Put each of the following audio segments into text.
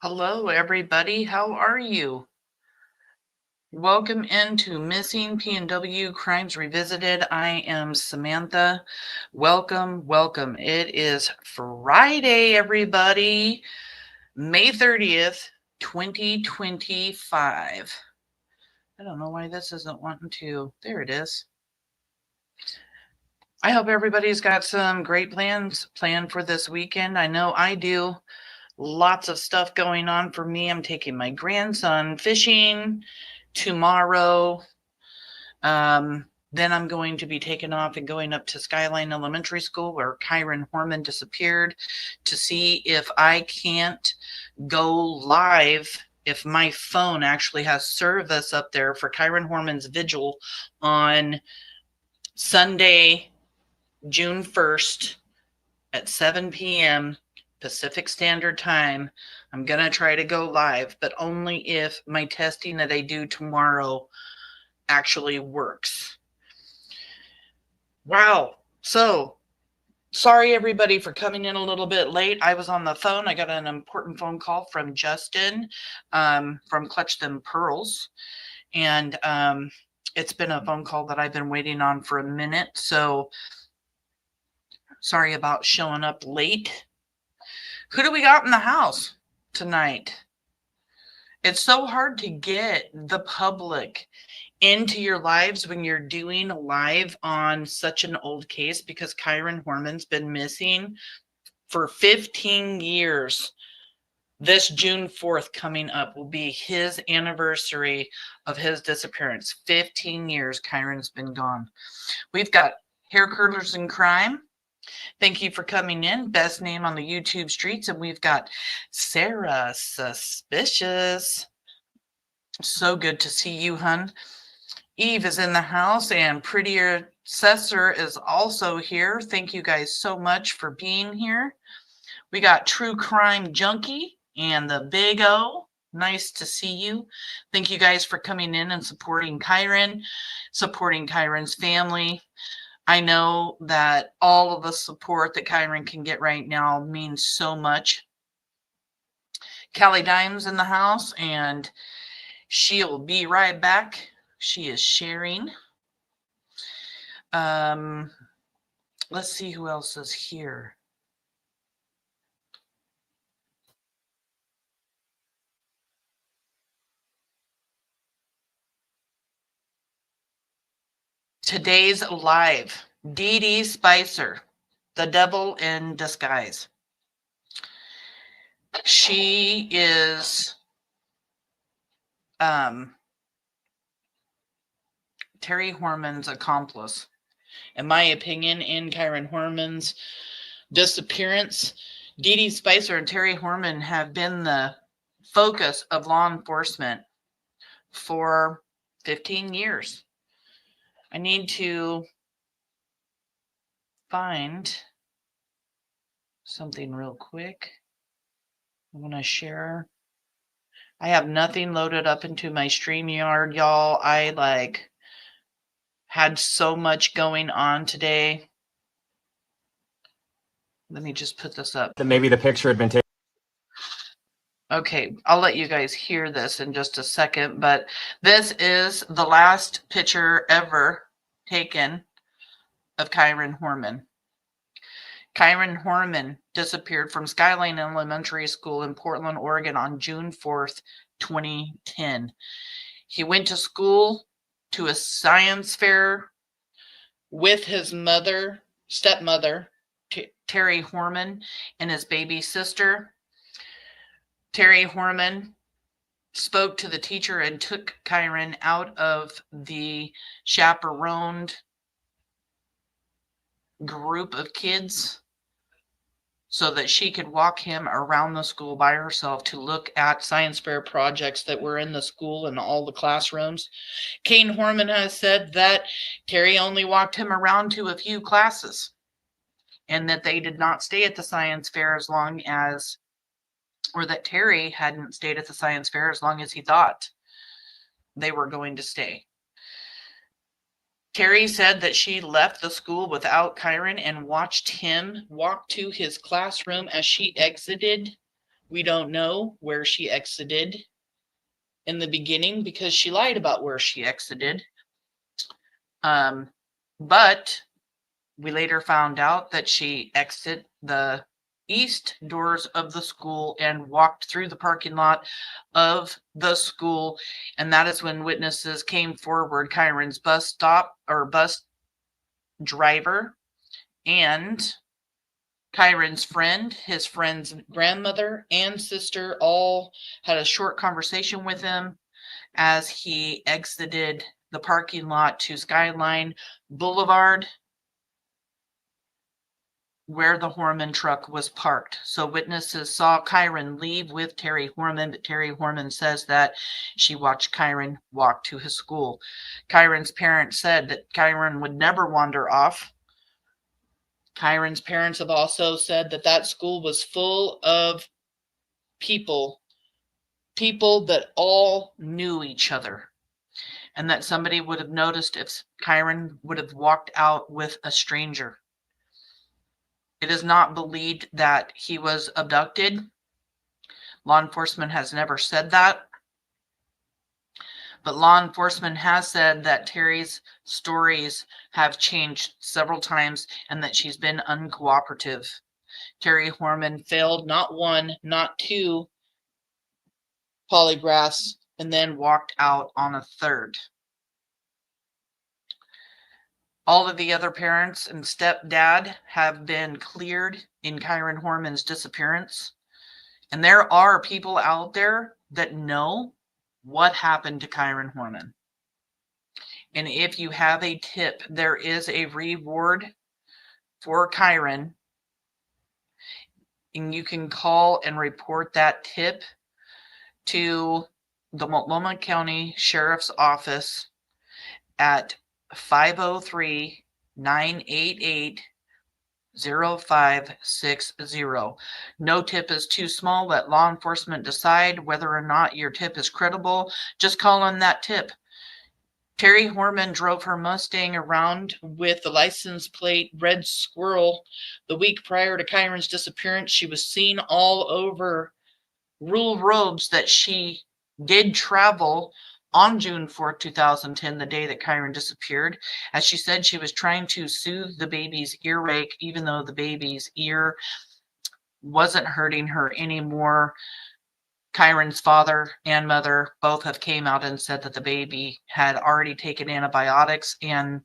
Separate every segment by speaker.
Speaker 1: Hello, everybody. How are you? Welcome into Missing PNW Crimes Revisited. I am Samantha. Welcome, welcome. It is Friday, everybody, May 30th, 2025. I don't know why this isn't wanting to. There it is. I hope everybody's got some great plans planned for this weekend. I know I do. Lots of stuff going on for me. I'm taking my grandson fishing tomorrow. Then I'm going to be taken off and going up to Skyline Elementary School where Kyron Horman disappeared to see if I can't go live, if my phone actually has service up there for Kyron Horman's vigil on Sunday, June 1st at 7 p.m. Pacific Standard Time. I'm going to try to go live, but only if my testing that I do tomorrow actually works. Wow. So sorry, everybody, for coming in a little bit late. I was on the phone. I got an important phone call from Justin from Clutch Them Pearls. And it's been a phone call that I've been waiting on for a minute. So sorry about showing up late. Who do we got in the house tonight? It's so hard to get the public into your lives when you're doing live on such an old case, because Kyron Horman's been missing for 15 years. This June 4th coming up will be his anniversary of his disappearance. 15 years Kyron's been gone. We've got Hair Curlers in Crime. Thank you for coming in. Best name on the YouTube streets. And we've got Sarah Suspicious. So good to see you, hun. Eve is in the house, and Prettier Cessor is also here. Thank you guys so much for being here. We got True Crime Junkie and the Big O. Nice to see you. Thank you guys for coming in and supporting Kyron, supporting Kyron's family. I know that all of the support that Kyron can get right now means so much. Callie Dimes in the house, and she'll be right back. She is sharing. Let's see who else is here. Today's live, Dede Spicher, the devil in disguise. She is Terri Horman's accomplice. In my opinion, in Kyron Horman's disappearance, Dede Spicher and Terri Horman have been the focus of law enforcement for 15 years. I need to find something real quick. I'm going to share. I have nothing loaded up into my StreamYard, y'all. I had so much going on today. Let me just put this up.
Speaker 2: That maybe the picture had been taken.
Speaker 1: Okay, I'll let you guys hear this in just a second, but this is the last picture ever taken of Kyron Horman. Kyron Horman disappeared from Skyline Elementary School in Portland, Oregon on June 4th, 2010. He went to school, to a science fair with his stepmother, Terri Horman, and his baby sister. Terri Horman spoke to the teacher and took Kyron out of the chaperoned group of kids so that she could walk him around the school by herself to look at science fair projects that were in the school and all the classrooms. Kyron Horman has said that Terri only walked him around to a few classes and that they did not stay at the science fair as long as, or that Terri hadn't stayed at the science fair as long as he thought they were going to stay. Terri said that she left the school without Kyron and watched him walk to his classroom as she exited We don't know where she exited in the beginning because she lied about where she exited. But we later found out that she exited the east doors of the school and walked through the parking lot of the school. And that is when witnesses came forward. Kyron's bus driver, and Kyron's friend, his friend's grandmother and sister all had a short conversation with him as he exited the parking lot to Skyline Boulevard, where the Horman truck was parked. So witnesses saw Kyron leave with Terri Horman, but Terri Horman says that she watched Kyron walk to his school. Kyron's parents said that Kyron would never wander off. Kyron's parents have also said that that school was full of people that all knew each other, and that somebody would have noticed if Kyron would have walked out with a stranger. It is not believed that he was abducted. Law enforcement has never said that. But law enforcement has said that Terri's stories have changed several times and that she's been uncooperative. Terri Horman failed not one, not two polygraphs and then walked out on a third. All of the other parents and stepdad have been cleared in Kyron Horman's disappearance. And there are people out there that know what happened to Kyron Horman. And if you have a tip, there is a reward for Kyron. And you can call and report that tip to the Multnomah County Sheriff's Office at 503-988-0560. No tip is too small. Let law enforcement decide whether or not your tip is credible. Just call on that tip. Terri Horman drove her Mustang around with the license plate Red Squirrel the week prior to Kyron's disappearance. She was seen all over rural roads that she did travel on June 4th, 2010, the day that Kyron disappeared. As she said, she was trying to soothe the baby's earache, even though the baby's ear wasn't hurting her anymore. Kyron's father and mother both have came out and said that the baby had already taken antibiotics, and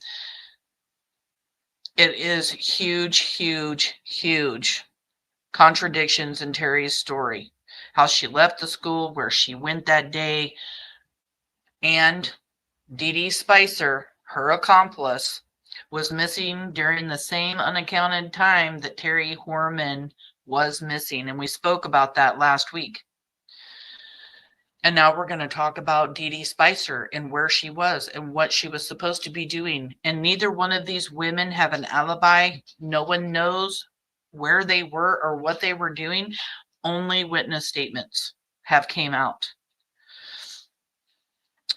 Speaker 1: it is huge contradictions in Terri's story. How she left the school, where she went that day, and Dede Spicher, her accomplice, was missing during the same unaccounted time that Terri Horman was missing. And we spoke about that last week. And now we're going to talk about Dede Spicher and where she was and what she was supposed to be doing. And neither one of these women have an alibi. No one knows where they were or what they were doing. Only witness statements have came out.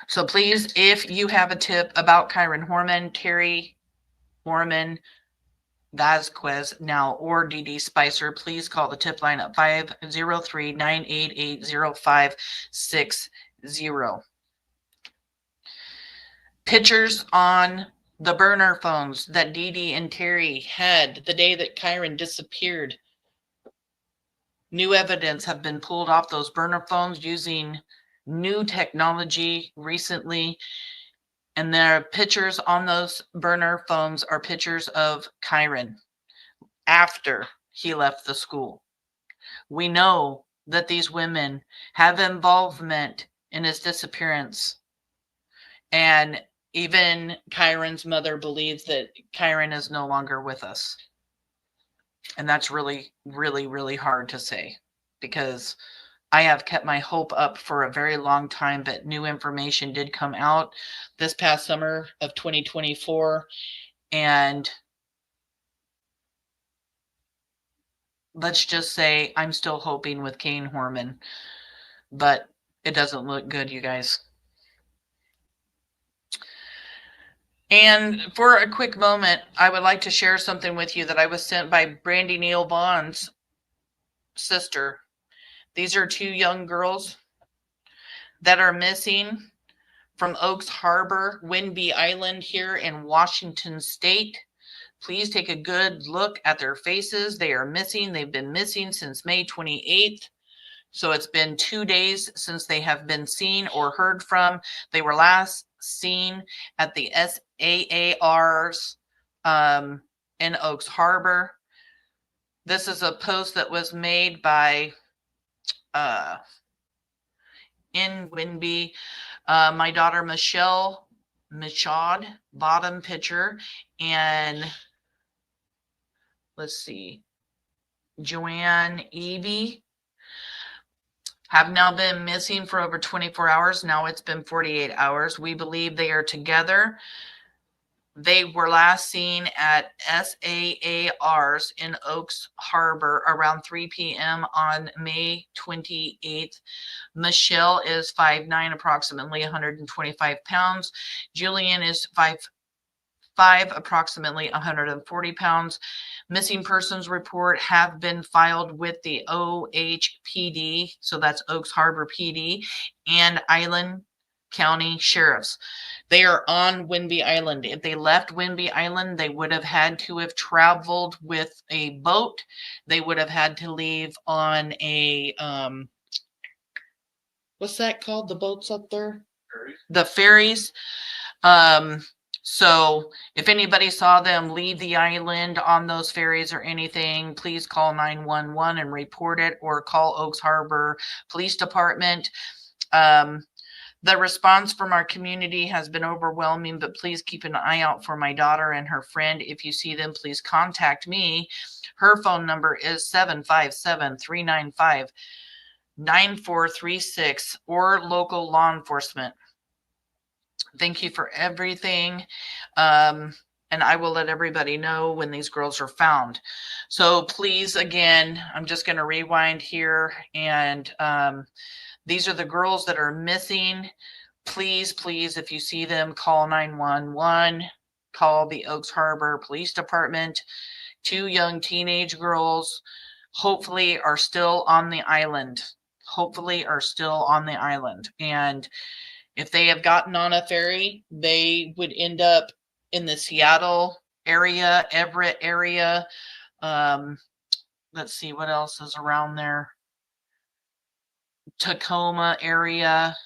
Speaker 1: So please, if you have a tip about Kyron Horman, Terri Horman Vazquez now, or Dede Spicher, please call the tip line at 503-988-0560. Pictures on the burner phones that Dede and Terri had the day that Kyron disappeared. New evidence have been pulled off those burner phones using new technology recently. And their pictures on those burner phones are pictures of Kyron after he left the school. We know that these women have involvement in his disappearance. And even Kyron's mother believes that Kyron is no longer with us. And that's really hard to say, because I have kept my hope up for a very long time, but new information did come out this past summer of 2024. And let's just say I'm still hoping with Kyron Horman, but it doesn't look good, you guys. And for a quick moment, I would like to share something with you that I was sent by Brandy Neal Bond's sister. These are 2 young girls that are missing from Oaks Harbor, Whidbey Island here in Washington State. Please take a good look at their faces. They are missing. They've been missing since May 28th. So it's been 2 days since they have been seen or heard from. They were last seen at the SAARs in Oaks Harbor. This is a post that was made by in Whidbey. My daughter Michelle Michaud, bottom picture, and let's see, Joanne Evie have now been missing for over 24 hours. Now it's been 48 hours. We believe they are together. They were last seen at SAARs in Oaks Harbor around 3 p.m. on May 28th. Michelle is 5'9", approximately 125 pounds. Julian is 5'5", approximately 140 pounds. Missing persons report have been filed with the OHPD, so that's Oaks Harbor PD, and Island County Sheriffs. They are on Whidbey Island. If they left Whidbey Island, they would have had to have traveled with a boat. They would have had to leave on a, what's that called? The boats up there? Ferries. The ferries. So if anybody saw them leave the island on those ferries or anything, please call 911 and report it, or call Oaks Harbor Police Department. The response from our community has been overwhelming, but please keep an eye out for my daughter and her friend. If you see them, please contact me. Her phone number is 757-395-9436, or local law enforcement. Thank you for everything. And I will let everybody know when these girls are found. So please, again, I'm just going to rewind here, and these are the girls that are missing. Please, please, if you see them, call 911, call the Oaks Harbor Police Department. 2 young teenage girls hopefully are still on the island. Hopefully are still on the island. And if they have gotten on a ferry, they would end up in the Seattle area, Everett area. Let's see what else is around there. Tacoma area.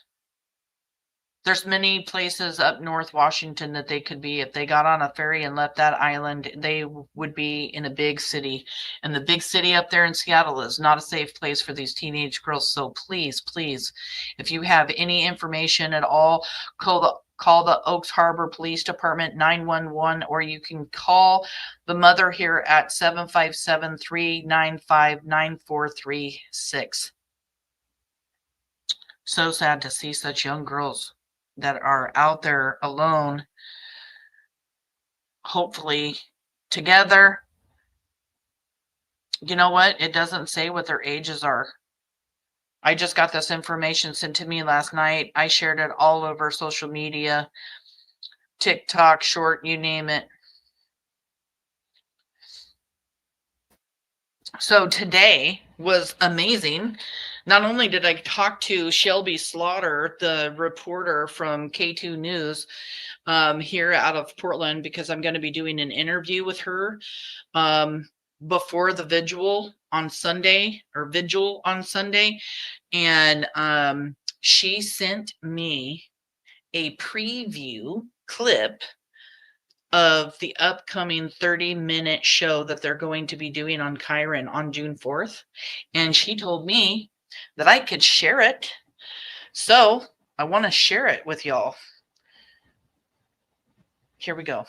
Speaker 1: There's many places up North Washington that they could be. If they got on a ferry and left that island, they would be in a big city. And the big city up there in Seattle is not a safe place for these teenage girls. So please, please, if you have any information at all, call the Oaks Harbor Police Department, 911, or you can call the mother here at 757-395-9436. So sad to see such young girls that are out there alone, hopefully together. You know what? It doesn't say what their ages are. I just got this information sent to me last night. I shared it all over social media, TikTok, short, you name it. So today was amazing. Not only did I talk to Shelby Slaughter, the reporter from K2 News here out of Portland, because I'm going to be doing an interview with her before the vigil on Sunday. And she sent me a preview clip of the upcoming 30-minute show that they're going to be doing on Kyron on June 4th. And she told me that I could share it. So I want to share it with y'all. Here we go.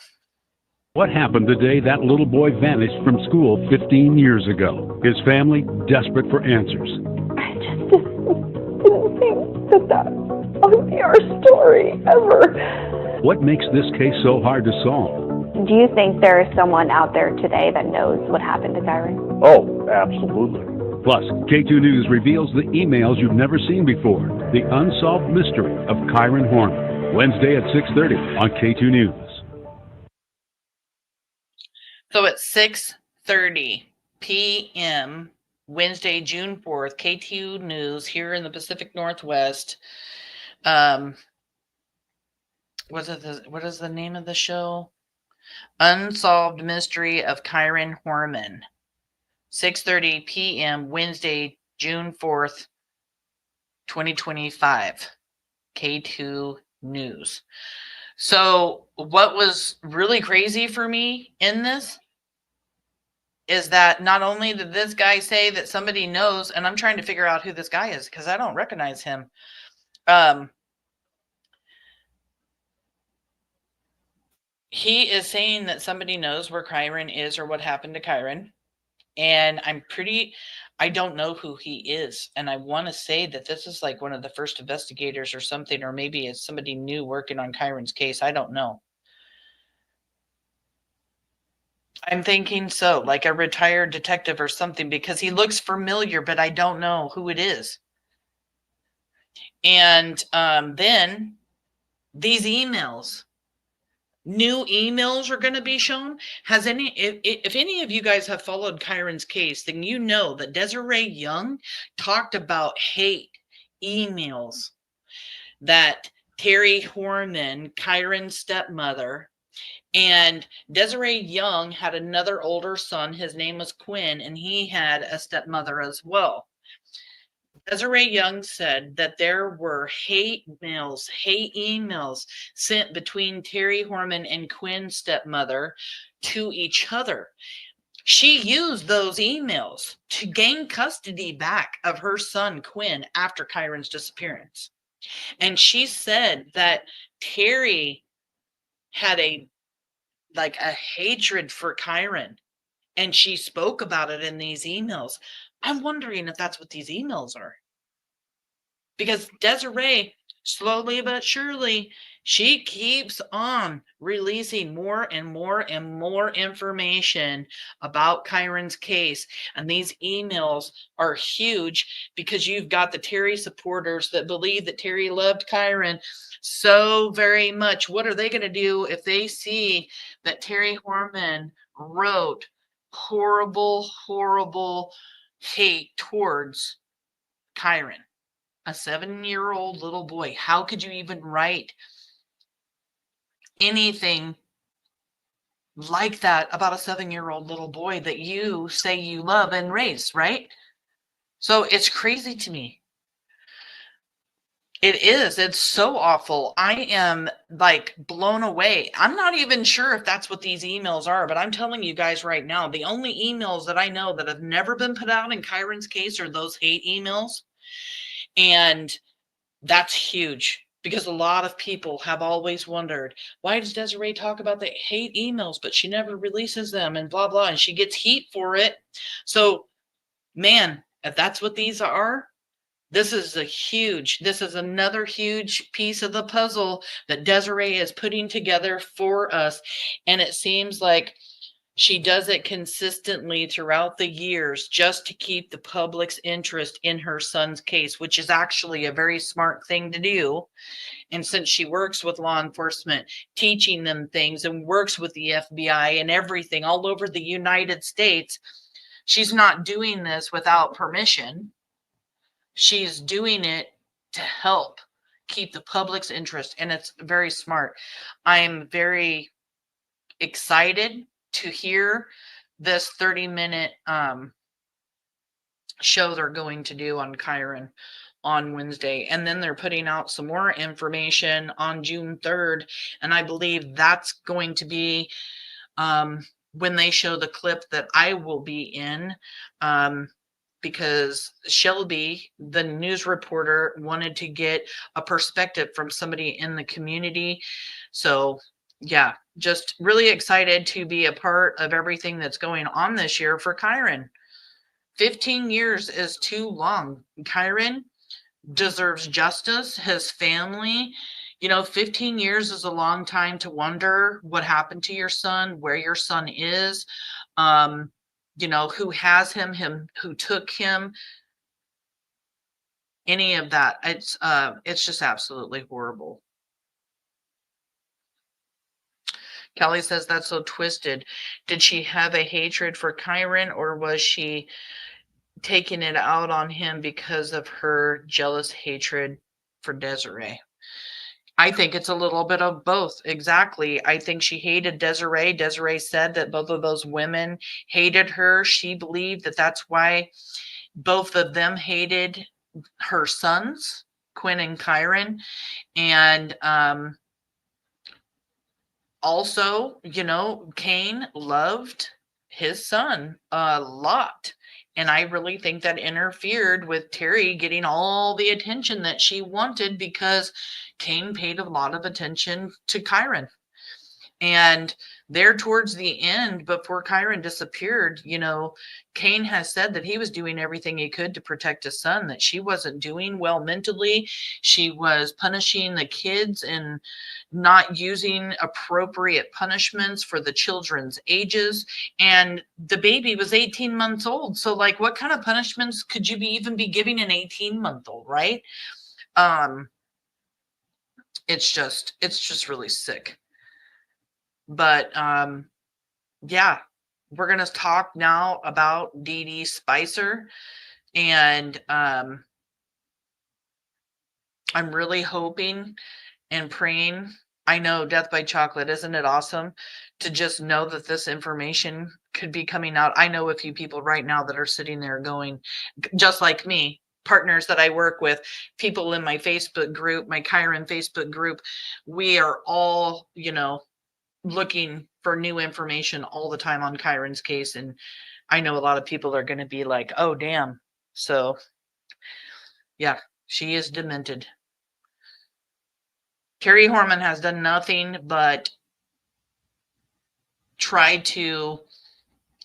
Speaker 2: What happened the day that little boy vanished from school 15 years ago? His family desperate for answers.
Speaker 3: I just didn't think that would be our story ever.
Speaker 2: What makes this case so hard to solve?
Speaker 3: Do you think there is someone out there today that knows what happened to Kyron?
Speaker 4: Oh, absolutely.
Speaker 2: Plus, K2 News reveals the emails you've never seen before. The unsolved mystery of Kyron Horman. Wednesday at 6:30 on K2 News.
Speaker 1: So at 6:30 p.m. Wednesday, June 4th, KTU News here in the Pacific Northwest. What is the name of the show? Unsolved Mystery of Kyron Horman. 6:30 p.m. Wednesday, June 4th, 2025. K2 News. So what was really crazy for me in this is that not only did this guy say that somebody knows, and I'm trying to figure out who this guy is because I don't recognize him. He is saying that somebody knows where Kyron is or what happened to Kyron. And I don't know who he is. And I want to say that this is like one of the first investigators or something, or maybe it's somebody new working on Kyron's case. I don't know. I'm thinking so, like a retired detective or something, because he looks familiar, but I don't know who it is. And then these emails. New emails are going to be shown. If any of you guys have followed Kyron's case, then you know that Desiree Young talked about hate emails that Terri Horman, Kyron's stepmother, and Desiree Young had another older son. His name was Quinn, and he had a stepmother as well. Desiree Young said that there were hate emails sent between Terri Horman and Quinn's stepmother to each other. She used those emails to gain custody back of her son, Quinn, after Kyron's disappearance. And she said that Terri had a hatred for Kyron, and she spoke about it in these emails. I'm wondering if that's what these emails are. Because Desiree, slowly but surely, she keeps on releasing more and more and more information about Kyron's case. And these emails are huge because you've got the Terri supporters that believe that Terri loved Kyron so very much. What are they going to do if they see that Terri Horman wrote horrible, horrible hate towards Kyron? A 7-year-old little boy. How could you even write anything like that about a 7-year-old little boy that you say you love and raise, right? So it's crazy to me. It is. It's so awful. I am like blown away. I'm not even sure if that's what these emails are, but I'm telling you guys right now, the only emails that I know that have never been put out in Kyron's case are those hate emails. And that's huge because a lot of people have always wondered, why does Desiree talk about the hate emails, but she never releases them and blah, blah, and she gets heat for it. So, man, if that's what these are, this is another huge piece of the puzzle that Desiree is putting together for us. And it seems like she does it consistently throughout the years just to keep the public's interest in her son's case, which is actually a very smart thing to do. And since she works with law enforcement, teaching them things and works with the FBI and everything all over the United States, she's not doing this without permission. She's doing it to help keep the public's interest, and it's very smart. I'm very excited to hear this 30-minute show they're going to do on Kyron on Wednesday. And then they're putting out some more information on June 3rd. And I believe that's going to be when they show the clip that I will be in, because Shelby, the news reporter, wanted to get a perspective from somebody in the community. So yeah, just really excited to be a part of everything that's going on this year for Kyron. 15 years is too long. Kyron deserves justice. His family, 15 years is a long time to wonder what happened to your son, where your son is, who has him, who took him, any of that. It's just absolutely horrible. Kelly says that's so twisted. Did she have a hatred for Kyron, or was she taking it out on him because of her jealous hatred for Desiree. I think it's a little bit of both. Exactly. I think she hated Desiree. Desiree said that both of those women hated her. She believed that that's why both of them hated her sons, Quinn and Kyron. And also, Kane loved his son a lot. And I really think that interfered with Terri getting all the attention that she wanted, because Kane paid a lot of attention to Kyron. And there towards the end, before Kyron disappeared, Kane has said that he was doing everything he could to protect his son, that she wasn't doing well mentally. She was punishing the kids and not using appropriate punishments for the children's ages. And the baby was 18 months old. So like, what kind of punishments could you even be giving an 18-month-old, right? It's just really sick. But yeah, we're going to talk now about Dede Spicher. And I'm really hoping and praying. I know, Death by Chocolate, isn't it awesome to just know that this information could be coming out? I know a few people right now that are sitting there going, just like me, partners that I work with, people in my Facebook group, my Kyron Facebook group, we are all, looking for new information all the time on Kyron's case. And I know a lot of people are going to be like, oh, damn. So yeah, she is demented. Terri Horman has done nothing but try to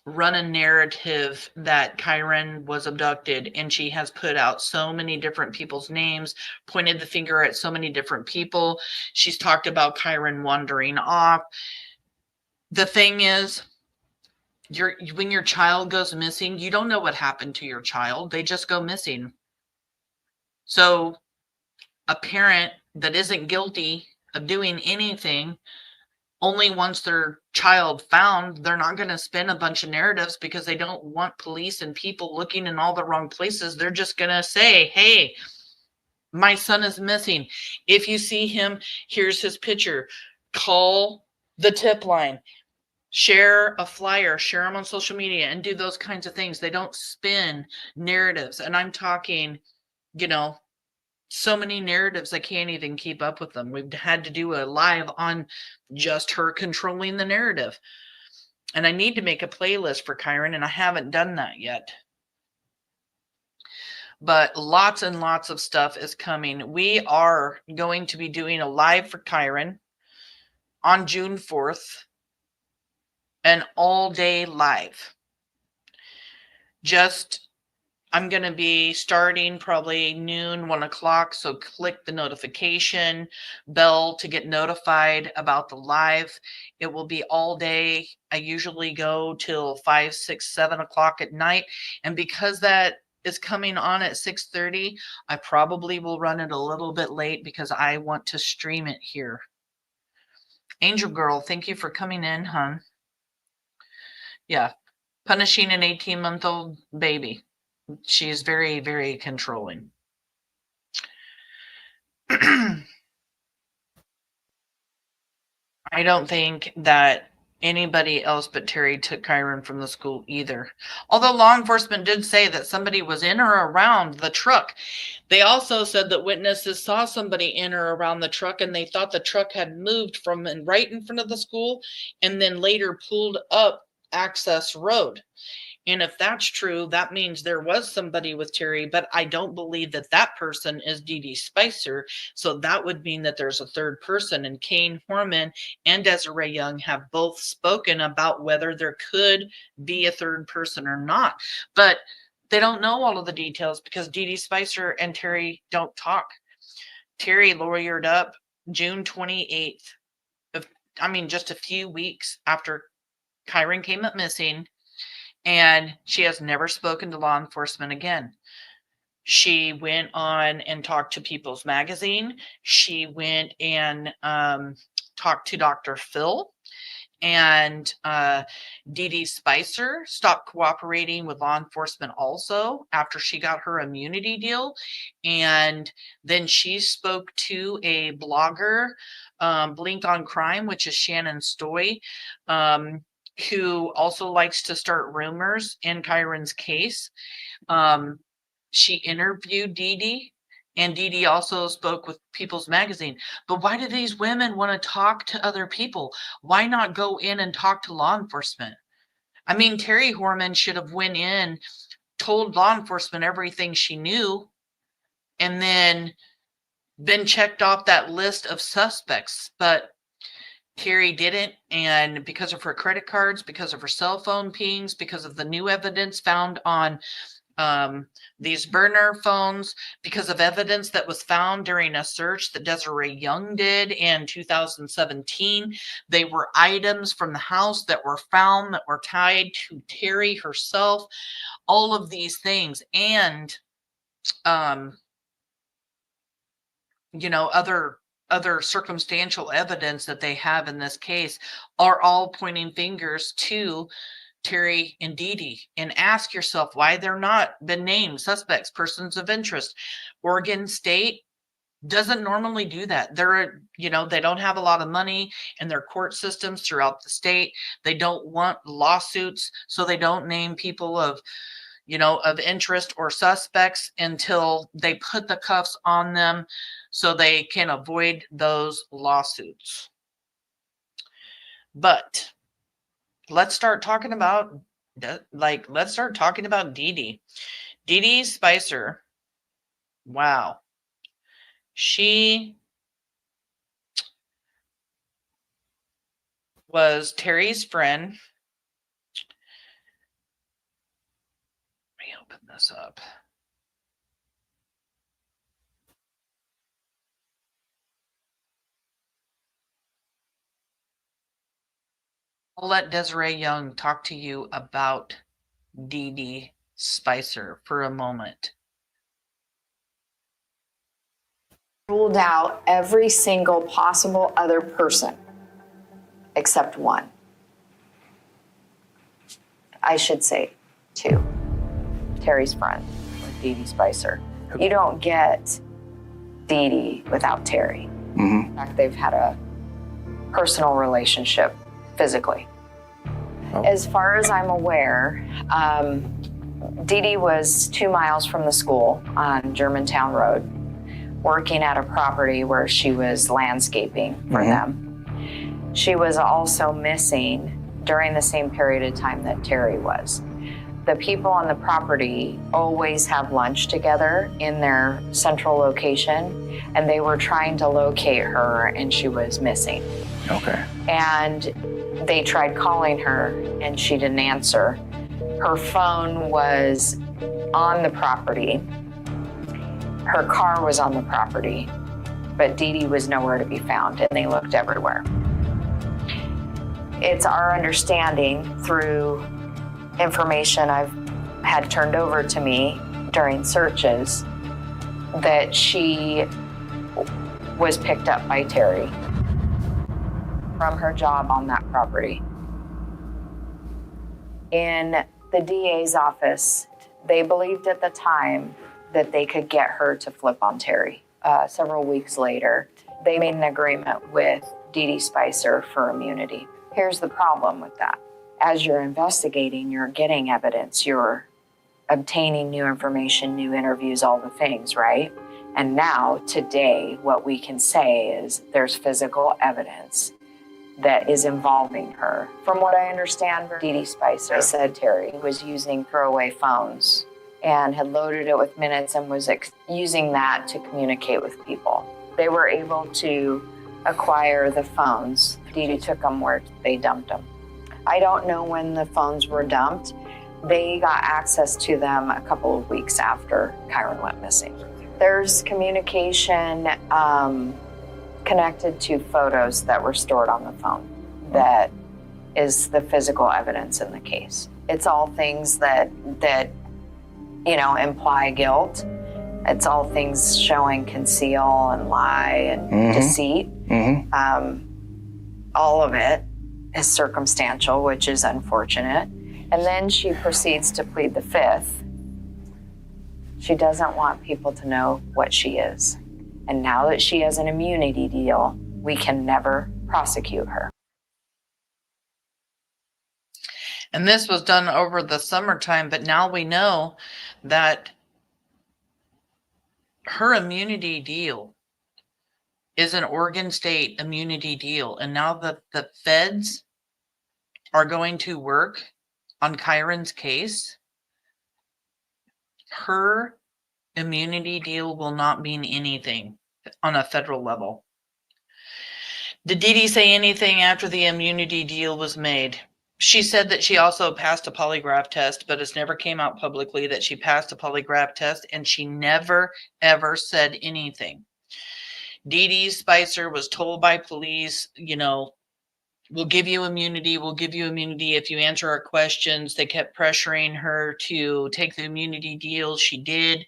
Speaker 1: run a narrative that Kyron was abducted, and she has put out so many different people's names, pointed the finger at so many different people. She's talked about Kyron wandering off. The thing is, when your child goes missing, you don't know what happened to your child. They just go missing. So a parent that isn't guilty of doing anything, only once their child found, they're not going to spin a bunch of narratives because they don't want police and people looking in all the wrong places. They're just going to say, hey, my son is missing. If you see him, here's his picture. Call the tip line. Share a flyer, share them on social media, and do those kinds of things. They don't spin narratives. And I'm talking, so many narratives, I can't even keep up with them. We've had to do a live on just her controlling the narrative. And I need to make a playlist for Kyron, and I haven't done that yet. But lots and lots of stuff is coming. We are going to be doing a live for Kyron on June 4th, an all-day live. I'm going to be starting probably noon, 1 o'clock. So click the notification bell to get notified about the live. It will be all day. I usually go till 5, 6, 7 o'clock at night. And because that is coming on at 6:30, I probably will run it a little bit late because I want to stream it here. Angel Girl, thank you for coming in, hon. Yeah. Punishing an 18-month-old baby. She's very, very controlling. I don't think that anybody else but Terri took Kyron from the school either. Although law enforcement did say that somebody was in or around the truck. They also said that witnesses saw somebody in or around the truck, and they thought the truck had moved from right in front of the school and then later pulled up Access Road. And if that's true, that means there was somebody with Terri, but I don't believe that that person is Dede Spicher. So that would mean that there's a third person, and Kyron Horman and Desiree Young have both spoken about whether there could be a third person or not. But they don't know all of the details because Dede Spicher and Terri don't talk. Terri lawyered up June 28th. Just a few weeks after Kyron came up missing. And she has never spoken to law enforcement again. She went on and talked to People's Magazine. She went and talked to Dr. Phil. And Dede Spicher stopped cooperating with law enforcement also after she got her immunity deal. And then she spoke to a blogger, Blink on Crime, which is Shannon Stoy, who also likes to start rumors in Kyron's case. She interviewed Dede, and Dede also spoke with People's Magazine. But why do these women want to talk to other people? Why not go in and talk to law enforcement? I mean, Terri Horman should have went in, told law enforcement everything she knew, and then been checked off that list of suspects. But Terri didn't, and because of her credit cards, because of her cell phone pings, because of the new evidence found on these burner phones, because of evidence that was found during a search that Desiree Young did in 2017. They were items from the house that were found that were tied to Terri herself, all of these things. And, other circumstantial evidence that they have in this case are all pointing fingers to Terri and Dede. And ask yourself why they're not been named suspects, persons of interest. Oregon State doesn't normally do that. They don't have a lot of money in their court systems throughout the state. They don't want lawsuits, so they don't name people of interest or suspects until they put the cuffs on them so they can avoid those lawsuits. But let's start talking about Dede. Dede Spicher. Wow. She was Terri's friend. Let me open this up. I'll let Desiree Young talk to you about Dede Spicher for a moment.
Speaker 5: Ruled out every single possible other person except one. I should say two. Terri's friend, Dede Spicher. You don't get Dede without Terri. In fact, they've had a personal relationship physically. Oh. As far as I'm aware, Dede was 2 miles from the school on Germantown Road, working at a property where she was landscaping for them. She was also missing during the same period of time that Terri was. The people on the property always have lunch together in their central location, and they were trying to locate her, and she was missing.
Speaker 6: Okay.
Speaker 5: And they tried calling her, and she didn't answer. Her phone was on the property. Her car was on the property, but Dede was nowhere to be found, and they looked everywhere. It's our understanding through information I've had turned over to me during searches that she was picked up by Terri from her job on that property. In the DA's office, they believed at the time that they could get her to flip on Terri. Several weeks later, they made an agreement with Dede Spicher for immunity. Here's the problem with that. As you're investigating, you're getting evidence, you're obtaining new information, new interviews, all the things, right? And now, today, what we can say is there's physical evidence that is involving her. From what I understand, Dede Spicher said Terri was using throwaway phones and had loaded it with minutes and was using that to communicate with people. They were able to acquire the phones. Dede took them where they dumped them. I don't know when the phones were dumped. They got access to them a couple of weeks after Kyron went missing. There's communication connected to photos that were stored on the phone that is the physical evidence in the case. It's all things that imply guilt. It's all things showing conceal and lie and deceit. All of it is circumstantial, which is unfortunate. And then she proceeds to plead the fifth. She doesn't want people to know what she is. And now that she has an immunity deal, we can never prosecute her.
Speaker 1: And this was done over the summertime, but now we know that her immunity deal is an Oregon State immunity deal. And now that the feds are going to work on Kyron's case, her immunity deal will not mean anything on a federal level. Did Dede say anything after the immunity deal was made? She said that she also passed a polygraph test, but it's never came out publicly that she passed a polygraph test, and she never, ever said anything. Dede Spicher was told by police, we'll give you immunity. We'll give you immunity if you answer our questions. They kept pressuring her to take the immunity deal. She did.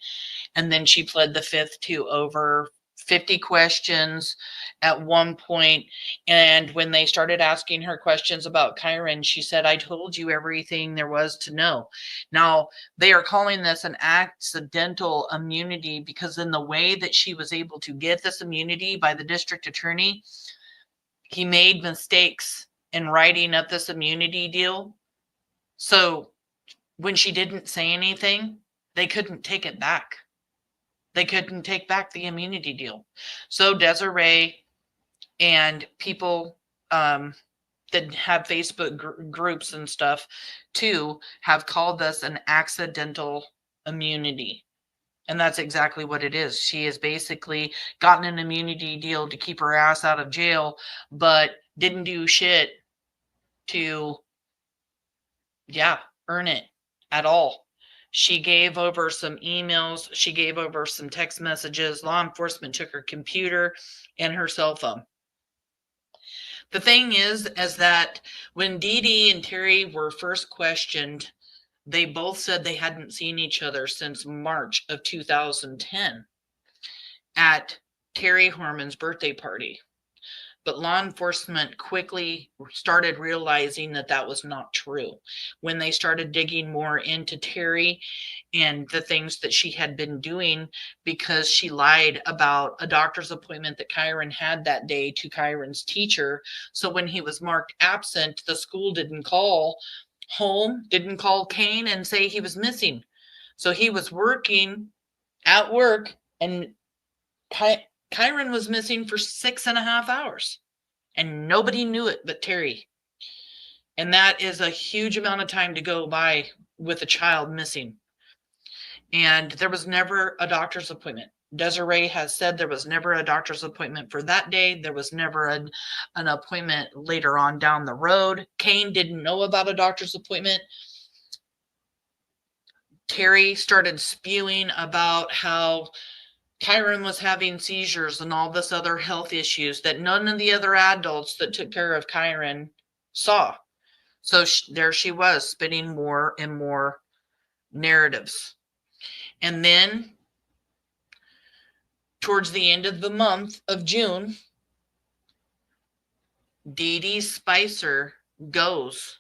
Speaker 1: And then she pled the fifth to over 50 questions at one point. And when they started asking her questions about Kyron, she said, I told you everything there was to know. Now, they are calling this an accidental immunity because in the way that she was able to get this immunity by the district attorney, he made mistakes in writing up this immunity deal. So when she didn't say anything, they couldn't take it back. They couldn't take back the immunity deal. So Desiree and people that have Facebook groups and stuff too have called this an accidental immunity. And that's exactly what it is. She has basically gotten an immunity deal to keep her ass out of jail, but didn't do shit to, earn it at all. She gave over some emails. She gave over some text messages. Law enforcement took her computer and her cell phone. The thing is that when Dede and Terri were first questioned, they both said they hadn't seen each other since March of 2010 at Terri Horman's birthday party. But law enforcement quickly started realizing that that was not true when they started digging more into Terri and the things that she had been doing, because she lied about a doctor's appointment that Kyron had that day to Kyron's teacher. So when he was marked absent, the school didn't call home, didn't call Kane and say he was missing. So he was working at work, and Kyron was missing for 6.5 hours, and nobody knew it but Terri. And that is a huge amount of time to go by with a child missing. And there was never a doctor's appointment. Desiree has said there was never a doctor's appointment for that day. There was never an appointment later on down the road. Kane didn't know about a doctor's appointment. Terri started spewing about how Kyron was having seizures and all this other health issues that none of the other adults that took care of Kyron saw. So there she was, spinning more and more narratives. And then towards the end of the month of June, Dede Spicher goes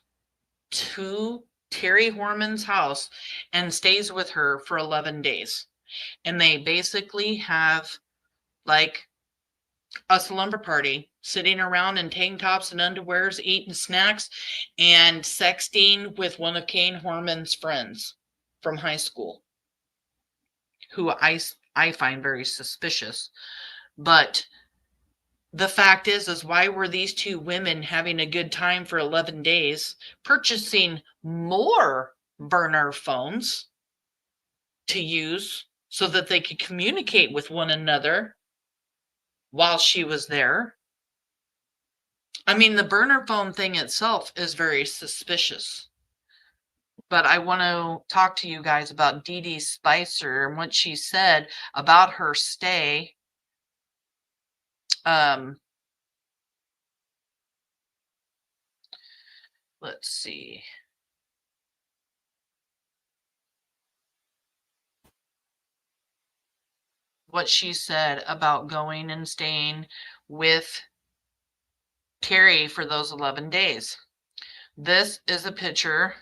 Speaker 1: to Terri Horman's house and stays with her for 11 days. And they basically have like a slumber party, sitting around in tank tops and underwears, eating snacks and sexting with one of Kyron Horman's friends from high school, who I find very suspicious. But the fact is why were these two women having a good time for 11 days, purchasing more burner phones to use so that they could communicate with one another while she was there? I mean, the burner phone thing itself is very suspicious. But I want to talk to you guys about Dede Spicher and what she said about her stay. Let's see. What she said about going and staying with Terri for those 11 days. This is a picture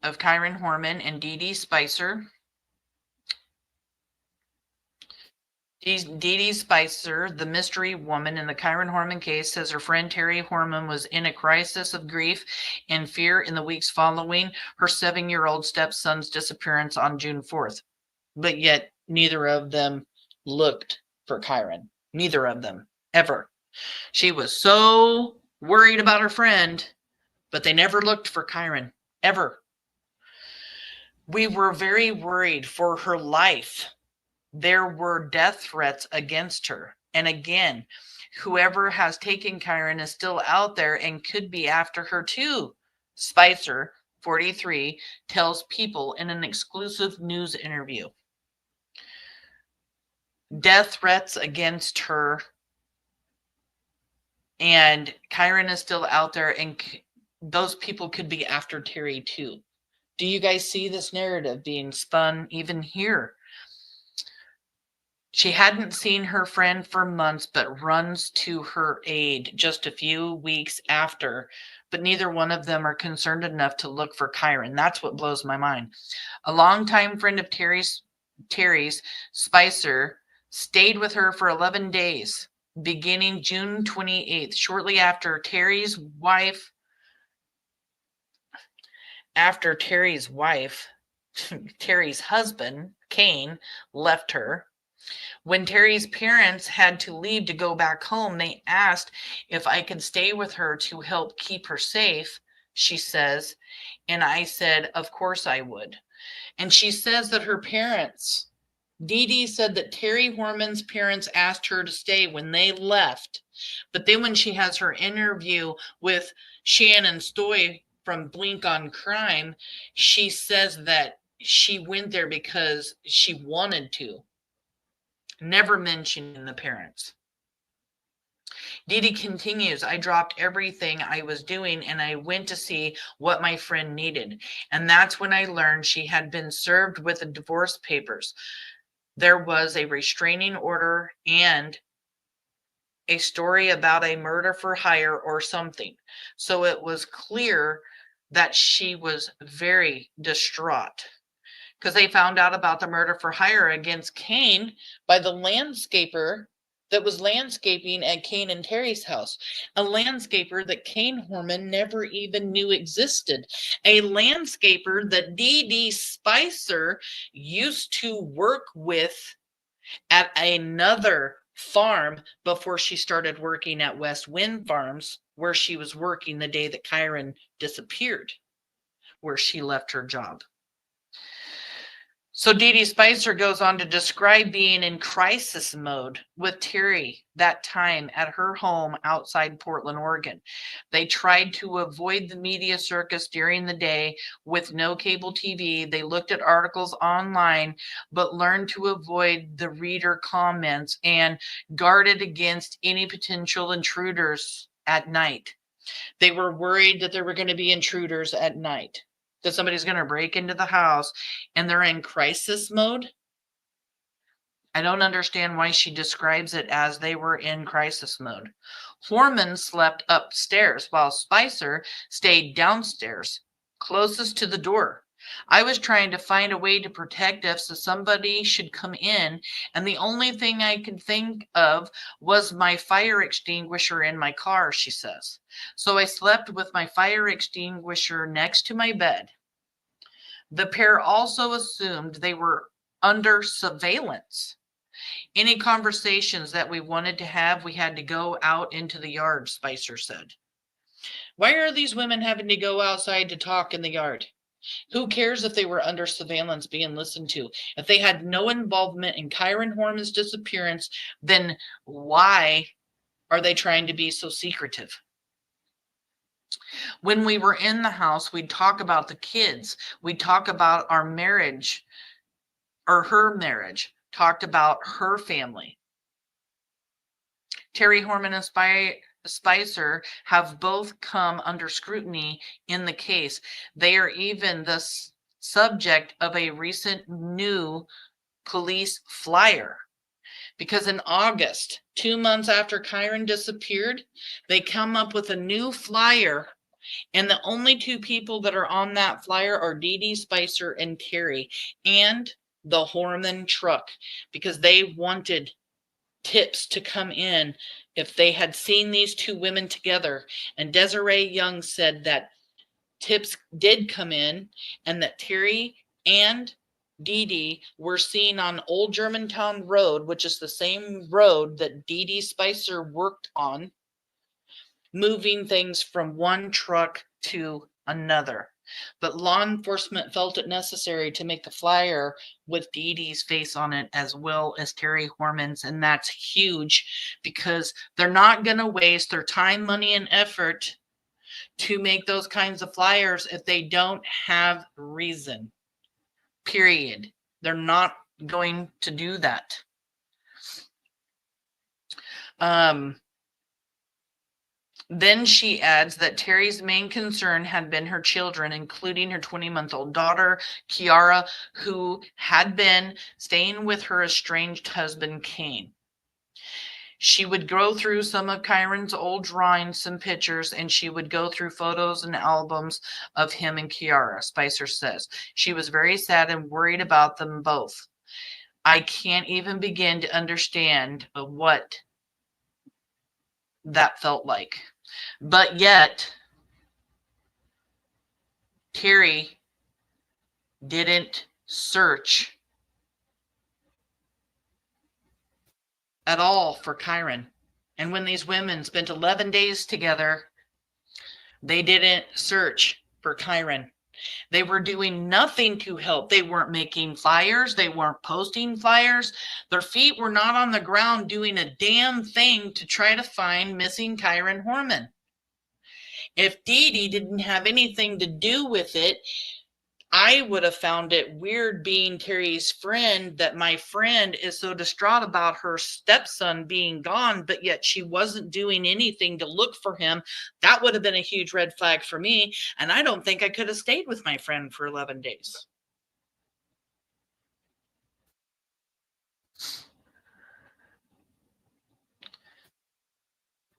Speaker 1: of Kyron Horman and Dede Spicher. Dede Spicher, the mystery woman in the Kyron Horman case, says her friend Terri Horman was in a crisis of grief and fear in the weeks following her 7-year-old stepson's disappearance on June 4th. But yet, neither of them looked for Kyron. Neither of them, ever. She was so worried about her friend, but they never looked for Kyron, ever. We were very worried for her life. There were death threats against her. And again, whoever has taken Kyron is still out there and could be after her too. Spicer, 43, tells People in an exclusive news interview. Death threats against her. And Kyron is still out there, and those people could be after Terri too. Do you guys see this narrative being spun even here? She hadn't seen her friend for months, but runs to her aid just a few weeks after. But neither one of them are concerned enough to look for Kyron. That's what blows my mind. A longtime friend of Terry's, Spicer, stayed with her for 11 days, beginning June 28th, shortly after Terry's husband, Kane, left her. When Terry's parents had to leave to go back home, they asked if I could stay with her to help keep her safe, she says. And I said, of course I would. And she says that her parents, Dede said that Terri Horman's parents asked her to stay when they left. But then when she has her interview with Shannon Stoy from Blink on Crime, she says that she went there because she wanted to. Never mentioning the parents. Dede continues, I dropped everything I was doing and I went to see what my friend needed. And that's when I learned she had been served with the divorce papers. There was a restraining order and a story about a murder for hire or something. So it was clear that she was very distraught, because they found out about the murder for hire against Kane by the landscaper that was landscaping at Kane and Terry's house, a landscaper that Kane Horman never even knew existed, a landscaper that Dede Spicher used to work with at another farm before she started working at Westwind Farms, where she was working the day that Kyron disappeared, where she left her job. So Dede Spicher goes on to describe being in crisis mode with Terri that time at her home outside Portland, Oregon. They tried to avoid the media circus during the day with no cable TV. They looked at articles online, but learned to avoid the reader comments and guarded against any potential intruders at night. They were worried that there were going to be intruders at night, that somebody's going to break into the house, and they're in crisis mode. I don't understand why she describes it as they were in crisis mode. Horman slept upstairs while Spicer stayed downstairs, closest to the door. I was trying to find a way to protect us so somebody should come in, and the only thing I could think of was my fire extinguisher in my car, she says. So I slept with my fire extinguisher next to my bed. The pair also assumed they were under surveillance. Any conversations that we wanted to have, we had to go out into the yard, Spicer said. Why are these women having to go outside to talk in the yard? Who cares if they were under surveillance being listened to? If they had no involvement in Kyron Horman's disappearance, then why are they trying to be so secretive? When we were in the house, we'd talk about the kids. We'd talk about our marriage, or her marriage, talked about her family. Terri Horman and Spicer have both come under scrutiny in the case. They are even the subject of a recent new police flyer. Because in August, 2 months after Kyron disappeared, they come up with a new flyer. And the only two people that are on that flyer are Dede Spicher and Terri, and the Horman truck, because they wanted tips to come in if they had seen these two women together. And Desiree Young said that tips did come in and that Terri and Dede were seen on Old Germantown Road, which is the same road that Dede Spicher worked on, moving things from one truck to another. But law enforcement felt it necessary to make the flyer with Dede's face on it as well as Terri Horman's. And that's huge because they're not going to waste their time, money, and effort to make those kinds of flyers if they don't have reason. Period. They're not going to do that. Then she adds that Terri's main concern had been her children, including her 20-month-old daughter, Kiara, who had been staying with her estranged husband, Kane. She would go through some of Kyron's old drawings, some pictures, and she would go through photos and albums of him and Kiara, Spicer says. She was very sad and worried about them both. I can't even begin to understand what that felt like. But yet, Terri didn't search at all for Kyron. And when these women spent 11 days together, they didn't search for Kyron. They were doing nothing to help. They weren't making flyers. They weren't posting flyers. Their feet were not on the ground doing a damn thing to try to find missing Kyron Horman. If Dede didn't have anything to do with it, I would have found it weird being Terri's friend that my friend is so distraught about her stepson being gone, but yet she wasn't doing anything to look for him. That would have been a huge red flag for me, and I don't think I could have stayed with my friend for 11 days.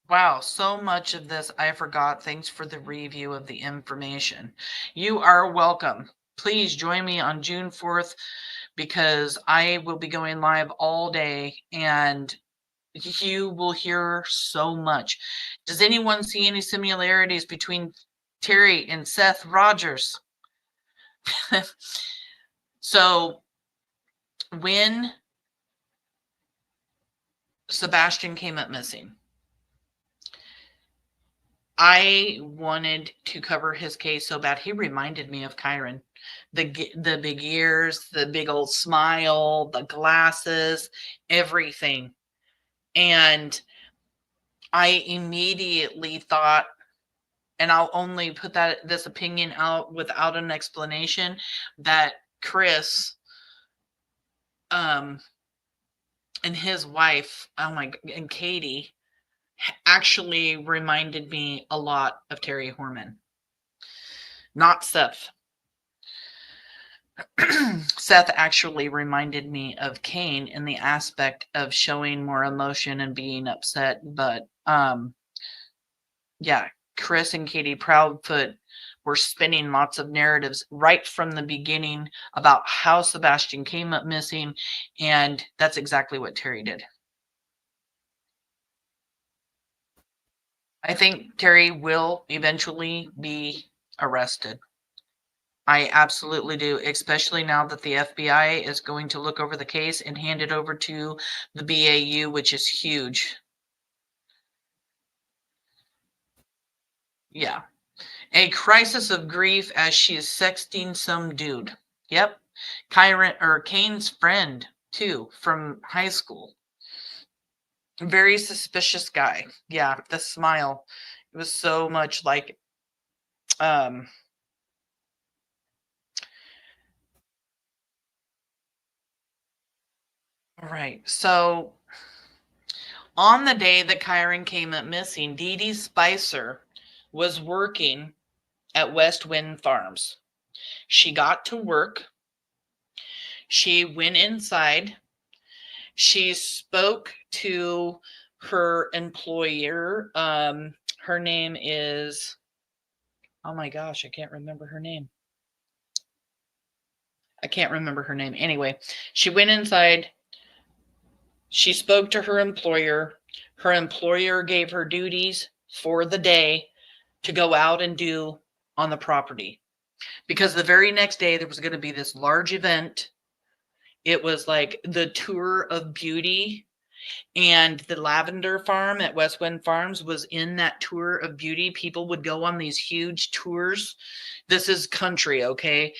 Speaker 1: Wow, so much of this I forgot. Thanks for the review of the information. You are welcome. Please join me on June 4th because I will be going live all day and you will hear so much. Does anyone see any similarities between Terri and Seth Rogers? So when Sebastian came up missing, I wanted to cover his case so bad. He reminded me of Kyron. The big ears, the big old smile, the glasses, everything. And I immediately thought, and I'll only put this opinion out without an explanation, that Chris and his wife, and Katie, actually reminded me a lot of Terri Horman. Not Seth. Seth actually reminded me of Kane in the aspect of showing more emotion and being upset. But yeah, Chris and Katie Proudfoot were spinning lots of narratives right from the beginning about how Sebastian came up missing. And that's exactly what Terri did. I think Terri will eventually be arrested. I absolutely do, especially now that the FBI is going to look over the case and hand it over to the BAU, which is huge. Yeah. A crisis of grief as she is sexting some dude. Yep. Kane's friend, too, from high school. Very suspicious guy. Yeah, the smile. It was so much like all right. So on the day that Kyron came up missing, Dede Spicher was working at Westwind Farms. She got to work. She went inside. She spoke to her employer. Her name is, oh my gosh, I can't remember her name. Anyway, she went inside. She spoke to her employer. Her employer gave her duties for the day to go out and do on the property. Because the very next day there was going to be this large event. It was like the tour of beauty, and the lavender farm at Westwind Farms was in that tour of beauty. People would go on these huge tours. This is country, okay?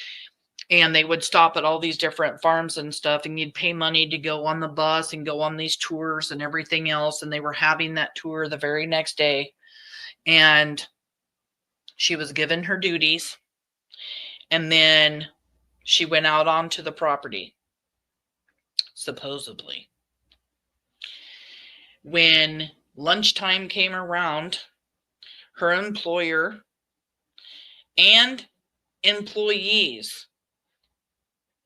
Speaker 1: And they would stop at all these different farms and stuff, and you'd pay money to go on the bus and go on these tours and everything else. And they were having that tour the very next day. And she was given her duties. And then she went out onto the property, supposedly. When lunchtime came around, her employer and employees,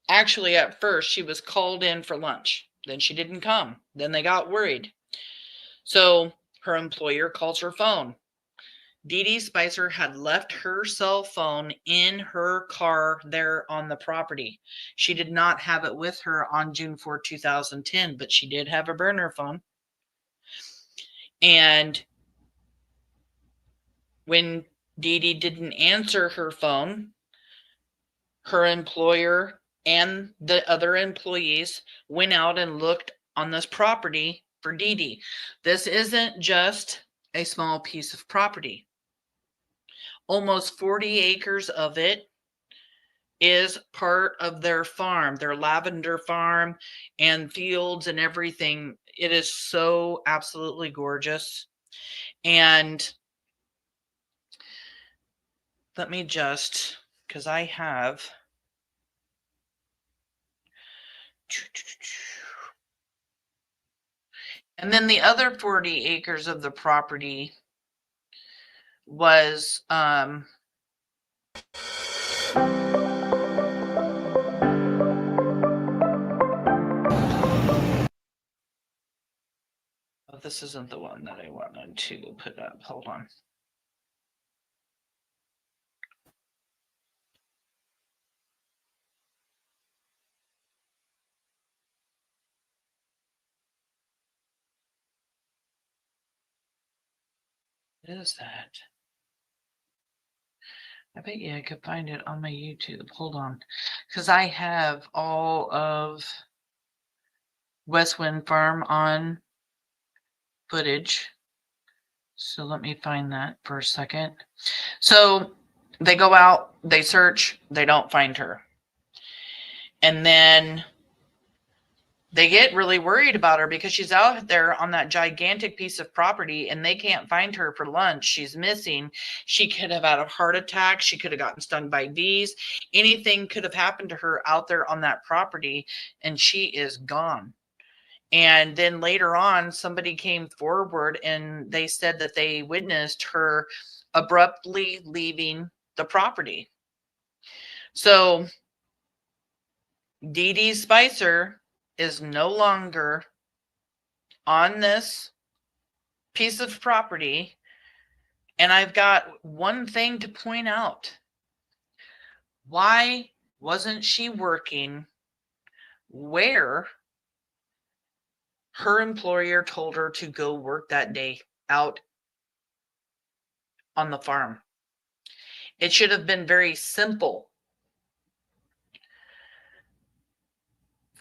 Speaker 1: actually at first she was called in for lunch. Then she didn't come. Then they got worried. So her employer calls her phone. Dede Spicher had left her cell phone in her car there on the property. She did not have it with her on June 4, 2010, but she did have a burner phone. And when Dede didn't answer her phone, her employer and the other employees went out and looked on this property for Dede. This isn't just a small piece of property. Almost 40 acres of it is part of their farm, their lavender farm and fields and everything. It is so absolutely gorgeous. And let me just, because I have, and then the other 40 acres of the property was this isn't the one that I wanted to put up. Hold on. What is that? I bet you I could find it on my YouTube. Hold on. Because I have all of Westwind Farm on footage. So let me find that for a second. So they go out, they search, they don't find her. And then they get really worried about her because she's out there on that gigantic piece of property and they can't find her for lunch. She's missing. She could have had a heart attack. She could have gotten stung by bees. Anything could have happened to her out there on that property, and she is gone. And then later on, somebody came forward and they said that they witnessed her abruptly leaving the property. So Dede Spicher is no longer on this piece of property. And I've got one thing to point out. Why wasn't she working where her employer told her to go work that day out on the farm? It should have been very simple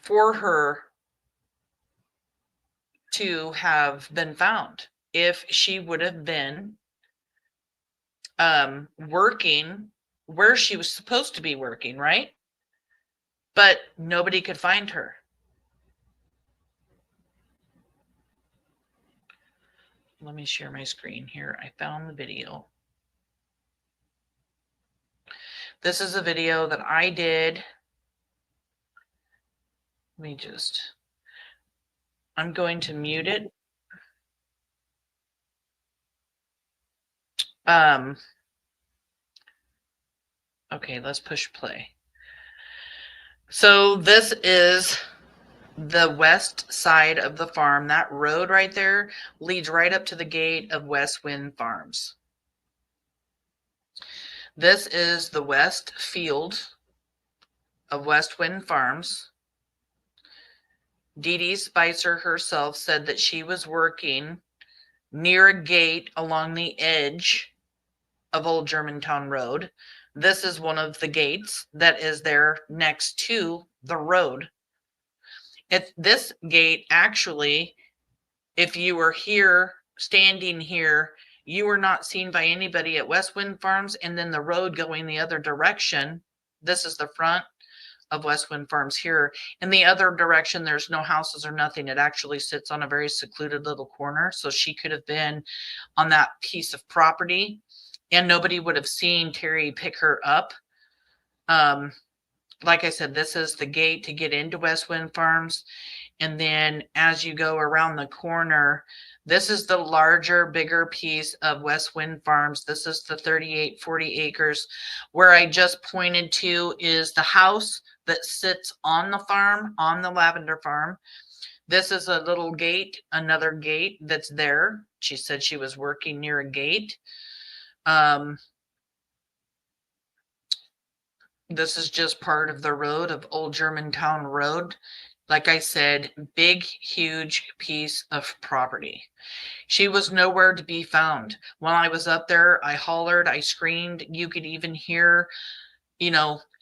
Speaker 1: for her to have been found if she would have been working where she was supposed to be working, right? But nobody could find her. Let me share my screen here. I found the video. This is a video that I did. Let me just, I'm going to mute it. Okay, let's push play. So this is the west side of the farm, that road right there leads right up to the gate of Westwind Farms. This is the west field of Westwind Farms. Dede Spicher herself said that she was working near a gate along the edge of Old Germantown Road. This is one of the gates that is there next to the road. This gate, actually, if you were here, standing here, you were not seen by anybody at Westwind Farms, and then the road going the other direction. This is the front of Westwind Farms here. In the other direction, there's no houses or nothing. It actually sits on a very secluded little corner. So she could have been on that piece of property and nobody would have seen Terri pick her up. Like I said, this is the gate to get into Westwind Farms. And then as you go around the corner, this is the larger, bigger piece of Westwind Farms. This is the 38-40 acres. Where I just pointed to is the house that sits on the farm, on the lavender farm. This is a little gate, another gate that's there. She said she was working near a gate. This is just part of the road of Old Germantown Road. Like I said, big, huge piece of property. She was nowhere to be found. When I was up there, I hollered, I screamed. You could even hear,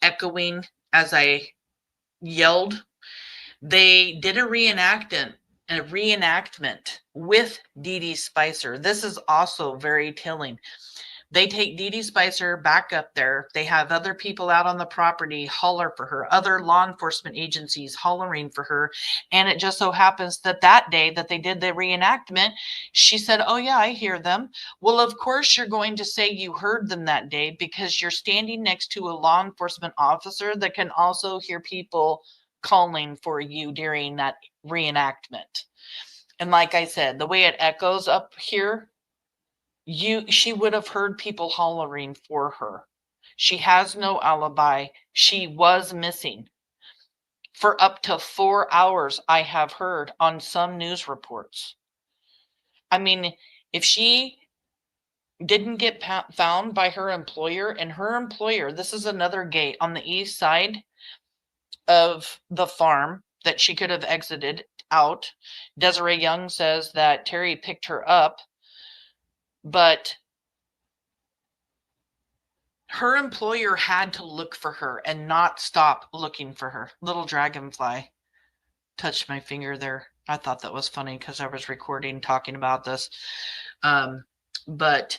Speaker 1: echoing as I yelled. They did a reenactment with Dede Spicher. This is also very telling. They take Dede Spicher back up there. They have other people out on the property holler for her, other law enforcement agencies hollering for her. And it just so happens that that day that they did the reenactment, she said, "Oh yeah, I hear them." Well, of course you're going to say you heard them that day because you're standing next to a law enforcement officer that can also hear people calling for you during that reenactment. And like I said, the way it echoes up here, she would have heard people hollering for her. She has no alibi. She was missing for up to 4 hours, I have heard on some news reports. I mean, if she didn't get found by her employer, and her employer, this is another gate on the east side of the farm that she could have exited out. Desiree Young says that Terri picked her up, but her employer had to look for her and not stop looking for her. Little dragonfly touched my finger there. I thought that was funny because I was recording talking about this. But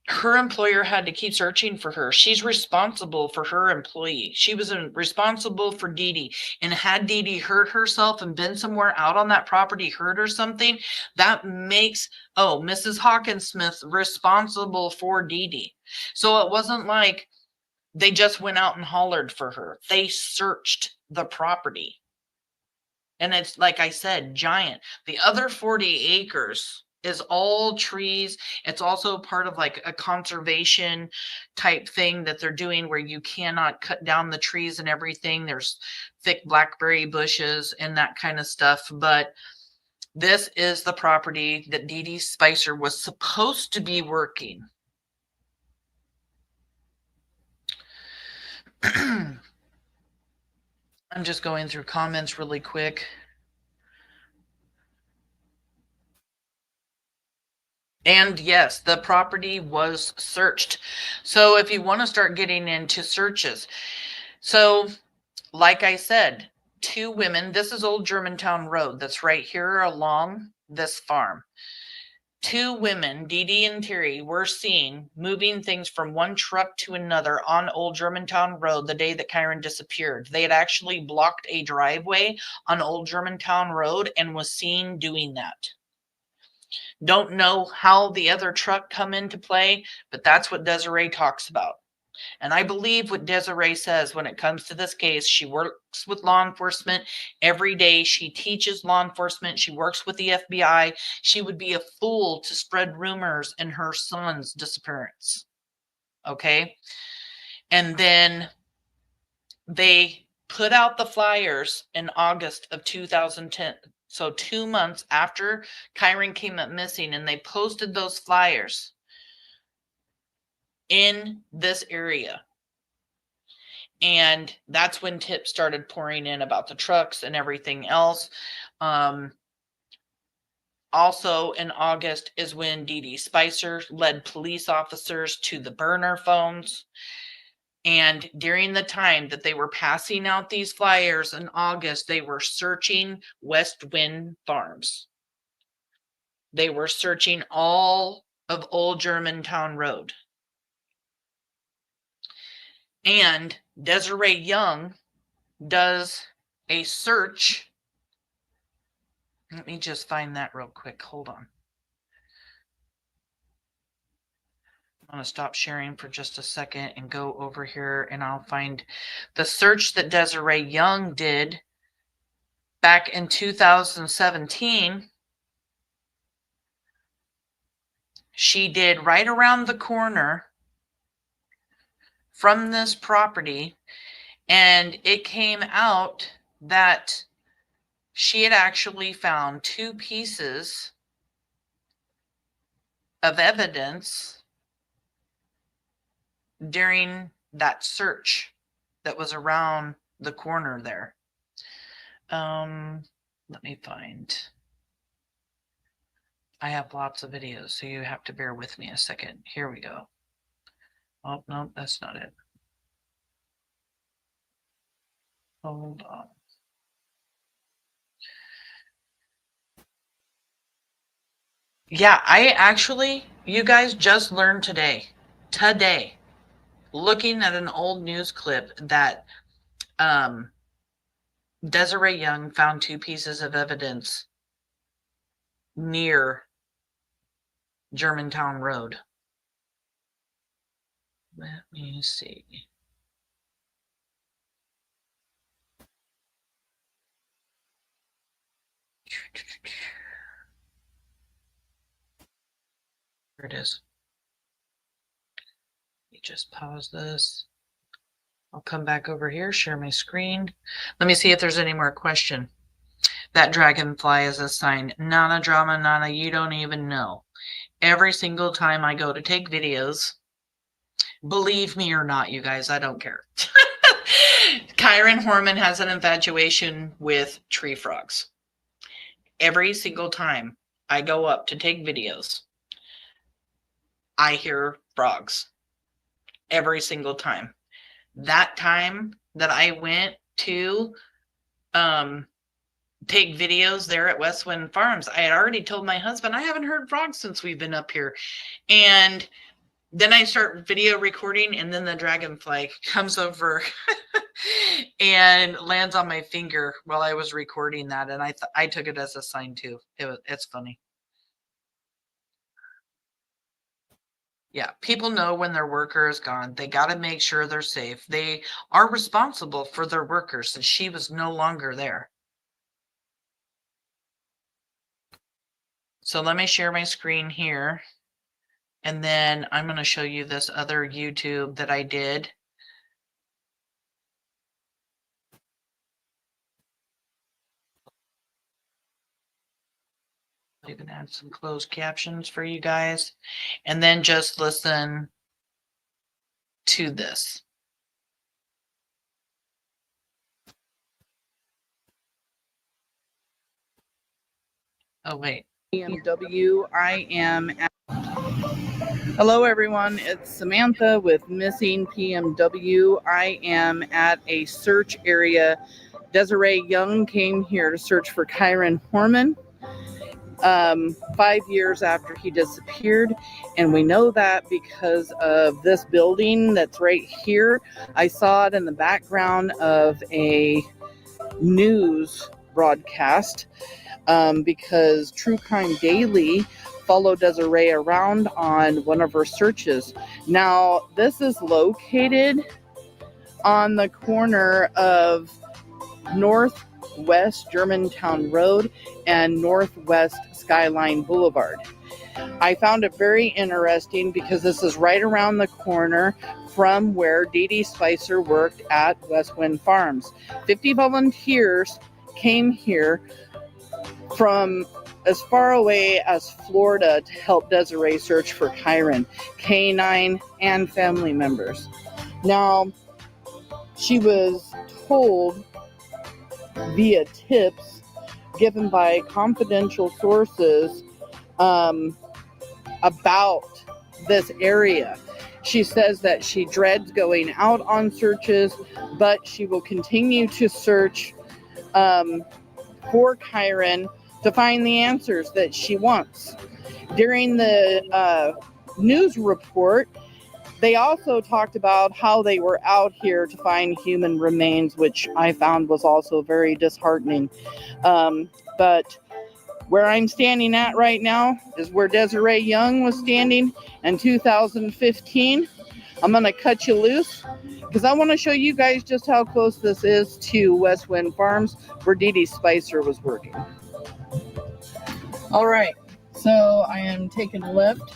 Speaker 1: her employer had to keep searching for her. She's responsible for her employee. She was responsible for Dede. And had Dede hurt herself and been somewhere out on that property, hurt or something, that makes, Mrs. Hawkinsmith responsible for Dede. So it wasn't like they just went out and hollered for her. They searched the property. And it's, like I said, giant. The other 40 acres is all trees. It's also part of like a conservation type thing that they're doing where you cannot cut down the trees and everything. There's thick blackberry bushes and that kind of stuff. But this is the property that Dede Spicher was supposed to be working. I'm just going through comments really quick. And yes, the property was searched. So if you want to start getting into searches, so like I said, 2 women, this is Old Germantown Road. That's right here along this farm. 2 women, Dede and Terri, were seen moving things from one truck to another on Old Germantown Road the day that Kyron disappeared. They had actually blocked a driveway on Old Germantown Road and was seen doing that. Don't know how the other truck come into play, but that's what Desiree talks about. And I believe what Desiree says when it comes to this case. She works with law enforcement every day. She teaches law enforcement. She works with the FBI. She would be a fool to spread rumors in her son's disappearance. Okay. And then they put out the flyers in August of 2010. So 2 months after Kyron came up missing, and they posted those flyers in this area. And that's when tips started pouring in about the trucks and everything else. Also in August is when Dede Spicher led police officers to the burner phones. And during the time that they were passing out these flyers in August, they were searching Westwind Farms. They were searching all of Old Germantown Road. And Desiree Young does a search. Let me just find that real quick. Hold on. I'm going to stop sharing for just a second and go over here, and I'll find the search that Desiree Young did back in 2017. She did right around the corner from this property, and it came out that she had actually found 2 pieces of evidence during that search that was around the corner there. Let me find. I have lots of videos, so you have to bear with me a second. Here we go. Oh, no, that's not it. Hold on. Yeah, I actually, you guys just learned today, looking at an old news clip that Desiree Young found 2 pieces of evidence near Germantown Road. Let me see. Here it is. Let me just pause this. I'll come back over here, share my screen. Let me see if there's any more question. That dragonfly is a sign. Nana drama, Nana, you don't even know. Every single time I go to take videos, believe me or not, you guys, I don't care. Kyron Horman has an infatuation with tree frogs. Every single time I go up to take videos, I hear frogs. Every single time. That time that I went to take videos there at Westwind Farms, I had already told my husband, I haven't heard frogs since we've been up here. And then I start video recording, and then the dragonfly comes over and lands on my finger while I was recording that. And I took it as a sign too. It's funny. Yeah, people know when their worker is gone. They got to make sure they're safe. They are responsible for their workers, and she was no longer there. So let me share my screen here. And then I'm going to show you this other YouTube that I did. I even add some closed captions for you guys. And then just listen to this. Oh, wait.
Speaker 6: BMW. I am at... Hello everyone, it's Samantha with Missing PMW. I am at a search area. Desiree Young came here to search for Kyron Horman 5 years after he disappeared, and we know that because of this building that's right here. I saw it in the background of a news broadcast because True Crime Daily followed Desiree around on one of her searches. Now, this is located on the corner of Northwest Germantown Road and Northwest Skyline Boulevard. I found it very interesting because this is right around the corner from where Dede Spicher worked at Westwind Farms. 50 volunteers came here from as far away as Florida to help Desiree search for Kyron, K9, and family members. Now, she was told via tips given by confidential sources about this area. She says that she dreads going out on searches, but she will continue to search for Kyron to find the answers that she wants. During the news report, they also talked about how they were out here to find human remains, which I found was also very disheartening. But where I'm standing at right now is where Desiree Young was standing in 2015. I'm going to cut you loose because I want to show you guys just how close this is to Westwind Farms, where Dede Spicher was working. All right, so I am taking left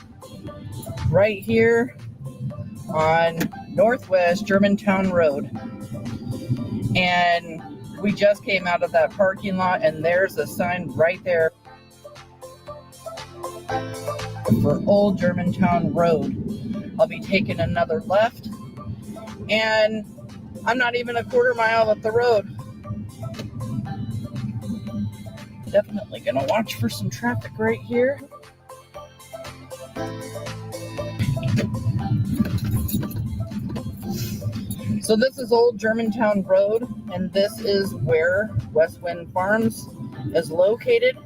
Speaker 6: right here on Northwest Germantown Road. And we just came out of that parking lot, and there's a sign right there for Old Germantown Road. I'll be taking another left, and I'm not even a quarter mile up the road. Definitely gonna watch for some traffic right here. So this is Old Germantown Road, and this is where Westwind Farms is located.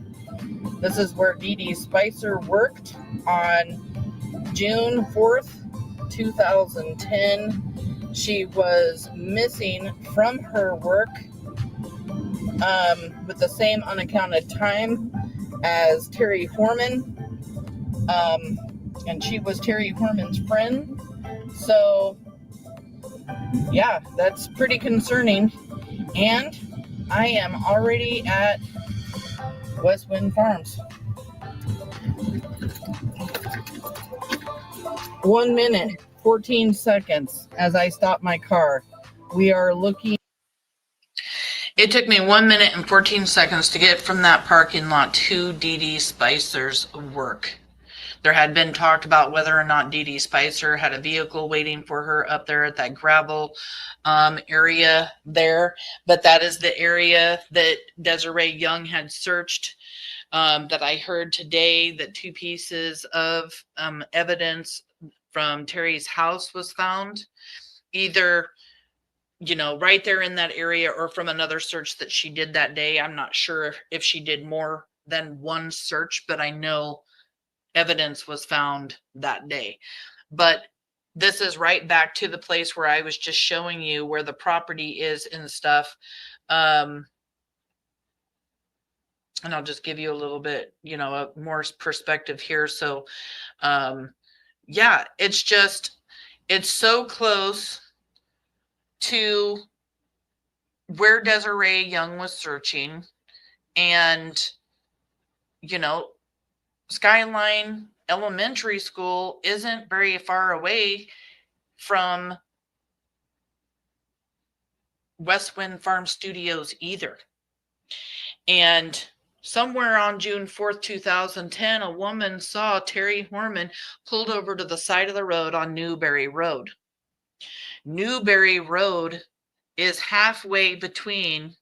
Speaker 6: This is where Dede Spicher worked on June 4th, 2010. She was missing from her work with the same unaccounted time as Terri Horman, and she was Terri Horman's friend. So yeah, that's pretty concerning. And I am already at Westwind Farms. 1 minute, 14 seconds as I stop my car. We are looking.
Speaker 1: It took me 1 minute and 14 seconds to get from that parking lot to Dede Spicher's work. There had been talked about whether or not Dede Spicher had a vehicle waiting for her up there at that gravel area there. But that is the area that Desiree Young had searched. That I heard today that 2 pieces of evidence from Terry's house was found. Either, you know, right there in that area, or from another search that she did that day. I'm not sure if she did more than one search, but I know evidence was found that day. But this is right back to the place where I was just showing you where the property is and stuff. And I'll just give you a little bit, you know, a more perspective here. So, yeah, it's so close to where Desiree Young was searching. And, you know, Skyline Elementary School isn't very far away from Westwind Farm Studios either. And somewhere on June 4th, 2010, a woman saw Terri Horman pulled over to the side of the road on Newberry Road. Newberry Road is halfway between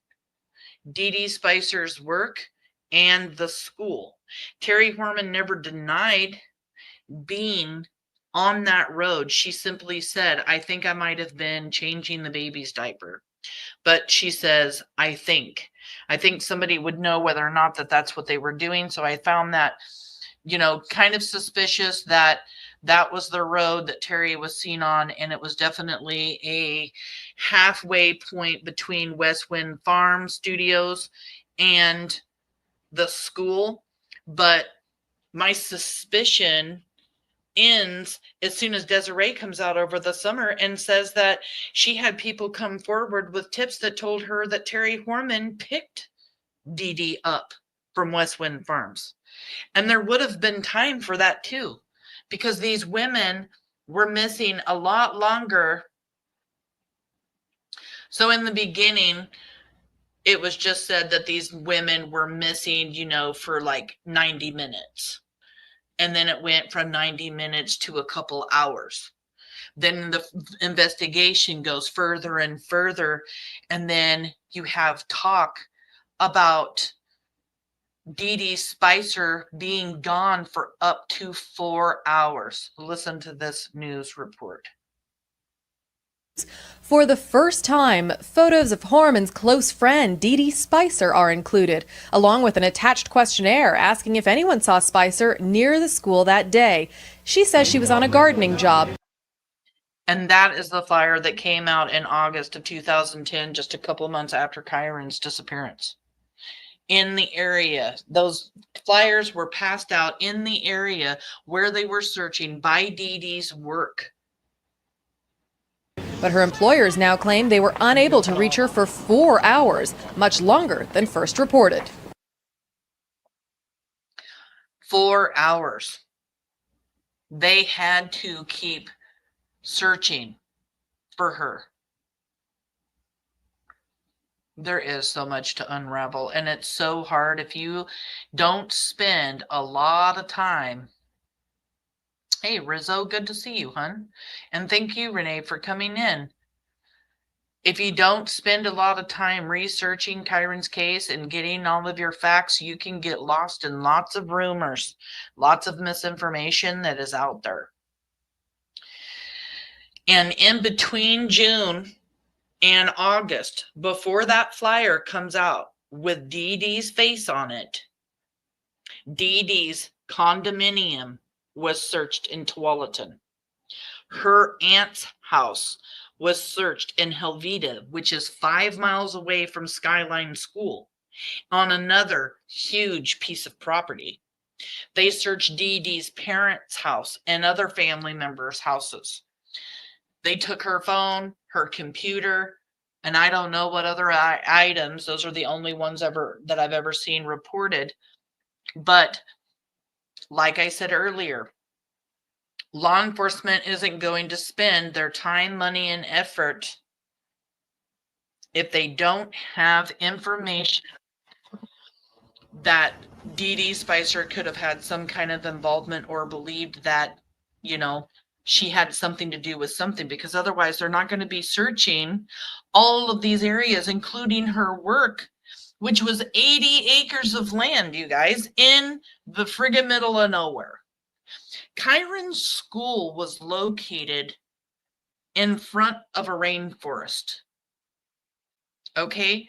Speaker 1: Dede Spicher's work and the school. Terri Horman never denied being on that road. She simply said, I think I might have been changing the baby's diaper. But she says, I think somebody would know whether or not that's what they were doing. So I found that, you know, kind of suspicious that that was the road that Terry was seen on. And it was definitely a halfway point between Westwind Farm Studios and the school. But my suspicion ends as soon as Desiree comes out over the summer and says that she had people come forward with tips that told her that Terri Horman picked Dede up from Westwind Farms. And there would have been time for that too, because these women were missing a lot longer. So in the beginning, it was just said that these women were missing, for like 90 minutes. And then it went from 90 minutes to a couple hours. Then the investigation goes further and further. And then you have talk about Dede Spicher being gone for up to 4 hours. Listen to this news report.
Speaker 7: For the first time, photos of Horman's close friend, Dede Spicher, are included, along with an attached questionnaire asking if anyone saw Spicher near the school that day. She says she was on a gardening job.
Speaker 1: And that is the flyer that came out in August of 2010, just a couple of months after Kyron's disappearance. In the area, those flyers were passed out in the area where they were searching by Dede's work.
Speaker 7: But her employers now claim they were unable to reach her for 4 hours, much longer than first reported.
Speaker 1: 4 hours. They had to keep searching for her. There is so much to unravel, and it's so hard if you don't spend a lot of time. Hey, Rizzo, good to see you, hun. And thank you, Renee, for coming in. If you don't spend a lot of time researching Kyron's case and getting all of your facts, you can get lost in lots of rumors, lots of misinformation that is out there. And in between June and August, before that flyer comes out with Dede's face on it, Dede's condominium was searched in Tualatin. Her aunt's house was searched in Helvetia, which is 5 miles away from Skyline School, on another huge piece of property. They searched Dede's parents' house and other family members' houses. They took her phone, her computer, and I don't know what other items. Those are the only ones that I've ever seen reported. But like I said earlier, law enforcement isn't going to spend their time, money, and effort if they don't have information that Dede Spicher could have had some kind of involvement or believed that, she had something to do with something, because otherwise they're not going to be searching all of these areas, including her work, which was 80 acres of land, you guys, in the friggin' middle of nowhere. Kyron's school was located in front of a rainforest. Okay,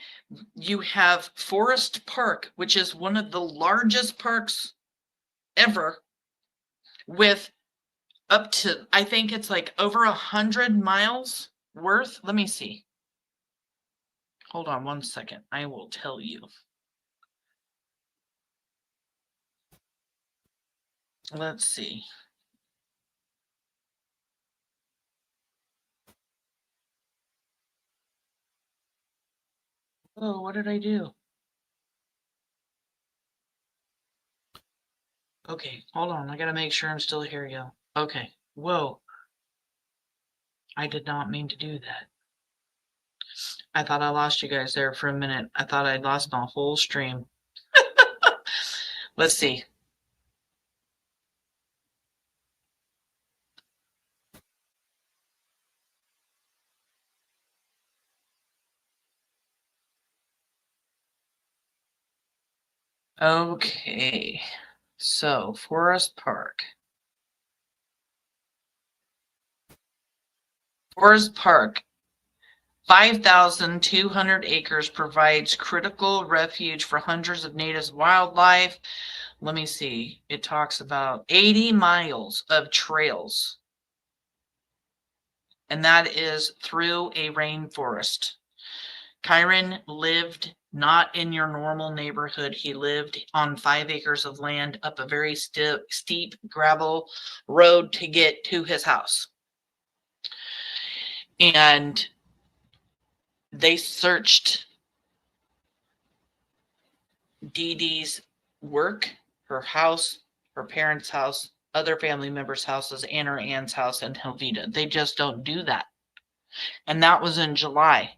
Speaker 1: you have Forest Park, which is one of the largest parks ever, with up to, I think it's like over 100 miles worth. Let me see. Hold on one second. I will tell you. Let's see. Oh, what did I do? Okay, hold on. I gotta make sure I'm still here, yo. Okay. Whoa. I did not mean to do that. I thought I lost you guys there for a minute. I thought I'd lost my whole stream. Let's see. Okay. So, Forest Park. Forest Park, 5,200 acres, provides critical refuge for hundreds of native wildlife. Let me see. It talks about 80 miles of trails. And that is through a rainforest. Kyron lived not in your normal neighborhood. He lived on 5 acres of land up a very steep gravel road to get to his house. And they searched Dede's work, her house, her parents' house, other family members' houses and her aunt's house in Helvetia. They just don't do that. And that was in July.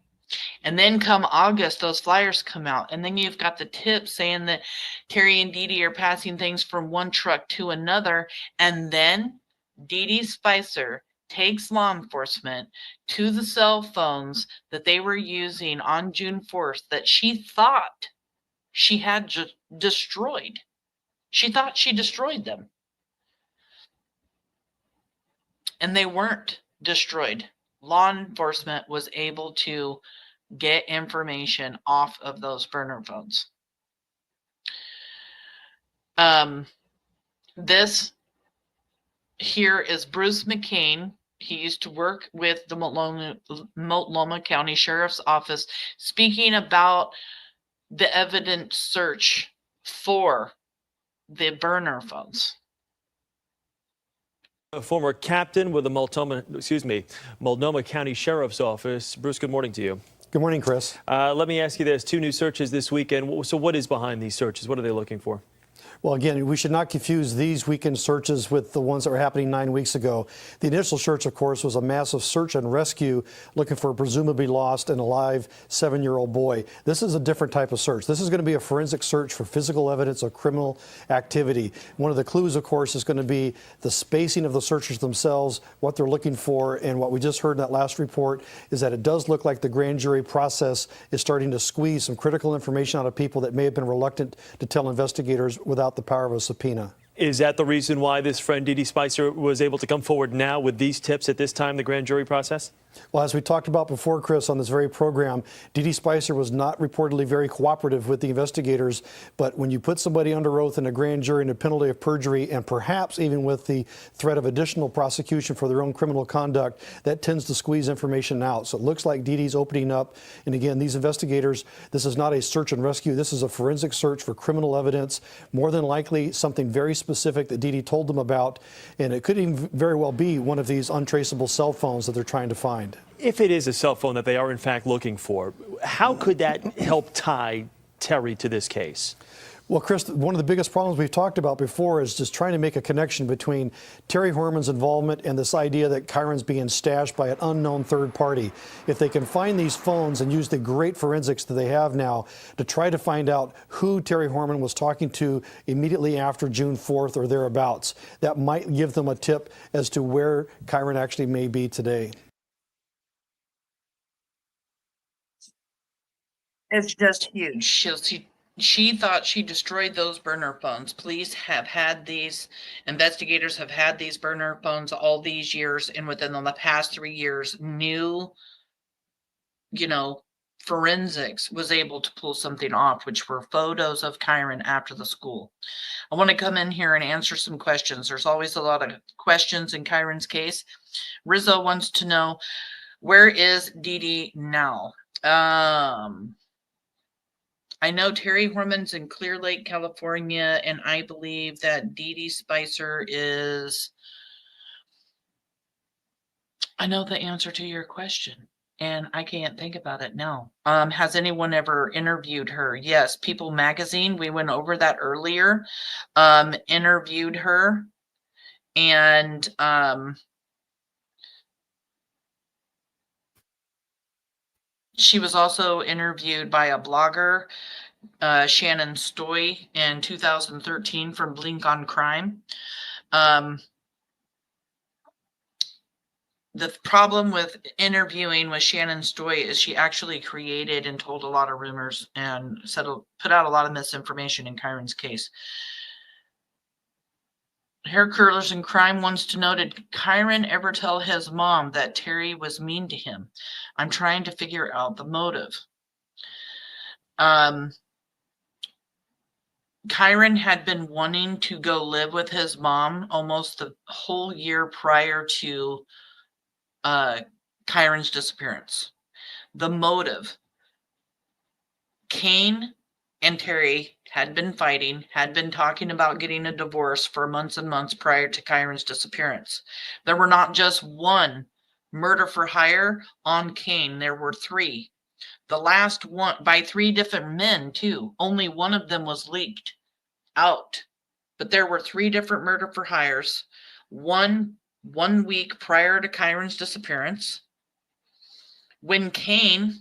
Speaker 1: And then come August, those flyers come out. And then you've got the tip saying that Terri and Dede are passing things from one truck to another. And then Dede Spicher takes law enforcement to the cell phones that they were using on June 4th that she thought she had destroyed. She thought she destroyed them. And they weren't destroyed. Law enforcement was able to get information off of those burner phones. This here is Bruce McCain. He used to work with the Multnomah County Sheriff's Office, speaking about the evidence search for the burner phones.
Speaker 8: A former captain with the Multnomah County Sheriff's Office. Bruce, good morning to you.
Speaker 9: Good morning, Chris.
Speaker 8: Let me ask you this. 2 new searches this weekend. So what is behind these searches? What are they looking for?
Speaker 9: Well, again, we should not confuse these weekend searches with the ones that were happening 9 weeks ago. The initial search, of course, was a massive search and rescue looking for a presumably lost and alive 7-year-old boy. This is a different type of search. This is going to be a forensic search for physical evidence of criminal activity. One of the clues, of course, is going to be the spacing of the searchers themselves, what they're looking for, and what we just heard in that last report is that it does look like the grand jury process is starting to squeeze some critical information out of people that may have been reluctant to tell investigators without the power of a subpoena.
Speaker 8: Is that the reason why this friend Dede Spicher was able to come forward now with these tips at this time, the grand jury process?
Speaker 9: Well, as we talked about before, Chris, on this very program, Dede Spicher was not reportedly very cooperative with the investigators. But when you put somebody under oath in a grand jury under penalty of perjury, and perhaps even with the threat of additional prosecution for their own criminal conduct, that tends to squeeze information out. So it looks like Dede's opening up. And again, these investigators, this is not a search and rescue. This is a forensic search for criminal evidence, more than likely something very specific that Dede told them about. And it could even very well be one of these untraceable cell phones that they're trying to find.
Speaker 8: If it is a cell phone that they are in fact looking for, how could that help tie Terri to this case?
Speaker 9: Well, Chris, one of the biggest problems we've talked about before is just trying to make a connection between Terri Horman's involvement and this idea that Kyron's being stashed by an unknown third party. If they can find these phones and use the great forensics that they have now to try to find out who Terri Horman was talking to immediately after June 4th or thereabouts, that might give them a tip as to where Kyron actually may be today.
Speaker 1: It's just huge. She thought she destroyed those burner phones. Police have had these, investigators have had these burner phones all these years, and within the past 3 years, new, forensics was able to pull something off, which were photos of Kyron after the school. I want to come in here and answer some questions. There's always a lot of questions in Kyron's case. Rizzo wants to know, where is Dede now? I know Terri Horman's in Clear Lake, California, and I believe that Dede Spicher is... I know the answer to your question, and I can't think about it now. Has anyone ever interviewed her? Yes, People Magazine, we went over that earlier, interviewed her, and she was also interviewed by a blogger, Shannon Stoy, in 2013 from Blink on Crime. The problem with interviewing with Shannon Stoy is she actually created and told a lot of rumors and put out a lot of misinformation in Kyron's case. Hair Curlers in Crime wants to know, did Kyron ever tell his mom that Terri was mean to him? I'm trying to figure out the motive. Kyron had been wanting to go live with his mom almost the whole year prior to Kyron's disappearance. The motive. Kane and Terri had been fighting, had been talking about getting a divorce for months and months prior to Kyron's disappearance. There were not just one murder for hire on Kane. There were 3. The last one by 3 different men too. Only one of them was leaked out but there were 3 different murder for hires. One week prior to Kyron's disappearance, when Kane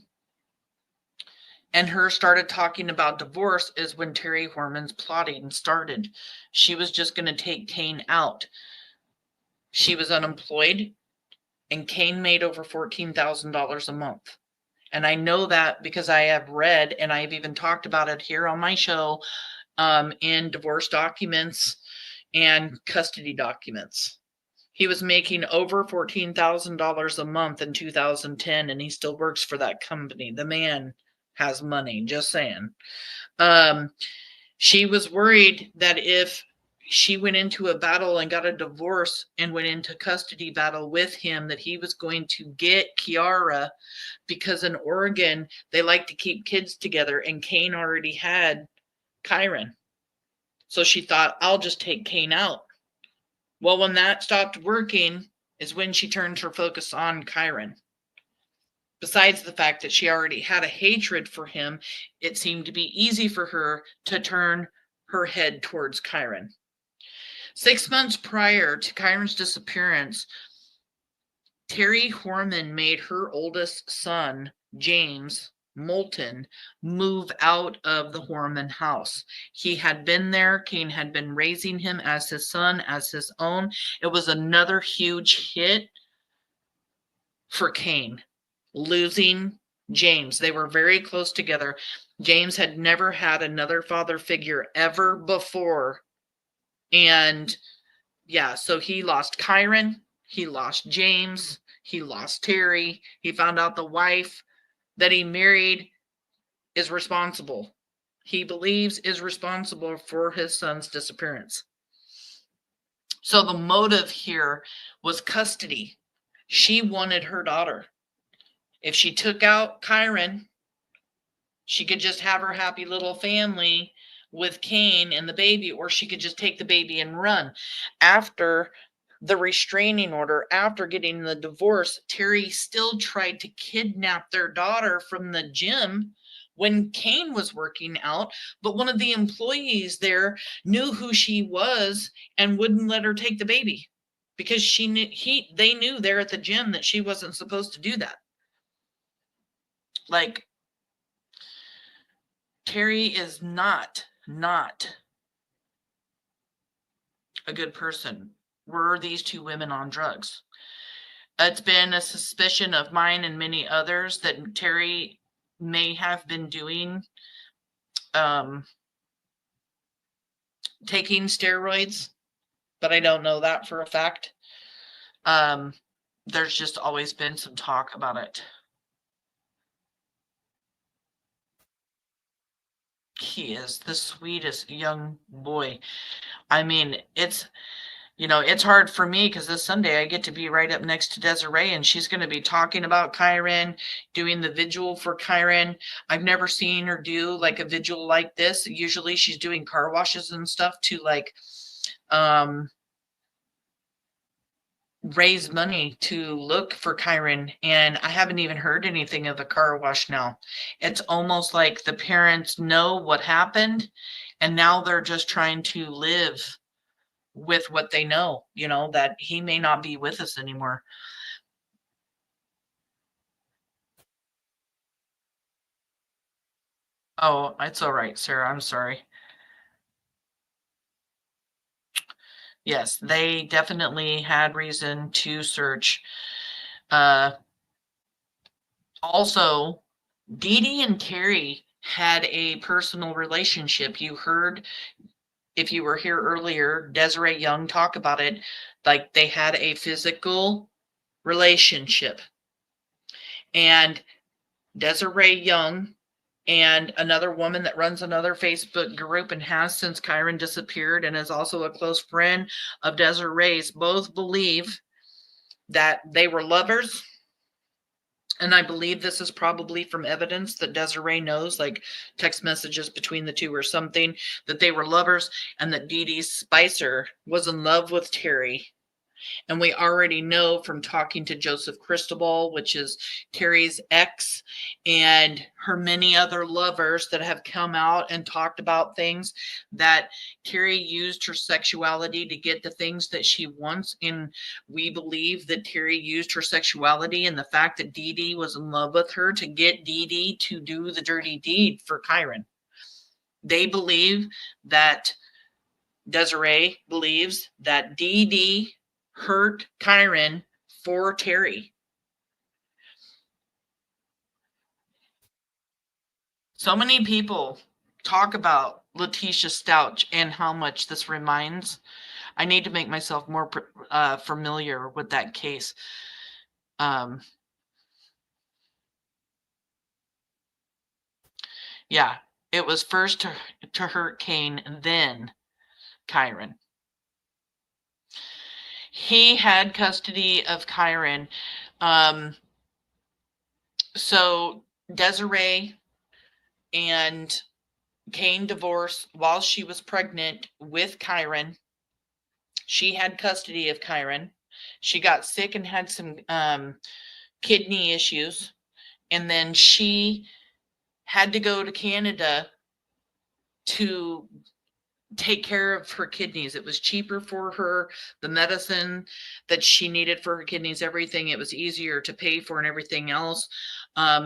Speaker 1: and her started talking about divorce, is when Terri Horman's plotting started. She was just going to take Kane out. She was unemployed, and Kane made over $14,000 a month. And I know that because I have read, and I've even talked about it here on my show, in divorce documents and custody documents. He was making over $14,000 a month in 2010, and he still works for that company. The man has money, just saying. She was worried that if she went into a battle and got a divorce and went into custody battle with him, that he was going to get Kiara, because in Oregon, they like to keep kids together, and Kane already had Kyron. So she thought, I'll just take Kane out. Well, when that stopped working is when she turned her focus on Kyron. Besides the fact that she already had a hatred for him, it seemed to be easy for her to turn her head towards Kyron. 6 months prior to Kyron's disappearance, Terri Horman made her oldest son, James Moulton, move out of the Horman house. He had been there. Kane had been raising him as his son, as his own. It was another huge hit for Kane, losing James. They were very close together. James had never had another father figure ever before. And yeah, so he lost Kyron, he lost James, he lost Terri. He found out the wife that he married is responsible. He believes is responsible for his son's disappearance. So the motive here was custody. She wanted her daughter. If she took out Kyron, she could just have her happy little family with Kane and the baby, or she could just take the baby and run. After the restraining order, after getting the divorce, Terri still tried to kidnap their daughter from the gym when Kane was working out, but one of the employees there knew who she was and wouldn't let her take the baby because they knew there at the gym that she wasn't supposed to do that. Like, Terri is not a good person. Were these 2 women on drugs? It's been a suspicion of mine and many others that Terri may have been doing taking steroids, but I don't know that for a fact. There's just always been some talk about it. He is the sweetest young boy. I mean, it's hard for me because this Sunday I get to be right up next to Desiree, and she's going to be talking about Kyron, doing the vigil for Kyron. I've never seen her do like a vigil like this. Usually she's doing car washes and stuff to like raise money to look for Kyron, and I haven't even heard anything of the car wash now. It's almost like the parents know what happened, and now they're just trying to live with what they know, that he may not be with us anymore. Oh, it's all right, Sarah. I'm sorry. Yes, they definitely had reason to search. Also, Dede and Terri had a personal relationship. You heard, if you were here earlier, Desiree Young talk about it, like they had a physical relationship. And Desiree Young and another woman that runs another Facebook group and has since Kyron disappeared and is also a close friend of Desiree's, both believe that they were lovers. And I believe this is probably from evidence that Desiree knows, like text messages between the two or something, that they were lovers, and that Dede Spicher was in love with Terri. And we already know from talking to Joseph Cristobal, which is Terry's ex, and her many other lovers that have come out and talked about things, that Terry used her sexuality to get the things that she wants. And we believe that Terry used her sexuality and the fact that Dede was in love with her to get Dede to do the dirty deed for Kyron. They believe that Desiree believes that Dede hurt Kyron for Terri. So many people talk about Letitia Stouch and how much this reminds. I need to make myself more familiar with that case. Yeah, it was first to hurt Kane, then Kyron. He had custody of Kyron. So Desiree and Kane divorced while she was pregnant with Kyron. She had custody of Kyron. She got sick and had some kidney issues. And then she had to go to Canada to take care of her kidneys. It was cheaper for her, the medicine that she needed for her kidneys, everything. It was easier to pay for and everything else.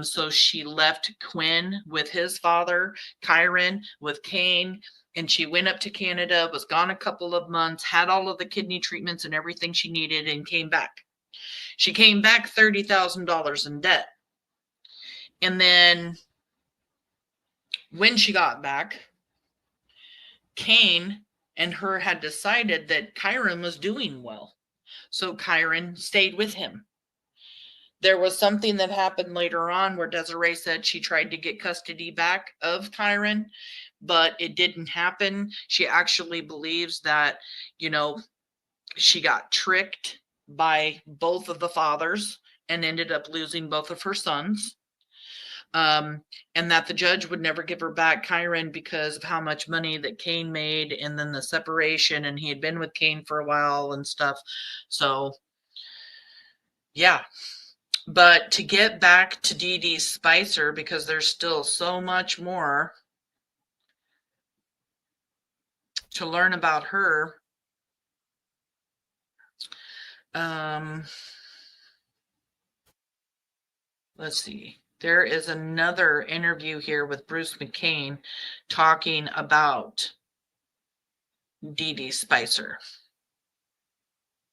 Speaker 1: So she left Quinn with his father, Kyron with Kane, and she went up to Canada, was gone a couple of months, had all of the kidney treatments and everything she needed, and came back. She came back $30,000 in debt. And then when she got back, Kane and her had decided that Kyron was doing well. So Kyron stayed with him. There was something that happened later on where Desiree said she tried to get custody back of Kyron, but it didn't happen. She actually believes that, she got tricked by both of the fathers and ended up losing both of her sons. And that the judge would never give her back Kyron because of how much money that Kane made, and then the separation, and he had been with Kane for a while and stuff. So, yeah. But to get back to Dede Spicher, because there's still so much more to learn about her. Let's see. There is another interview here with Bruce McCain talking about Dede Spicher.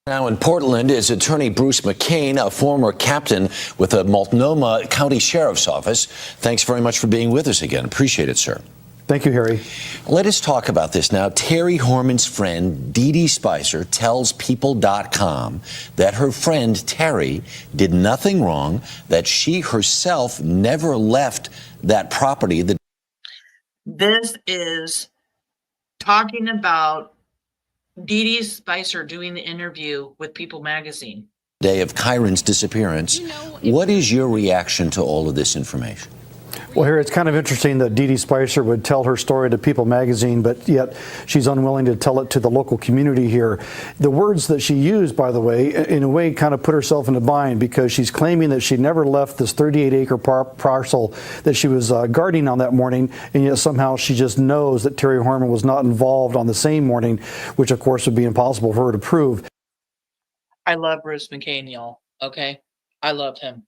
Speaker 10: Now in Portland is attorney Bruce McCain, a former captain with the Multnomah County Sheriff's Office. Thanks very much for being with us again. Appreciate it, sir.
Speaker 9: Thank you, Harry.
Speaker 10: Let us talk about this now. Terri Horman's friend, Dede Spicher, tells People.com that her friend, Terri, did nothing wrong, that she herself never left that property.
Speaker 1: This is talking about Dede Spicher doing the interview with People magazine.
Speaker 10: Day of Kyron's disappearance. What is your reaction to all of this information?
Speaker 9: Well, here it's kind of interesting that Dede Spicher would tell her story to People magazine, but yet she's unwilling to tell it to the local community here. The words that she used, by the way, in a way kind of put herself in a bind, because she's claiming that she never left this 38-acre parcel that she was guarding on that morning, and yet somehow she just knows that Terri Horman was not involved on the same morning, which of course would be impossible for her to prove.
Speaker 1: I love Bruce McCain, y'all. Okay? I love him.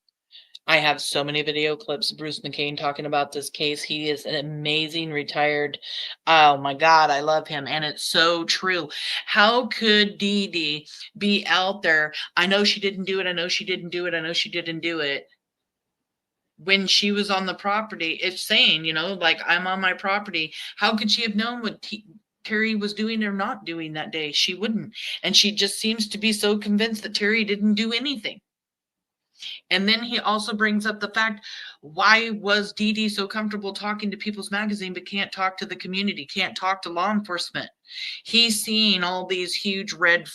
Speaker 1: I have so many video clips of Bruce McCain talking about this case. He is an amazing retired. Oh my God, I love him. And it's so true. How could Dede be out there? I know she didn't do it. I know she didn't do it. I know she didn't do it. When she was on the property, it's saying, like, I'm on my property. How could she have known what Terri was doing or not doing that day? She wouldn't. And she just seems to be so convinced that Terri didn't do anything. And then he also brings up the fact, why was Dede so comfortable talking to People's Magazine but can't talk to the community, can't talk to law enforcement? He's seeing all these huge red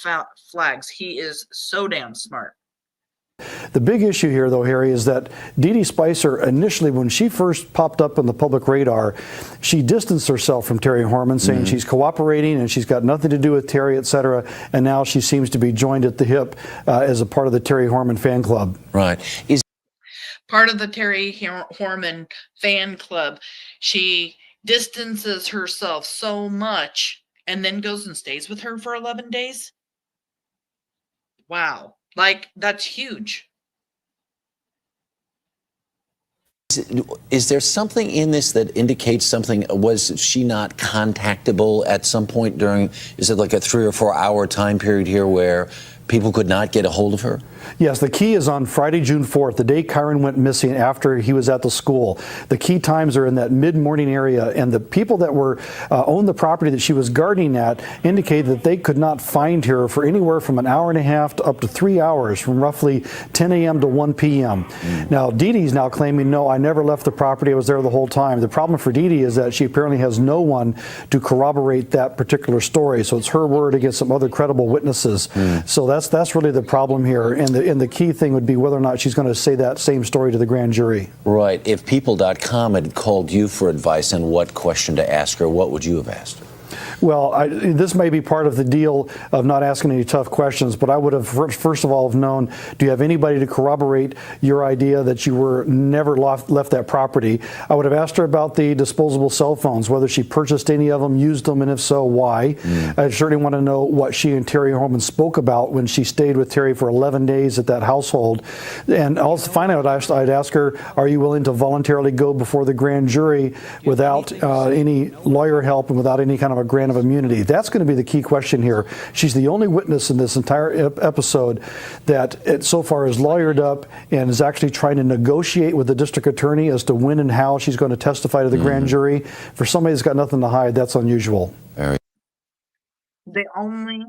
Speaker 1: flags. He is so damn smart.
Speaker 9: The big issue here, though, Harry, is that Dede Spicher initially, when she first popped up on the public radar, she distanced herself from Terri Horman, saying she's cooperating and she's got nothing to do with Terri, et cetera. And now she seems to be joined at the hip as a part of the Terri Horman fan club.
Speaker 10: Right. Is
Speaker 1: part of the Terri Horman fan club. She distances herself so much and then goes and stays with her for 11 days. Wow. Like, that's huge.
Speaker 10: Is there something in this that indicates something? Was she not contactable at some point during, is it like a 3 or 4 hour time period here where people could not get a hold of her?
Speaker 9: Yes, the key is on Friday, June 4th, the day Kyron went missing after he was at the school. The key times are in that mid-morning area, and the people that were owned the property that she was gardening at indicated that they could not find her for anywhere from an hour and a half to up to 3 hours, from roughly 10 a.m. to 1 p.m. Now, Dede's now claiming, no, I never left the property. I was there the whole time. The problem for Dede is that she apparently has no one to corroborate that particular story. So it's her word against some other credible witnesses. So that's really the problem here. And the key thing would be whether or not she's going to say that same story to the grand jury.
Speaker 10: Right. If People.com had called you for advice on what question to ask her, what would you have asked?
Speaker 9: Well, this may be part of the deal of not asking any tough questions, but I would have first of all have known, do you have anybody to corroborate your idea that you were never left that property? I would have asked her about the disposable cell phones, whether she purchased any of them, used them, and if so, why. I certainly want to know what she and Terri Horman spoke about when she stayed with Terri for 11 days at that household. And also finally, I'd ask her, are you willing to voluntarily go before the grand jury without any lawyer help and without any kind of a grant of immunity? That's going to be the key question here. She's the only witness in this entire episode that so far is lawyered up and is actually trying to negotiate with the district attorney as to when and how she's going to testify to the grand jury. For somebody that's got nothing to hide, that's unusual.
Speaker 1: The only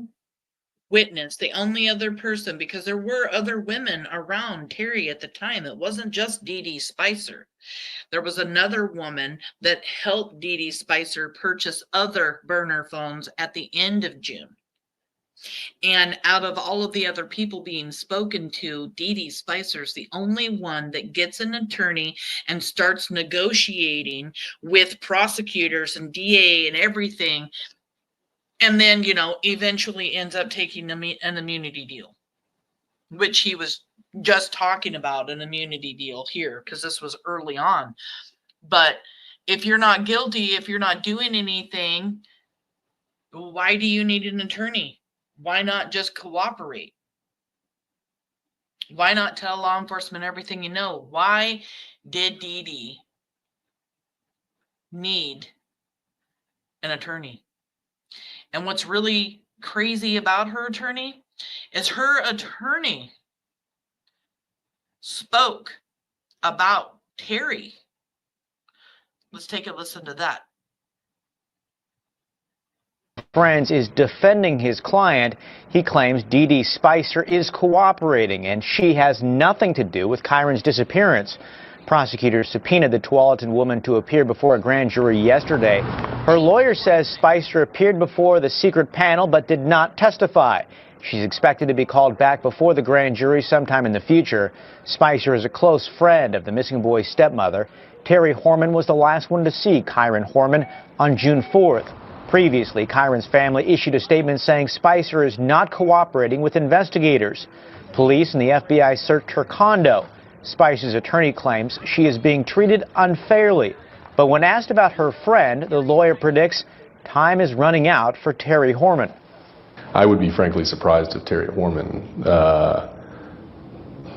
Speaker 1: witness, the only other person, because there were other women around Terri at the time. It wasn't just Dede Spicher. There was another woman that helped Dede Spicher purchase other burner phones at the end of June. And out of all of the other people being spoken to, Dede Spicher's the only one that gets an attorney and starts negotiating with prosecutors and DA and everything. And then, you know, eventually ends up taking an immunity deal, which he was just talking about, an immunity deal here, because this was early on. But if you're not guilty, if you're not doing anything, why do you need an attorney? Why not just cooperate? Why not tell law enforcement everything you know? Why did Dede need an attorney? And what's really crazy about her attorney is her attorney spoke about Terri. Let's take a listen to that.
Speaker 11: Friends is defending his client. He claims Dede Spicher is cooperating and she has nothing to do with Kyron's disappearance. Prosecutors subpoenaed the Tualatin woman to appear before a grand jury yesterday. Her lawyer says Spicher appeared before the secret panel but did not testify. She's expected to be called back before the grand jury sometime in the future. Spicher is a close friend of the missing boy's stepmother. Terri Horman was the last one to see Kyron Horman on June 4th. Previously, Kyron's family issued a statement saying Spicher is not cooperating with investigators. Police and the FBI searched her condo. Spicer's attorney claims she is being treated unfairly. But when asked about her friend, the lawyer predicts time is running out for Terri Horman.
Speaker 12: I would be frankly surprised if Terri Horman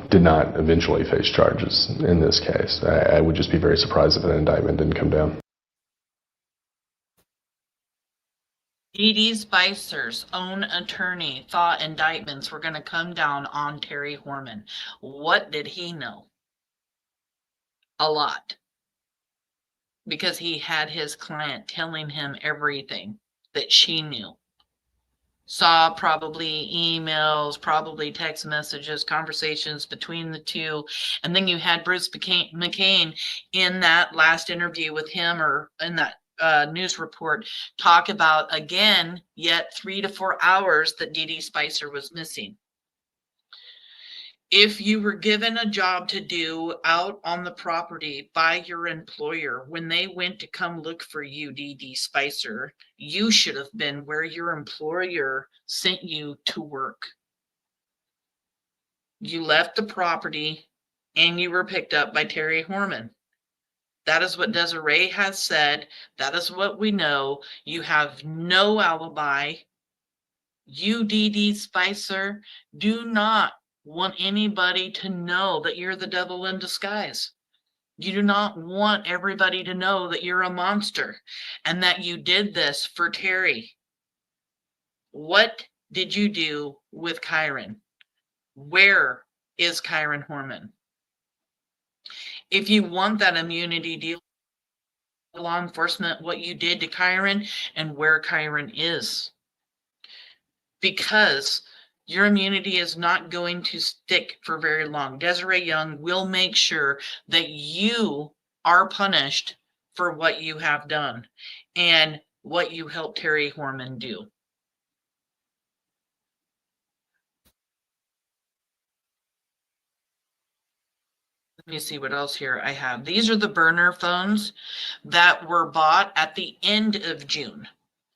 Speaker 12: did not eventually face charges in this case. I would just be very surprised if an indictment didn't come down.
Speaker 1: Dede Spicher's own attorney thought indictments were going to come down on Terri Horman. What did he know? A lot. Because he had his client telling him everything that she knew. Saw probably emails, probably text messages, conversations between the two. And then you had Bruce McCain in that last interview with him, or in that news report, talk about again yet 3 to 4 hours that Dede Spicher was missing. If you were given a job to do out on the property by your employer, when they went to come look for you, Dede Spicher, you should have been where your employer sent you to work. You left the property and you were picked up by Terri Horman. That is what Desiree has said. That is what we know. You have no alibi. You, Dede Spicher, do not want anybody to know that you're the devil in disguise. You do not want everybody to know that you're a monster and that you did this for Terri. What did you do with Kyron? Where is Kyron Horman? If you want that immunity deal, law enforcement, what you did to Kyron and where Kyron is. Because your immunity is not going to stick for very long. Desiree Young will make sure that you are punished for what you have done and what you helped Terri Horman do. Let me see what else here I have. These are the burner phones that were bought at the end of June.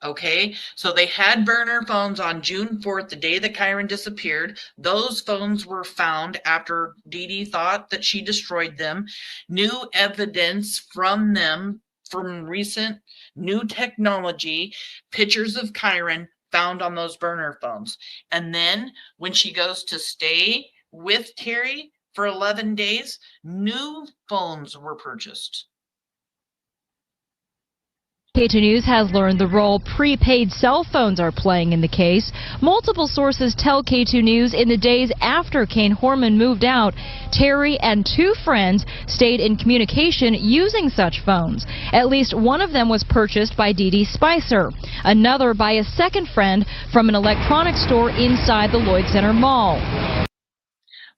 Speaker 1: Okay, so they had burner phones on June 4th, the day that Kyron disappeared. Those phones were found after Dede thought that she destroyed them. New evidence from them, from recent new technology, pictures of Kyron found on those burner phones. And then when she goes to stay with Terri for 11 days, new phones were purchased.
Speaker 13: K2 News has learned the role prepaid cell phones are playing in the case. Multiple sources tell K2 News in the days after Kyron Horman moved out, Terri and two friends stayed in communication using such phones. At least one of them was purchased by Dede Spicher, another by a second friend from an electronics store inside the Lloyd Center Mall.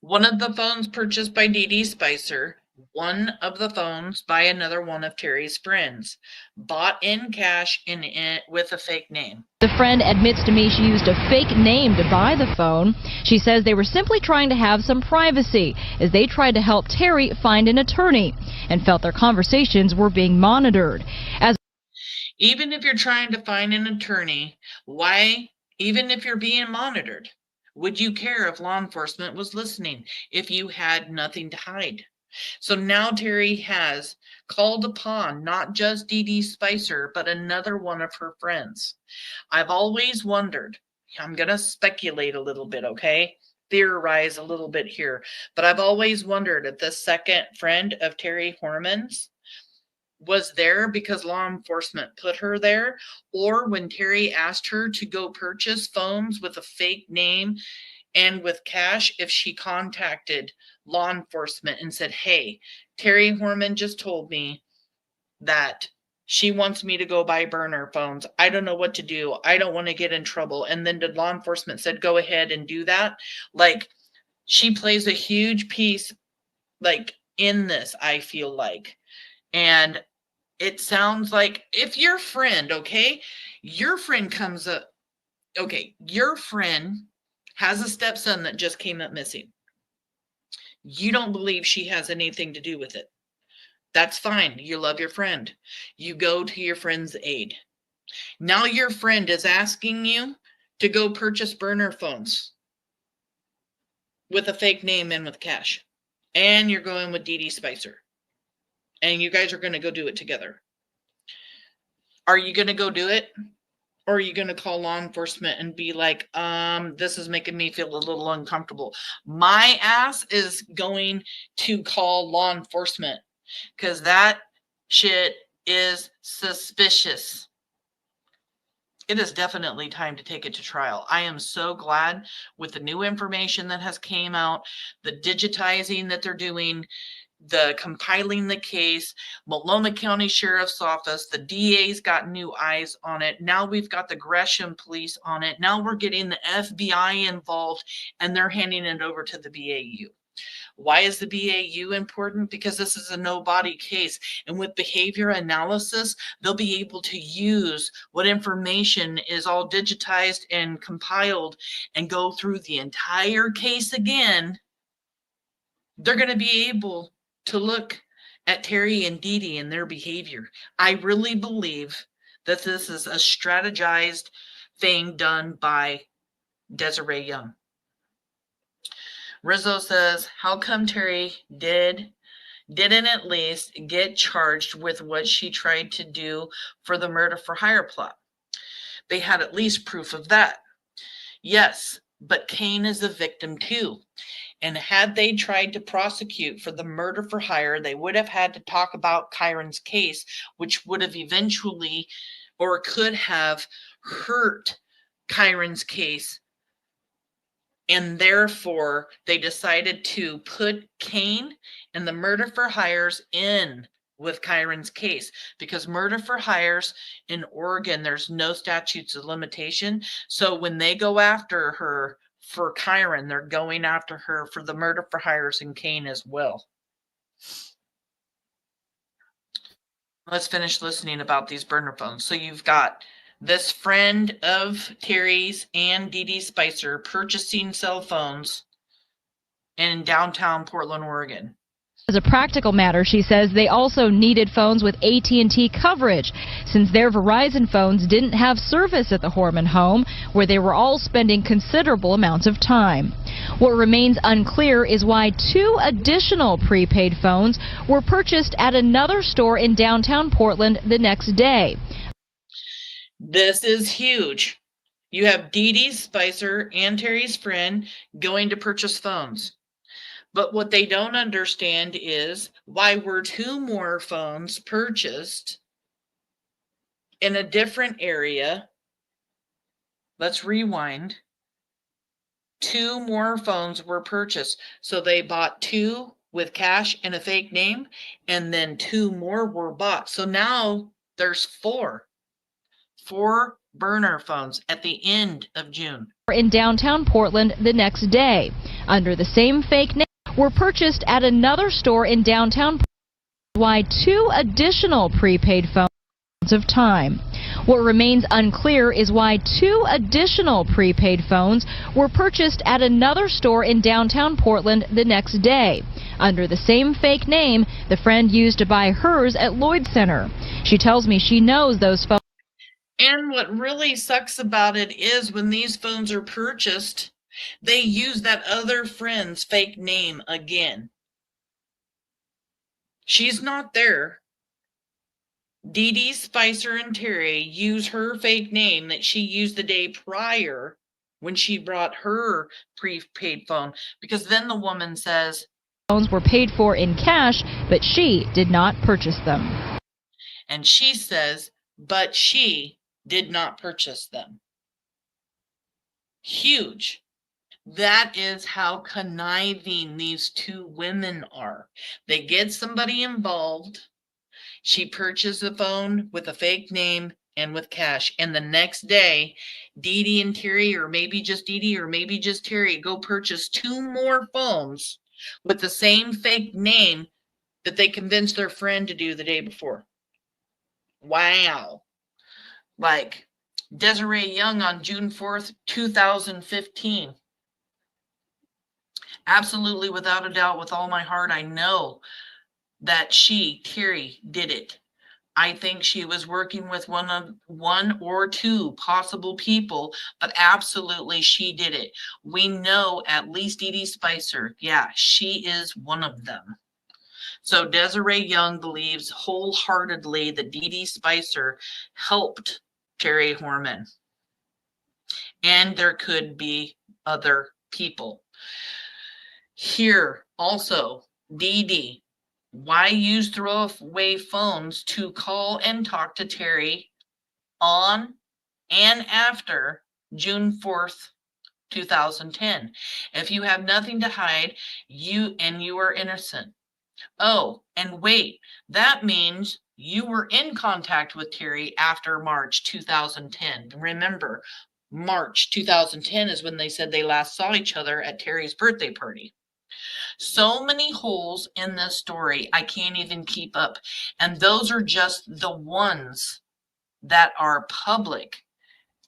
Speaker 1: One of the phones purchased by Dede Spicher, one of the phones by another one of Terry's friends, bought in cash with a fake name.
Speaker 13: The friend admits to me she used a fake name to buy the phone. She says they were simply trying to have some privacy as they tried to help Terri find an attorney and felt their conversations were being monitored.
Speaker 1: Even if you're trying to find an attorney, why, even if you're being monitored, would you care if law enforcement was listening, if you had nothing to hide? So now Terri has called upon not just Dede Spicher, but another one of her friends. I've always wondered, I'm going to speculate a little bit, okay? Theorize a little bit here. But I've always wondered if the second friend of Terri Horman's was there because law enforcement put her there, or when Terri asked her to go purchase phones with a fake name and with cash, if she contacted law enforcement and said, hey, Terri Horman just told me that she wants me to go buy burner phones. I don't know what to do. I don't want to get in trouble. And then the law enforcement said, go ahead and do that. Like, she plays a huge piece, like, in this, I feel like. And it sounds like if your friend, okay, your friend comes up, okay, your friend has a stepson that just came up missing. You don't believe she has anything to do with it. That's fine. You love your friend. You go to your friend's aid. Now your friend is asking you to go purchase burner phones with a fake name and with cash. And you're going with Dede Spicher. And you guys are going to go do it together. Are you going to go do it? Or are you going to call law enforcement and be like, this is making me feel a little uncomfortable? My ass is going to call law enforcement because that shit is suspicious. It is definitely time to take it to trial. I am so glad with the new information that has came out, the digitizing that they're doing, the compiling the case, Multnomah County Sheriff's Office, the DA's got new eyes on it. Now we've got the Gresham police on it. Now we're getting the FBI involved and they're handing it over to the BAU. Why is the BAU important? Because this is a no-body case. And with behavior analysis, they'll be able to use what information is all digitized and compiled and go through the entire case again they're going to be able to look at Terri and Dede and their behavior. I really believe that this is a strategized thing done by Desiree Young. Rizzo says, how come Terri didn't at least get charged with what she tried to do for the murder for hire plot? They had at least proof of that. Yes, but Kane is a victim too. And had they tried to prosecute for the murder for hire, they would have had to talk about Kyron's case, which would have eventually or could have hurt Kyron's case. And therefore, they decided to put Kane and the murder for hires in with Kyron's case, because murder for hires in Oregon, there's no statutes of limitation. So when they go after her for Kyron, they're going after her for the murder for hires and Kane as well. Let's finish listening about these burner phones. So you've got this friend of Terri's and Dede Spicher purchasing cell phones in downtown Portland, Oregon.
Speaker 13: As a practical matter, she says they also needed phones with AT&T coverage, since their Verizon phones didn't have service at the Horman home, where they were all spending considerable amounts of time. What remains unclear is why 2 additional prepaid phones were purchased at another store in downtown Portland the next day.
Speaker 1: This is huge. You have Dede Spicher and Terri's friend going to purchase phones. But what they don't understand is why were 2 more phones purchased in a different area. Let's rewind. 2 more phones were purchased. So they bought 2 with cash and a fake name, and then 2 more were bought. So now there's 4 burner phones at the end of June.
Speaker 13: In downtown Portland the next day, under the same fake name, were purchased at another store in downtown Portland. Why 2 additional prepaid phones of time. What remains unclear is why 2 additional prepaid phones were purchased at another store in downtown Portland the next day, under the same fake name the friend used to buy hers at Lloyd Center. She tells me she knows those phones.
Speaker 1: And what really sucks about it is when these phones are purchased, they use that other friend's fake name again. She's not there. Dede Spicher and Terri use her fake name that she used the day prior when she brought her prepaid phone, because then the woman says
Speaker 13: phones were paid for in cash, but she did not purchase them.
Speaker 1: And she says, but she did not purchase them. Huge. That is how conniving these 2 women are. They get somebody involved. She purchased a phone with a fake name and with cash. And the next day, Dede and Terri, or maybe just Dede, or maybe just Terri, go purchase 2 more phones with the same fake name that they convinced their friend to do the day before. Wow. Like Desiree Young on June 4th, 2015. Absolutely, without a doubt, with all my heart, I know that Terri, did it. I think she was working with one or 2 possible people, but absolutely she did it. We know at least Dede Spicher. Yeah, she is one of them. So Desiree Young believes wholeheartedly that Dede Spicher helped Terri Horman. And there could be other people. Here also, Dede, why use throwaway phones to call and talk to Terri on and after June 4th, 2010? If you have nothing to hide, you are innocent. Oh, and wait, that means you were in contact with Terri after March 2010. Remember, March 2010 is when they said they last saw each other at Terri's birthday party. So many holes in this story, I can't even keep up. And those are just the ones that are public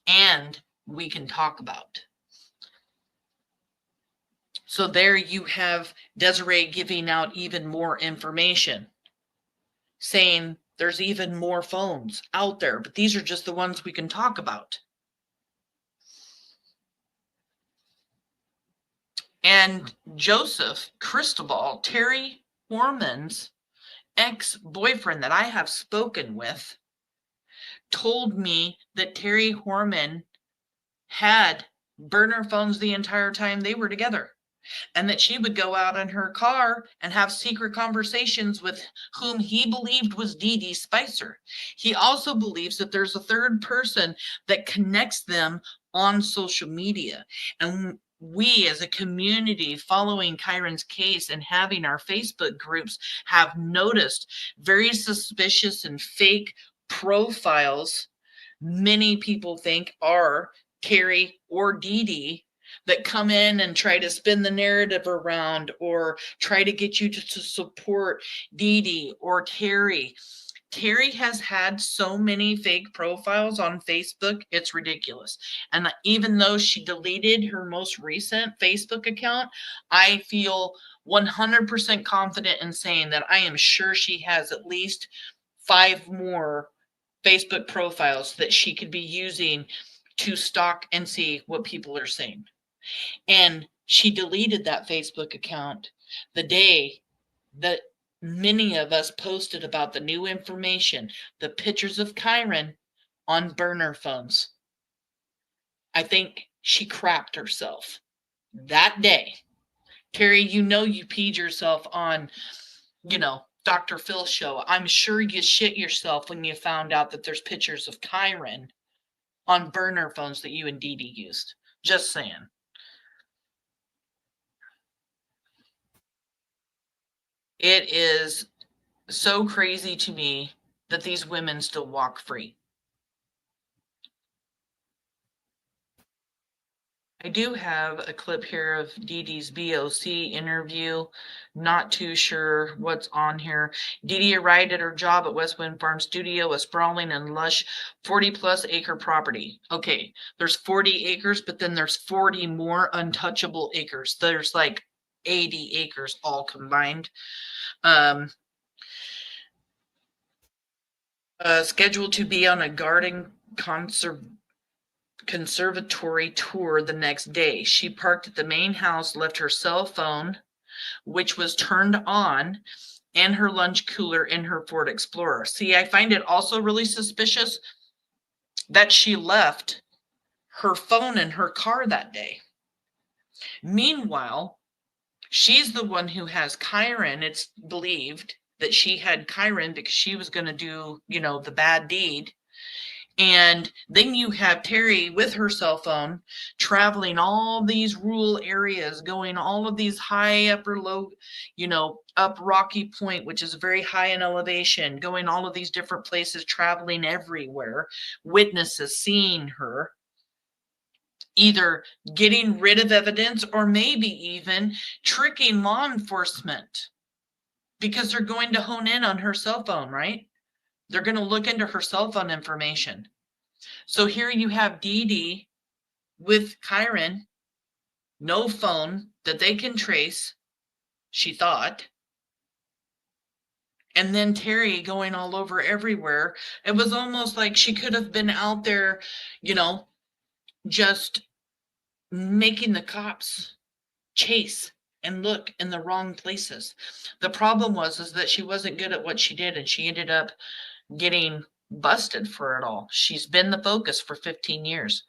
Speaker 1: and we can talk about. So there you have Desiree giving out even more information, saying there's even more phones out there, but these are just the ones we can talk about. And Joseph Cristobal, Terri Horman's ex-boyfriend that I have spoken with, told me that Terri Horman had burner phones the entire time they were together, and that she would go out in her car and have secret conversations with whom he believed was Dede Spicher. He also believes that there's a third person that connects them on social media. And we as a community following Kyron's case and having our Facebook groups have noticed very suspicious and fake profiles many people think are Terri or Dede that come in and try to spin the narrative around or try to get you to support Dede or Terri. Terri has had so many fake profiles on Facebook, it's ridiculous. And even though she deleted her most recent Facebook account, I feel 100% confident in saying that I am sure she has at least 5 more Facebook profiles that she could be using to stalk and see what people are saying. And she deleted that Facebook account the day that many of us posted about the new information, the pictures of Kyron on burner phones. I think she crapped herself that day. Terri, you know you peed yourself on, Dr. Phil's show. I'm sure you shit yourself when you found out that there's pictures of Kyron on burner phones that you and Dede used. Just saying. It is so crazy to me that these women still walk free. I do have a clip here of Dede's BOC interview. Not too sure what's on here. Dede arrived at her job at Westwind Farms studio, a sprawling and lush 40-plus acre property. Okay, there's 40 acres, but then there's 40 more untouchable acres. There's like 80 acres all combined. Scheduled to be on a garden conservatory tour the next day. She parked at the main house, left her cell phone, which was turned on, and her lunch cooler in her Ford Explorer. See, I find it also really suspicious that she left her phone in her car that day. Meanwhile, she's the one who has Kyron. It's believed that she had Kyron because she was going to do, the bad deed. And then you have Terri with her cell phone traveling all these rural areas, going all of these high upper low, up Rocky Point, which is very high in elevation, going all of these different places, traveling everywhere, witnesses seeing her, either getting rid of evidence or maybe even tricking law enforcement because they're going to hone in on her cell phone, right? They're going to look into her cell phone information. So here you have Dede with Kyron, no phone that they can trace, she thought. And then Terri going all over everywhere. It was almost like she could have been out there, just making the cops chase and look in the wrong places. The problem was that she wasn't good at what she did, and she ended up getting busted for it all. She's been the focus for 15 years.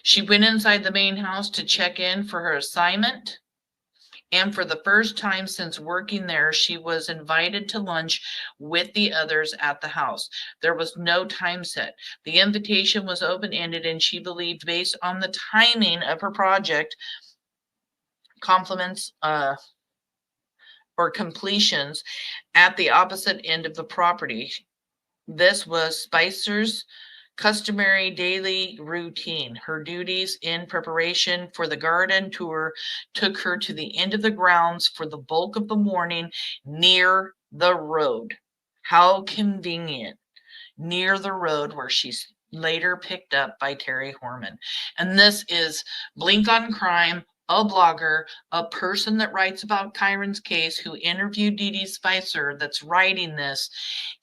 Speaker 1: She went inside the main house to check in for her assignment, and for the first time since working there, she was invited to lunch with the others at the house. There was no time set. The invitation was open-ended, and she believed, based on the timing of her project, compliments or completions at the opposite end of the property. This was Spicer's customary daily routine. Her duties in preparation for the garden tour took her to the end of the grounds for the bulk of the morning, near the road. How convenient. Near the road, where she's later picked up by Terri Horman. And this is blink on crime a blogger, a person that writes about Kyron's case, who interviewed Dede Spicher, that's writing this,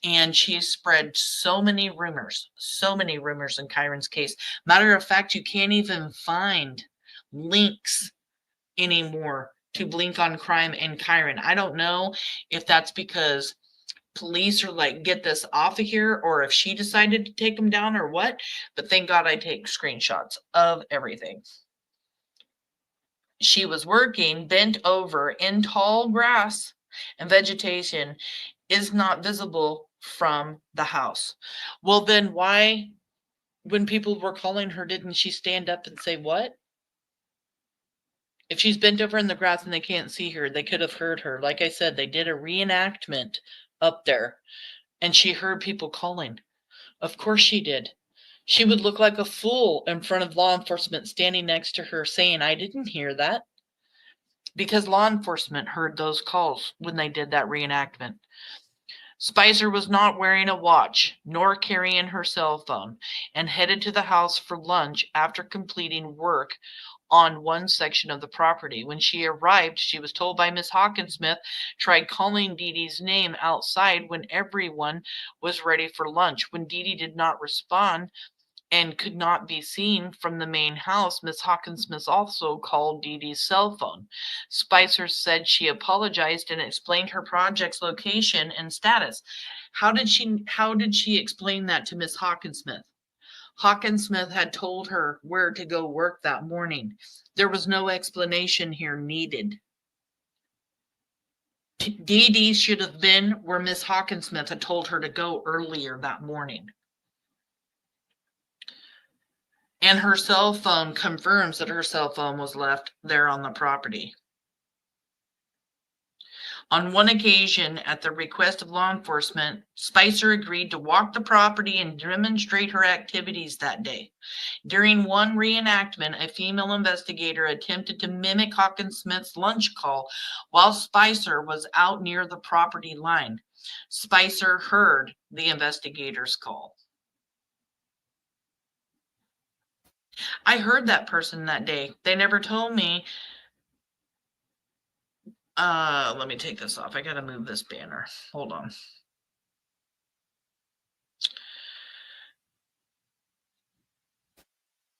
Speaker 1: and she spread so many rumors in Kyron's case. Matter of fact, you can't even find links anymore to Blink on Crime and Kyron. I don't know if that's because police are like, get this off of here, or if she decided to take them down or what, but thank God I take screenshots of everything. She was working bent over in tall grass, and vegetation is not visible from the house. Well, then why, when people were calling her, didn't she stand up and say what? If she's bent over in the grass and they can't see her, they could have heard her. Like I said, they did a reenactment up there, and she heard people calling. Of course she did. She would look like a fool in front of law enforcement standing next to her saying, I didn't hear that. Because law enforcement heard those calls when they did that reenactment. Spicer was not wearing a watch nor carrying her cell phone, and headed to the house for lunch after completing work on one section of the property. When she arrived, she was told by Miss Hawkinsmith, tried calling Dede's name outside when everyone was ready for lunch. When Dede did not respond and could not be seen from the main house, Miss Hawkinsmith also called Dede's cell phone. Spicer said she apologized and explained her project's location and status. How did she explain that to Miss Hawkinsmith? Hawkinsmith had told her where to go work that morning. There was no explanation here needed. Dede should have been where Miss Hawkinsmith had told her to go earlier that morning. And her cell phone confirms that her cell phone was left there on the property. On one occasion, at the request of law enforcement, Spicer agreed to walk the property and demonstrate her activities that day. During one reenactment, a female investigator attempted to mimic Hawkinsmith's lunch call while Spicer was out near the property line. Spicer heard the investigator's call. I heard that person that day. They never told me. Let me take this off. I gotta move this banner. Hold on.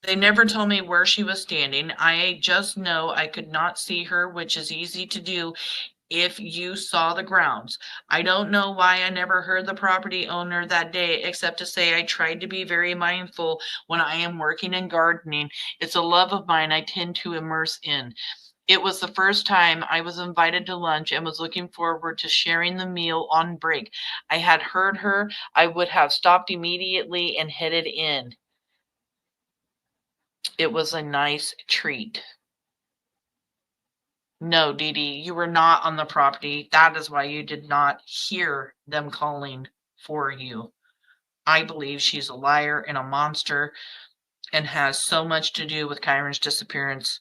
Speaker 1: They never told me where she was standing. I just know I could not see her, which is easy to do if you saw the grounds. I don't know why I never heard the property owner that day, except to say I tried to be very mindful when I am working and gardening. It's a love of mine I tend to immerse in. It was the first time I was invited to lunch and was looking forward to sharing the meal on break. I had heard her. I would have stopped immediately and headed in. It was a nice treat. No, Dede, you were not on the property. That is why you did not hear them calling for you. I believe she's a liar and a monster and has so much to do with Kyron's disappearance.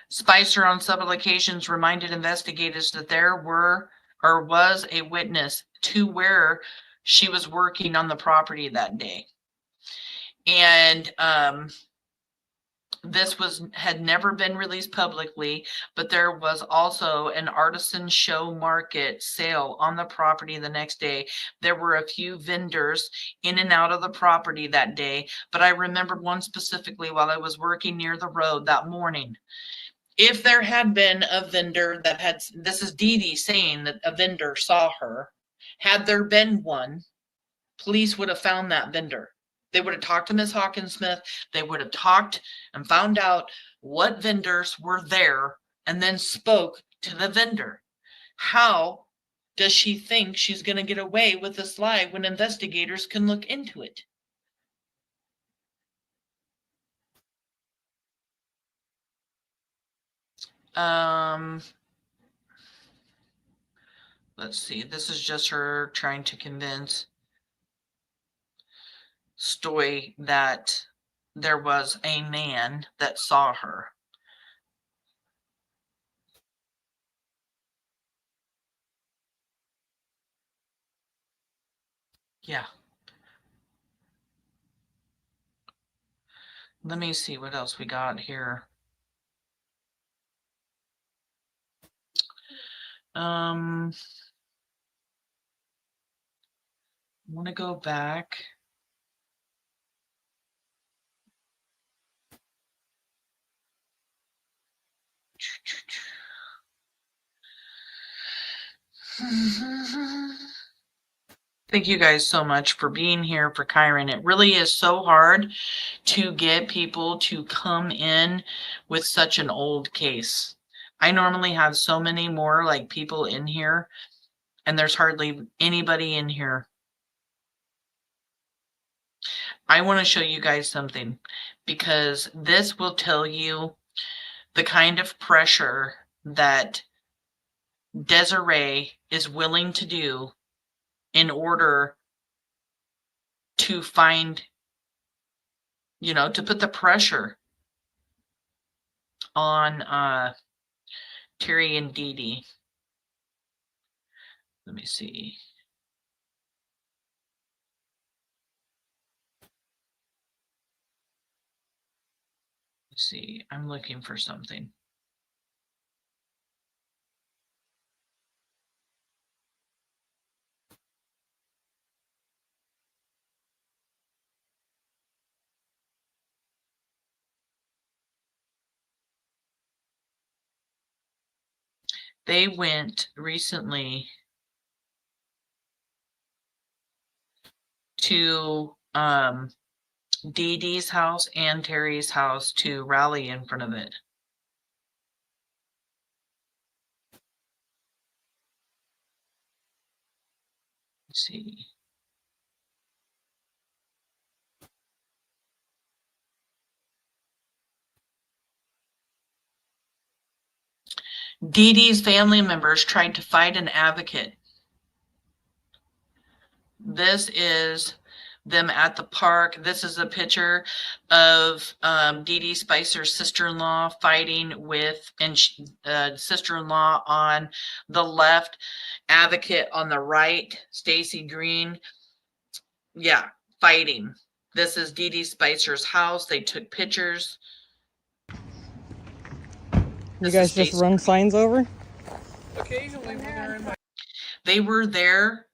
Speaker 1: Spicer on several occasions reminded investigators that there was a witness to where she was working on the property that day. And this had never been released publicly, but there was also an artisan show market sale on the property the next day. There were a few vendors in and out of the property that day, but I remembered one specifically while I was working near the road that morning. If there had been a vendor that had, this is Dede saying that a vendor saw her, had there been one, police would have found that vendor. They would have talked to Ms. Hawkinsmith. They would have talked and found out what vendors were there and then spoke to the vendor. How does she think she's going to get away with this lie when investigators can look into it? Let's see. This is just her trying to convince Stoy that there was a man that saw her. Yeah. Let me see what else we got here. I want to go back. Thank you guys so much for being here for Kyron. It really is so hard to get people to come in with such an old case. I normally have so many more like people in here, and there's hardly anybody in here. I want to show you guys something, because this will tell you the kind of pressure that Desiree is willing to do in order to find, you know, to put the pressure on Terri and Dede. Let me see. Let's see. I'm looking for something. They went recently to Dede's house and Terri's house to rally in front of it. Let's see. Dede's family members tried to fight an advocate. This is them at the park. This is a picture of Dede Spicer's sister-in-law fighting with, and sister-in-law on the left, advocate on the right, Stacy Green. Yeah, fighting. This is Dede Spicer's house. They took pictures.
Speaker 14: You guys just run signs over?
Speaker 1: Occasionally, they were there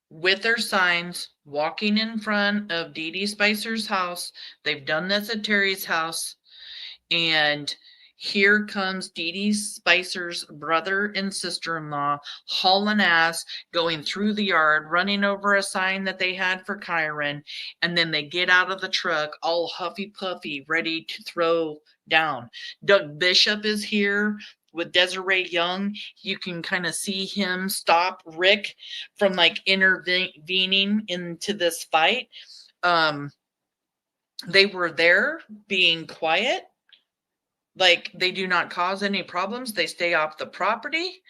Speaker 1: with their signs, walking in front of Dede Spicer's house. They've done this at Terri's house. And here comes Dede Spicer's brother and sister-in-law hauling ass, going through the yard, running over a sign that they had for Kyron. And then they get out of the truck all huffy puffy, ready to throw down. Doug Bishop is here with Desiree Young. You can kind of see him stop Rick from like intervening into this fight. They were there being quiet. Like, they do not cause any problems. They stay off the property.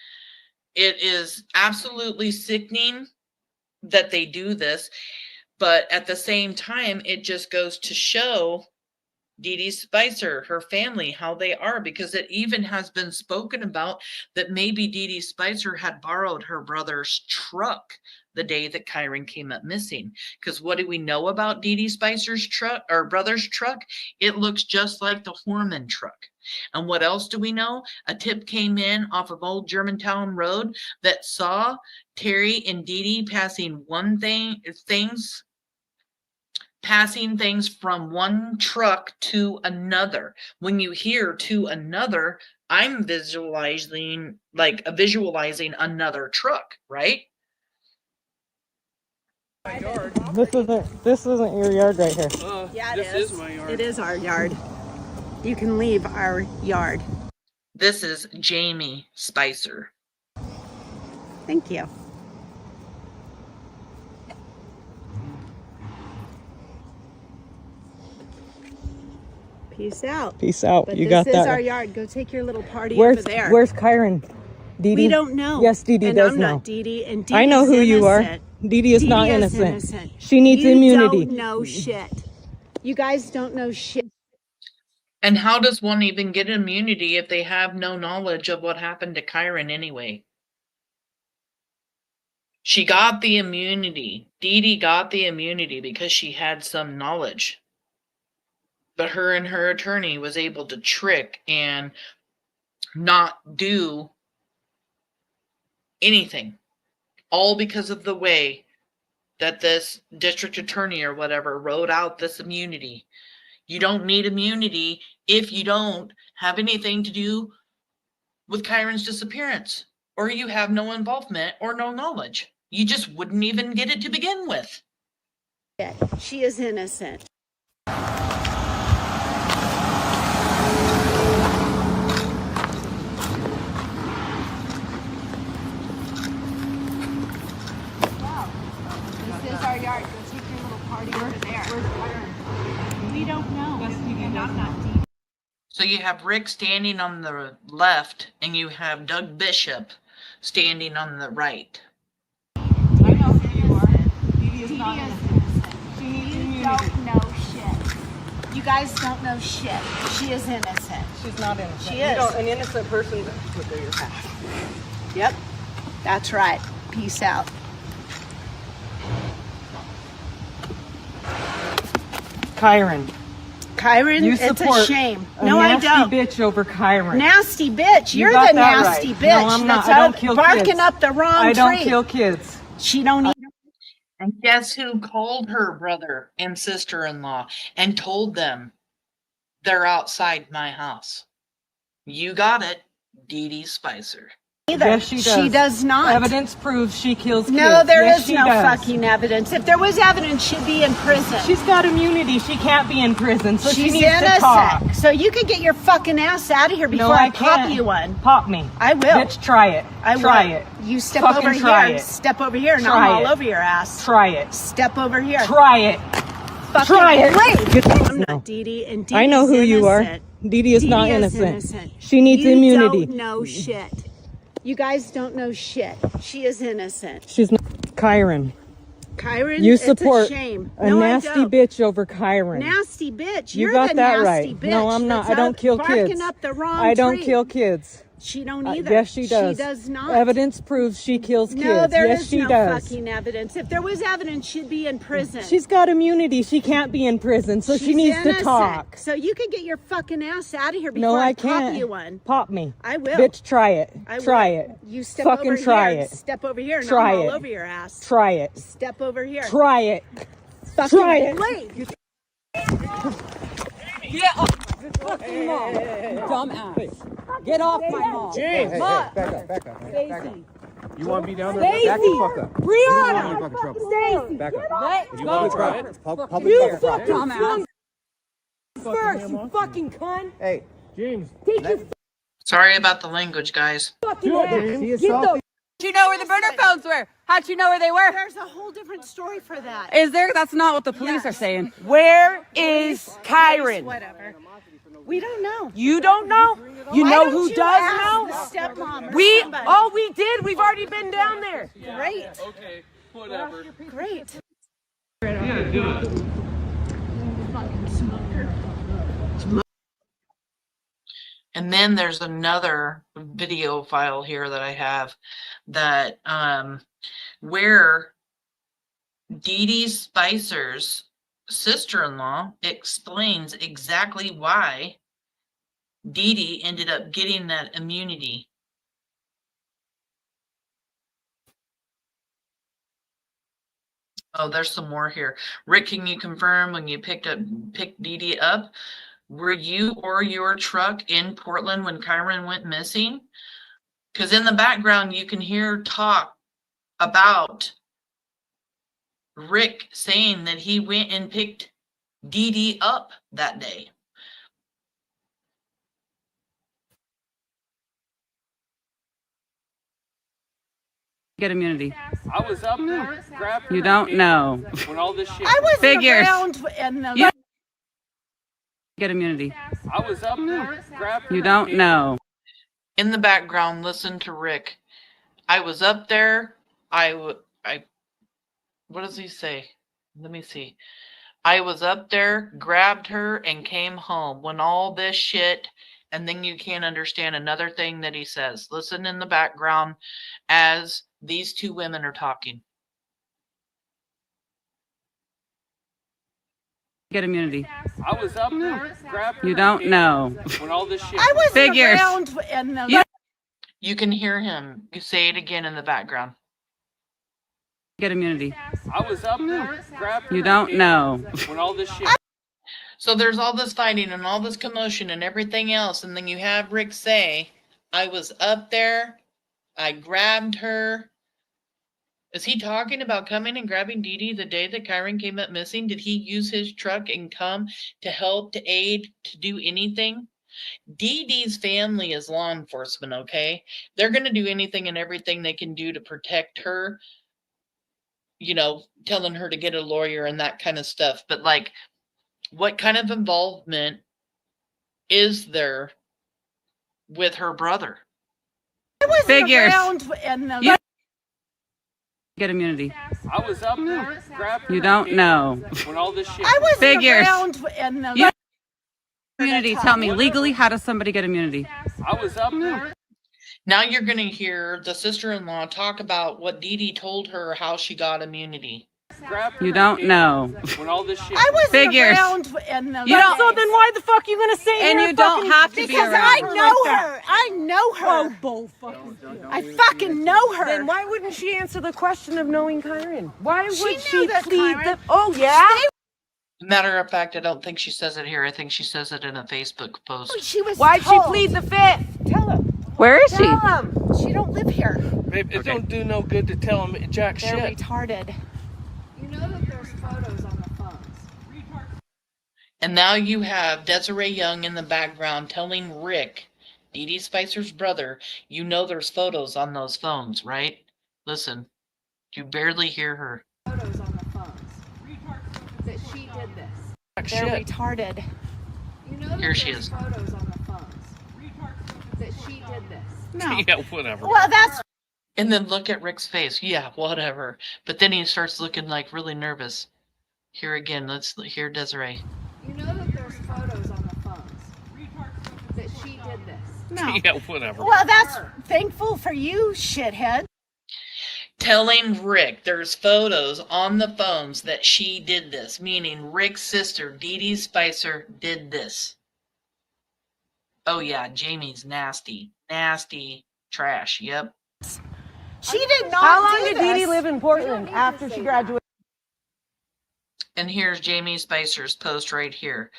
Speaker 1: It is absolutely sickening that they do this. But at the same time, it just goes to show Dede Spicer, her family, how they are, because it even has been spoken about that maybe Dede Spicer had borrowed her brother's truck the day that Kyron came up missing. Because what do we know about Dede Spicer's truck, or brother's truck? It looks just like the Horman truck. And what else do we know? A tip came in off of Old Germantown Road that saw Terri and Dede passing things from one truck to another. When you hear to another, I'm visualizing another truck, right?
Speaker 14: This isn't your yard right here.
Speaker 15: Yeah, it is my yard. It is our yard. You can leave our yard.
Speaker 1: This is Jamie Spicer.
Speaker 15: Thank you. Peace out.
Speaker 14: Peace out.
Speaker 15: But
Speaker 14: you got that.
Speaker 15: This is our yard. Go take your little party
Speaker 14: Where's,
Speaker 15: over there.
Speaker 14: Where's Kyron? Dede?
Speaker 15: We don't know.
Speaker 14: Yes, Dede
Speaker 15: and
Speaker 14: does
Speaker 15: I'm
Speaker 14: know.
Speaker 15: Not Dede, and Dede's
Speaker 14: I know who you are. Dede is not innocent. She needs immunity.
Speaker 15: You don't know shit. You guys don't know shit.
Speaker 1: And how does one even get immunity if they have no knowledge of what happened to Kyron anyway? She got the immunity. Dede got the immunity because she had some knowledge. But her and her attorney was able to trick and not do anything, all because of the way that this district attorney or whatever wrote out this immunity. You don't need immunity if you don't have anything to do with Kyron's disappearance, or you have no involvement or no knowledge. You just wouldn't even get it to begin with.
Speaker 15: She is innocent. This is our yard. Go take your little party over there. Where's Kyron? We don't know. And I'm not deep.
Speaker 1: So you have Rick standing on the left, and you have Doug Bishop standing on the right.
Speaker 15: I know who you are. Dede is not innocent. She needs immunity. You don't know shit. You guys don't know shit. She is innocent.
Speaker 14: She's not innocent.
Speaker 15: She is.
Speaker 14: An innocent person would do your past.
Speaker 15: Yep. That's right. Peace out.
Speaker 14: Kyron.
Speaker 15: Kyron,
Speaker 14: You
Speaker 15: it's
Speaker 14: support
Speaker 15: a shame.
Speaker 14: a
Speaker 15: No, I
Speaker 14: nasty
Speaker 15: don't.
Speaker 14: bitch over Kyron.
Speaker 15: Nasty bitch.
Speaker 14: You
Speaker 15: You're
Speaker 14: got
Speaker 15: the
Speaker 14: that
Speaker 15: nasty
Speaker 14: right.
Speaker 15: bitch.
Speaker 14: No, I'm not.
Speaker 15: That's
Speaker 14: I don't kill
Speaker 15: barking
Speaker 14: kids.
Speaker 15: up the wrong
Speaker 14: I don't
Speaker 15: tree.
Speaker 14: kill kids.
Speaker 15: She don't need.
Speaker 1: And guess who called her brother and sister-in-law and told them they're outside my house? You got it, Dede Spicher.
Speaker 15: Either.
Speaker 14: Yes, she does.
Speaker 15: She does not.
Speaker 14: Evidence proves she kills kids.
Speaker 15: No, there
Speaker 14: Yes,
Speaker 15: is
Speaker 14: she
Speaker 15: no
Speaker 14: does.
Speaker 15: fucking evidence. If there was evidence, she'd be in prison.
Speaker 14: She's got immunity. She can't be in prison, so she
Speaker 15: She's
Speaker 14: needs
Speaker 15: innocent.
Speaker 14: to talk.
Speaker 15: So you could get your fucking ass out of here before
Speaker 14: No,
Speaker 15: I
Speaker 14: I
Speaker 15: pop
Speaker 14: can't.
Speaker 15: you one.
Speaker 14: Pop me.
Speaker 15: I will.
Speaker 14: Bitch, try it.
Speaker 15: I will.
Speaker 14: Try it.
Speaker 15: You step
Speaker 14: Fucking
Speaker 15: over
Speaker 14: try
Speaker 15: here.
Speaker 14: it.
Speaker 15: Step over here, and
Speaker 14: Try
Speaker 15: I'm all
Speaker 14: it.
Speaker 15: over your ass.
Speaker 14: Try it.
Speaker 15: Step over here.
Speaker 14: Try it.
Speaker 15: Fucking
Speaker 14: Try it.
Speaker 15: Wait. I'm
Speaker 14: No.
Speaker 15: not Dede, and Dede's
Speaker 14: I know who you are.
Speaker 15: innocent.
Speaker 14: Dede is not
Speaker 15: Dede is
Speaker 14: innocent. She needs
Speaker 15: you
Speaker 14: immunity.
Speaker 15: Don't know shit. You guys don't know shit. She is innocent.
Speaker 14: She's not. Kyron.
Speaker 15: Kyron,
Speaker 14: You
Speaker 15: it's
Speaker 14: support
Speaker 15: a shame.
Speaker 14: a
Speaker 15: No, I
Speaker 14: nasty
Speaker 15: don't.
Speaker 14: bitch over Kyron.
Speaker 15: Nasty bitch.
Speaker 14: You
Speaker 15: You're
Speaker 14: got
Speaker 15: the
Speaker 14: that
Speaker 15: nasty
Speaker 14: right.
Speaker 15: bitch.
Speaker 14: No, I'm not.
Speaker 15: that's
Speaker 14: I don't
Speaker 15: out
Speaker 14: kill
Speaker 15: barking
Speaker 14: kids.
Speaker 15: up the wrong
Speaker 14: I don't
Speaker 15: tree.
Speaker 14: kill kids.
Speaker 15: She don't either.
Speaker 14: Yes, she does.
Speaker 15: She does not.
Speaker 14: Evidence proves she kills kids.
Speaker 15: No, there
Speaker 14: yes,
Speaker 15: is
Speaker 14: she
Speaker 15: no
Speaker 14: does.
Speaker 15: fucking evidence. If there was evidence, she'd be in prison.
Speaker 14: She's got immunity. She can't be in prison, so she
Speaker 15: She's
Speaker 14: needs
Speaker 15: innocent.
Speaker 14: to talk.
Speaker 15: So you could get your fucking ass out of here before
Speaker 14: No, I
Speaker 15: I pop
Speaker 14: can't.
Speaker 15: you one.
Speaker 14: Pop me.
Speaker 15: I will.
Speaker 14: Bitch, try it.
Speaker 15: I
Speaker 14: Try
Speaker 15: will.
Speaker 14: it.
Speaker 15: You step
Speaker 14: Fucking
Speaker 15: over
Speaker 14: try
Speaker 15: here.
Speaker 14: it.
Speaker 15: Step over here, and
Speaker 14: Try
Speaker 15: I'm all
Speaker 14: it.
Speaker 15: over your ass.
Speaker 14: Try it.
Speaker 15: Step over here.
Speaker 14: Try it.
Speaker 15: Fucking
Speaker 14: Try it.
Speaker 15: blade.
Speaker 14: Get off my fucking mom, dumbass. Get off my mom.
Speaker 16: James!
Speaker 14: Mom.
Speaker 16: Back up, back up.
Speaker 14: Stacy.
Speaker 16: You want to be down there?
Speaker 14: Stacy.
Speaker 16: Back the fuck up.
Speaker 14: Brianna.
Speaker 16: You don't want any fucking trouble.
Speaker 14: Stacy.
Speaker 16: Back up.
Speaker 14: Let's
Speaker 16: You want
Speaker 14: go.
Speaker 16: to try it? Public
Speaker 14: You
Speaker 16: fucking
Speaker 14: fucking
Speaker 16: dumbass.
Speaker 14: first, you fucking cunt.
Speaker 16: Hey, James.
Speaker 14: Take your
Speaker 1: Sorry about the language, guys.
Speaker 14: fucking
Speaker 16: Do it,
Speaker 14: ass.
Speaker 16: James.
Speaker 14: Get the
Speaker 17: Did you know where the burner phones were? How'd you know where they were?
Speaker 15: There's a whole different story for that.
Speaker 17: Is there? That's not what the police are saying. Where is Kyron?
Speaker 15: Whatever. We don't know.
Speaker 17: You don't know? You
Speaker 15: Why
Speaker 17: know
Speaker 15: don't
Speaker 17: who
Speaker 15: you
Speaker 17: does
Speaker 15: ask
Speaker 17: know?
Speaker 15: the stepmom or
Speaker 17: We
Speaker 15: somebody?
Speaker 17: oh we did. We've already been down there.
Speaker 15: Great.
Speaker 16: Okay, whatever.
Speaker 15: Great.
Speaker 16: Yeah, do it.
Speaker 1: And then there's another video file here that I have that where Dede Spicher's sister-in-law explains exactly why Dede ended up getting that immunity. Oh, there's some more here. Rick, can you confirm when you picked Dede up? Were you or your truck in Portland when Kyron went missing? Because in the background, you can hear talk about Rick saying that he went and picked Dede up that day.
Speaker 17: Get immunity.
Speaker 16: I was up there. Grabbed her
Speaker 17: You don't know.
Speaker 16: when all this shit.
Speaker 15: I wasn't
Speaker 17: Figures.
Speaker 15: around in the.
Speaker 17: You get immunity.
Speaker 16: I was up there. Grabbed her.
Speaker 17: You don't know.
Speaker 1: In the background, listen to Rick. I was up there. What does he say? Let me see. I was up there, grabbed her, and came home when all this shit. And then you can't understand another thing that he says. Listen in the background as these two women are talking.
Speaker 16: I was up there. Grabbed her. And came home when all this shit. And then you can't understand another thing that he says. Listen in the background as these two women are talking.
Speaker 17: 'Cause Get immunity.
Speaker 16: I was up there. Grabbed
Speaker 17: You don't know.
Speaker 16: when all this shit.
Speaker 15: I was
Speaker 17: Figures.
Speaker 15: around in the.
Speaker 1: You can hear him. You say it again in the background.
Speaker 17: Get immunity.
Speaker 16: I was up there. Grabbed
Speaker 17: You don't know.
Speaker 16: when all this shit.
Speaker 1: So there's all this fighting and all this commotion and everything else. And then you have Rick say, I was up there. I grabbed her. Is he talking about coming and grabbing Dede the day that Kyron came up missing? Did he use his truck and come to help, to aid, to do anything? Dede's family is law enforcement, okay? They're going to do anything and everything they can do to protect her, you know, telling her to get a lawyer and that kind of stuff. But, like, what kind of involvement is there with her brother?
Speaker 15: I was
Speaker 17: Figures.
Speaker 15: around in the.
Speaker 17: Get immunity.
Speaker 16: I was up there. Grabbed
Speaker 17: You don't know.
Speaker 16: when all this shit.
Speaker 15: I was
Speaker 17: Figures.
Speaker 15: around in the.
Speaker 17: You- Immunity. Tell me legally, how does somebody get immunity?
Speaker 16: I was up there.
Speaker 1: Now you're going to hear the sister-in-law talk about what Dede told her, how she got immunity.
Speaker 16: Grabbed
Speaker 17: You don't know.
Speaker 16: when all this shit.
Speaker 15: I was
Speaker 17: Figures.
Speaker 15: around in the.
Speaker 17: You don't-
Speaker 14: So then why the fuck are you gonna say?
Speaker 17: And you don't have to be
Speaker 15: Because
Speaker 17: around
Speaker 15: I
Speaker 17: her
Speaker 15: know
Speaker 17: like that.
Speaker 15: her. I know her.
Speaker 14: Oh, bull fucking.
Speaker 15: I fucking know her.
Speaker 14: Then why wouldn't she answer the question of knowing Kyron? Why would
Speaker 15: She
Speaker 14: she
Speaker 15: knew that
Speaker 14: plead
Speaker 15: Kyron-
Speaker 14: the? Oh yeah.
Speaker 1: Matter of fact, I don't think she says it here. I think she says it in a Facebook post.
Speaker 15: She was
Speaker 14: Why'd she
Speaker 15: told.
Speaker 14: plead the fifth?
Speaker 15: Tell him.
Speaker 17: Where is she?
Speaker 15: Tell him. She don't live here.
Speaker 16: Babe, it don't do no good to tell him jack
Speaker 15: They're
Speaker 16: shit.
Speaker 15: retarded.
Speaker 5: You know that there's photos on the phones.
Speaker 1: And now you have Desiree Young in the background telling Rick, Dede Spicer's brother, you know there's photos on those phones, right? Listen, you barely hear her.
Speaker 5: Photos on the phones. That she did this.
Speaker 16: Jack
Speaker 15: They're
Speaker 16: shit.
Speaker 15: retarded.
Speaker 5: You know that
Speaker 1: Here she
Speaker 5: there's
Speaker 1: is.
Speaker 5: photos on the phones. That she did this.
Speaker 15: No.
Speaker 16: Yeah, whatever.
Speaker 15: Well, that's.
Speaker 1: And then look at Rick's face. Yeah, whatever. But then he starts looking like really nervous. Here again, let's hear Desiree.
Speaker 5: You know that there's photos on the phones. That she did this.
Speaker 15: No.
Speaker 16: Yeah, whatever.
Speaker 15: Well, that's thankful for you, shithead.
Speaker 1: Telling Rick there's photos on the phones that she did this, meaning Rick's sister, Dede Spicer, did this. Oh yeah, Jamie's nasty. Nasty trash, yep.
Speaker 15: She did not
Speaker 14: How long
Speaker 15: do
Speaker 14: did
Speaker 15: this.
Speaker 14: Dede live in Portland after she graduated?
Speaker 1: And here's Jamie Spicer's post right here.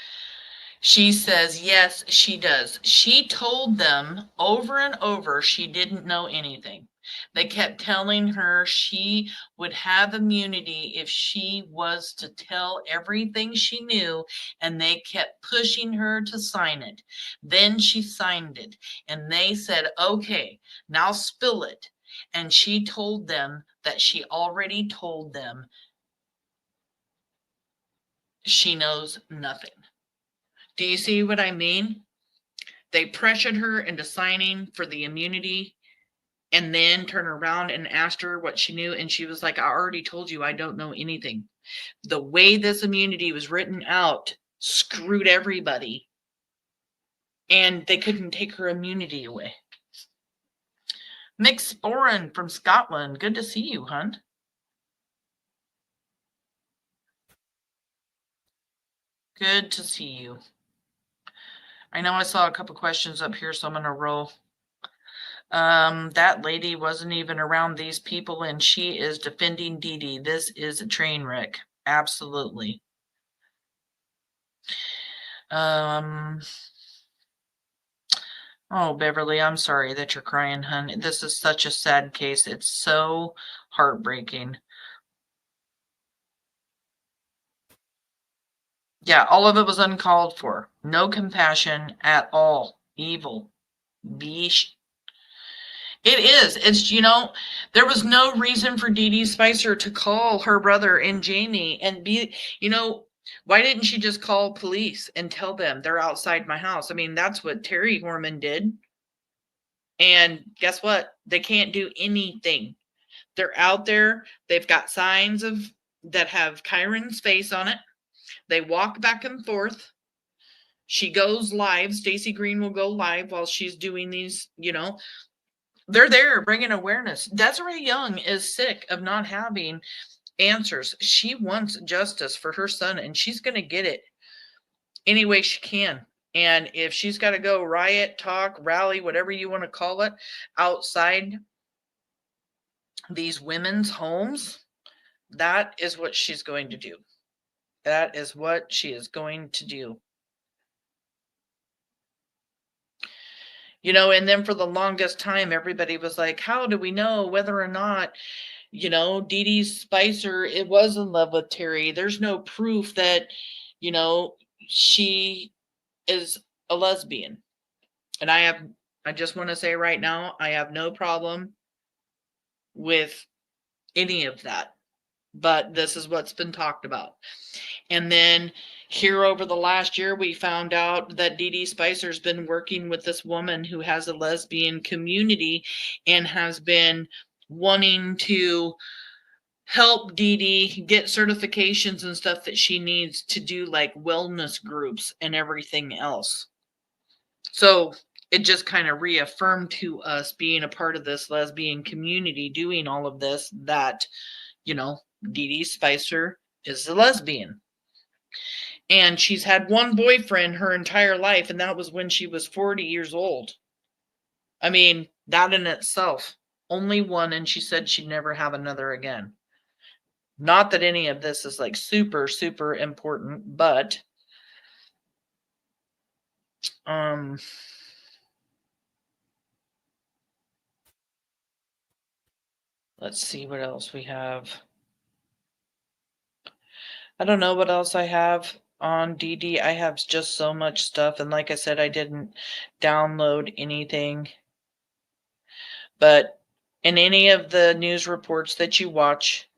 Speaker 1: She says, yes, she does. She told them over and over she didn't know anything. They kept telling her she would have immunity if she was to tell everything she knew, and they kept pushing her to sign it. Then she signed it, and they said, okay, now spill it. And she told them that she already told them she knows nothing. Do you see what I mean? They pressured her into signing for the immunity and then turn around and asked her what she knew. And she was like, I already told you I don't know anything. The way this immunity was written out screwed everybody. And they couldn't take her immunity away. Mick Sporen from Scotland. Good to see you, Hunt. Good to see you. I know I saw a couple questions up here, so I'm going to roll. That lady wasn't even around these people, and she is defending Dede. This is a train wreck. Absolutely. Oh, Beverly, I'm sorry that you're crying, hun. This is such a sad case. It's so heartbreaking. Yeah, all of it was uncalled for. No compassion at all. Evil. Beesh. It is. It's, you know, there was no reason for Dede Spicer to call her brother and Jamie and be, you know, why didn't she just call police and tell them they're outside my house? I mean, that's what Terri Horman did. And guess what? They can't do anything. They're out there. They've got signs of that have Kyron's face on it. They walk back and forth. She goes live. Stacey Green will go live while she's doing these, you know. They're there bringing awareness. Desiree Young is sick of not having answers. She wants justice for her son, and she's going to get it any way she can. And if she's got to go riot, talk, rally, whatever you want to call it, outside these women's homes, that is what she's going to do. That is what she is going to do. You know, and then for the longest time, everybody was like, how do we know whether or not, you know, Dede Spicher, it was in love with Terri? There's no proof that, you know, she is a lesbian. And I just want to say right now, I have no problem with any of that. But this is what's been talked about. And then here over the last year, we found out that Dede Spicher's been working with this woman who has a lesbian community and has been wanting to help Dede get certifications and stuff that she needs to do, like wellness groups and everything else. So it just kind of reaffirmed to us, being a part of this lesbian community, doing all of this, that, you know, Dede Spicher is a lesbian. And she's had one boyfriend her entire life, and that was when she was 40 years old. I mean, that in itself, only one, and she said she'd never have another again. Not that any of this is like super, super important, but let's see what else we have. I don't know what else I have on Dede. I have just so much stuff. And like I said, I didn't download anything. But in any of the news reports that you watch,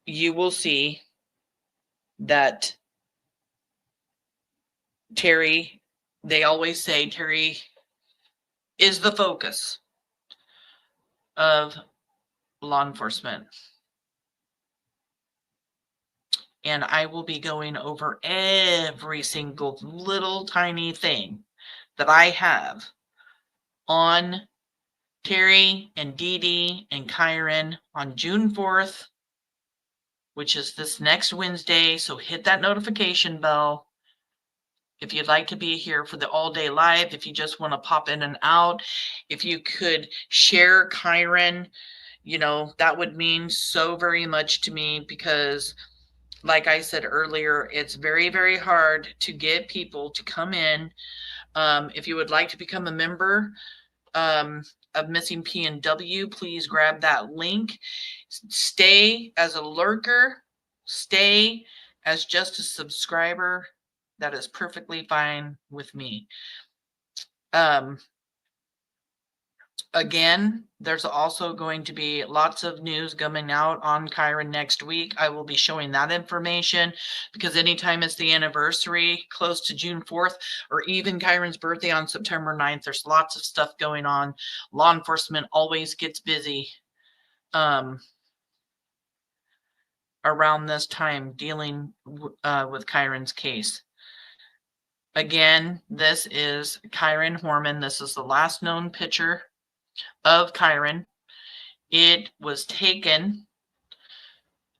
Speaker 1: you will see that Terri, they always say Terri is the focus of law enforcement. And I will be going over every single little tiny thing that I have on Terri and Dede and Kyron on June 4th, which is this next Wednesday. So hit that notification bell if you'd like to be here for the all-day live. If you just want to pop in and out, if you could share Kyron, you know, that would mean so very much to me, because like I said earlier, it's very, very hard to get people to come in. If you would like to become a member of Missing PNW, please grab that link. Stay as a lurker. Stay as just a subscriber. That is perfectly fine with me. Again, there's also going to be lots of news coming out on Kyron next week. I will be showing that information, because anytime it's the anniversary close to June 4th, or even Kyron's birthday on September 9th, there's lots of stuff going on. Law enforcement always gets busy around this time dealing with Kyron's case. Again, this is Kyron Horman. This is the last known picture of Kyron. It was taken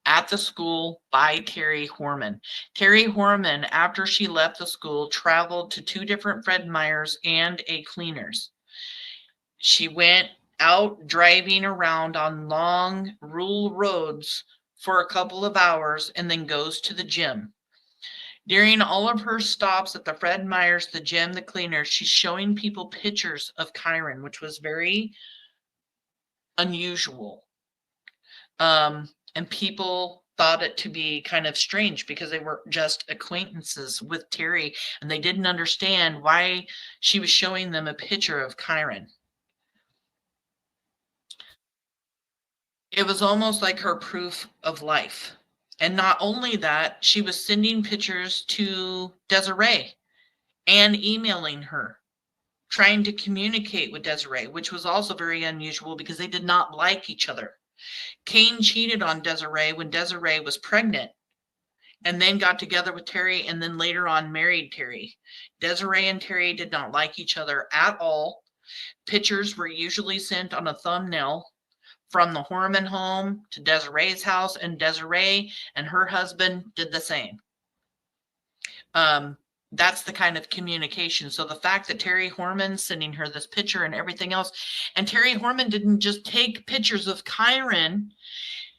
Speaker 1: at the school by Terri Horman. Terri Horman, after she left the school, traveled to 2 different Fred Meyers and a cleaner's. She went out driving around on long rural roads for a couple of hours and then goes to the gym. During all of her stops at the Fred Meyers, the gym, the cleaner, she's showing people pictures of Kyron, which was very unusual. And people thought it to be kind of strange, because they were just acquaintances with Terri, and they didn't understand why she was showing them a picture of Kyron. It was almost like her proof of life. And not only that, she was sending pictures to Desiree and emailing her, trying to communicate with Desiree, which was also very unusual, because they did not like each other. Kane cheated on Desiree when Desiree was pregnant, and then got together with Terri, and then later on married Terri. Desiree and Terri did not like each other at all. Pictures were usually sent on a thumbnail from the Horman home to Desiree's house, and Desiree and her husband did the same. That's the kind of communication. So the fact that Terri Horman sending her this picture and everything else, and Terri Horman didn't just take pictures of Kyron,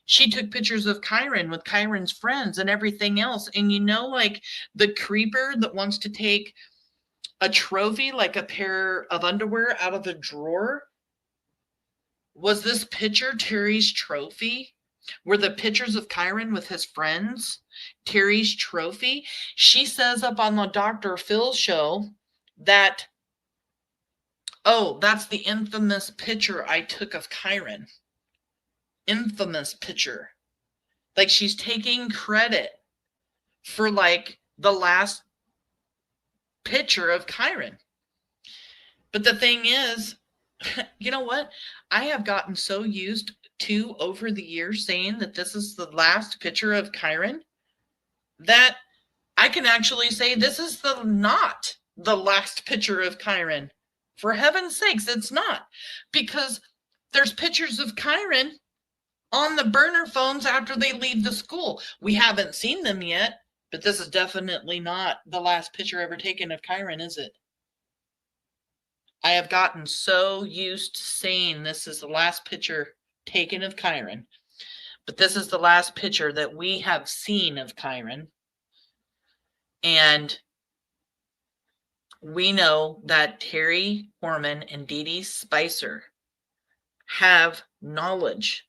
Speaker 1: she took pictures of Kyron with Kyron's friends and everything else. And you know, like the creeper that wants to take a trophy, like a pair of underwear out of a drawer, was this picture Terry's trophy? Were the pictures of Kyron with his friends Terry's trophy? She says up on the Dr. Phil show that, oh, that's the infamous picture I took of Kyron. Infamous picture. Like she's taking credit for like the last picture of Kyron. But the thing is, you know what? I have gotten so used to over the years saying that this is the last picture of Kyron that I can actually say this is not the last picture of Kyron. For heaven's sakes, it's not. Because there's pictures of Kyron on the burner phones after they leave the school. We haven't seen them yet, but this is definitely not the last picture ever taken of Kyron, is it? I have gotten so used to saying this is the last picture taken of Kyron, but this is the last picture that we have seen of Kyron. And we know that Terri Horman and Dede Spicher have knowledge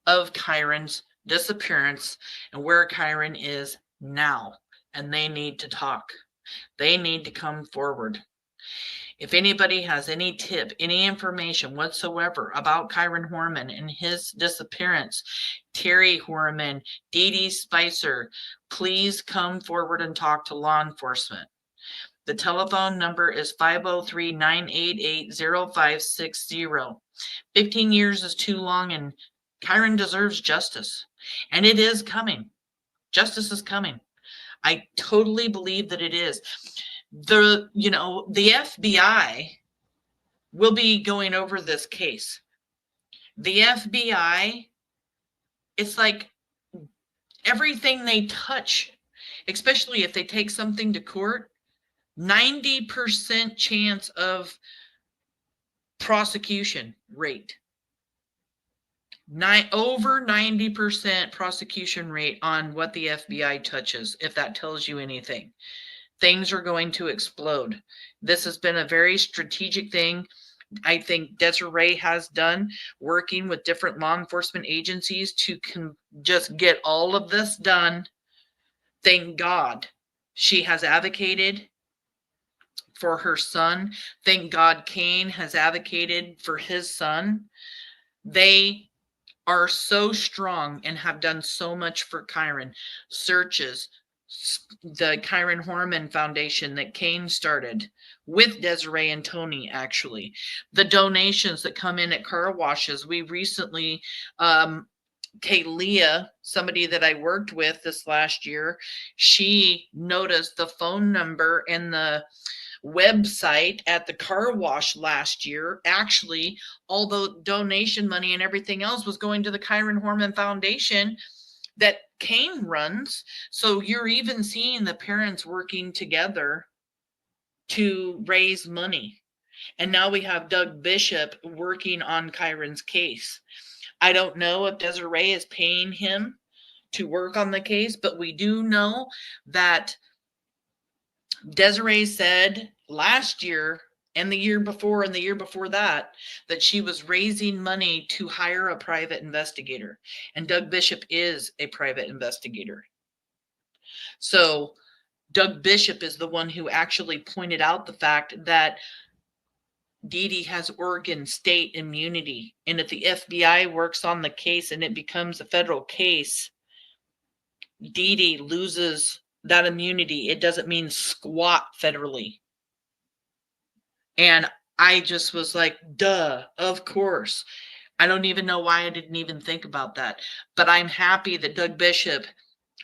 Speaker 1: of Kyron's disappearance and where Kyron is now. And they need to talk. They need to come forward. If anybody has any tip, any information whatsoever about Kyron Horman and his disappearance, Terri Horman, Dede Spicher, please come forward and talk to law enforcement. The telephone number is 503-988-0560. 15 years is too long, and Kyron deserves justice. And it is coming. Justice is coming. I totally believe that it is. The FBI will be going over this case. The FBI, it's like everything they touch, especially if they take something to court, 90% chance of prosecution rate. Over 90% prosecution rate on what the FBI touches, if that tells you anything. Things are going to explode. This has been a very strategic thing I think Desiree has done, working with different law enforcement agencies to just get all of this done. Thank God she has advocated for her son. Thank God Kane has advocated for his son. They are so strong and have done so much for Kyron. Searches, the Kyron Horman Foundation that Kane started with Desiree and Tony, actually. The donations that come in at car washes. We recently, Kaylia, somebody that I worked with this last year, she noticed the phone number and the website at the car wash last year. Actually, all the donation money and everything else was going to the Kyron Horman Foundation that Kane runs. So you're even seeing the parents working together to raise money. And now we have Doug Bishop working on Kyron's case. I don't know if Desiree is paying him to work on the case, but we do know that Desiree said last year and the year before and the year before that, that she was raising money to hire a private investigator. And Doug Bishop is a private investigator. So Doug Bishop is the one who actually pointed out the fact that Dede has Oregon state immunity. And if the FBI works on the case and it becomes a federal case, Dede loses that immunity. It doesn't mean squat federally. And I just was like, duh, of course. I don't even know why I didn't even think about that. But I'm happy that Doug Bishop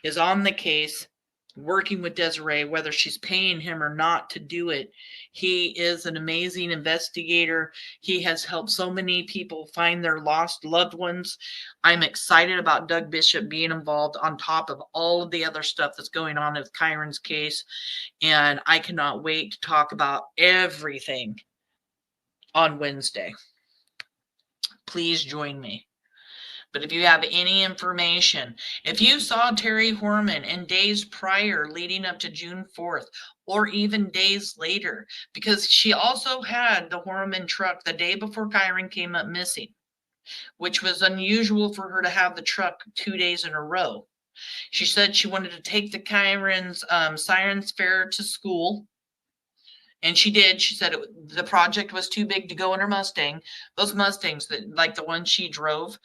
Speaker 1: is on the case working with Desiree, whether she's paying him or not to do it. He is an amazing investigator. He has helped so many people find their lost loved ones. I'm excited about Doug Bishop being involved on top of all of the other stuff that's going on with Kyron's case. And I cannot wait to talk about everything on Wednesday. Please join me. But if you have any information, if you saw Terri Horman in days prior leading up to June 4th, or even days later, because she also had the Horman truck the day before Kyron came up missing, which was unusual for her to have the truck 2 days in a row. She said she wanted to take the Kyron's Sirens Fair to school. And she did. She said the project was too big to go in her Mustang. Those Mustangs, that like the one she drove,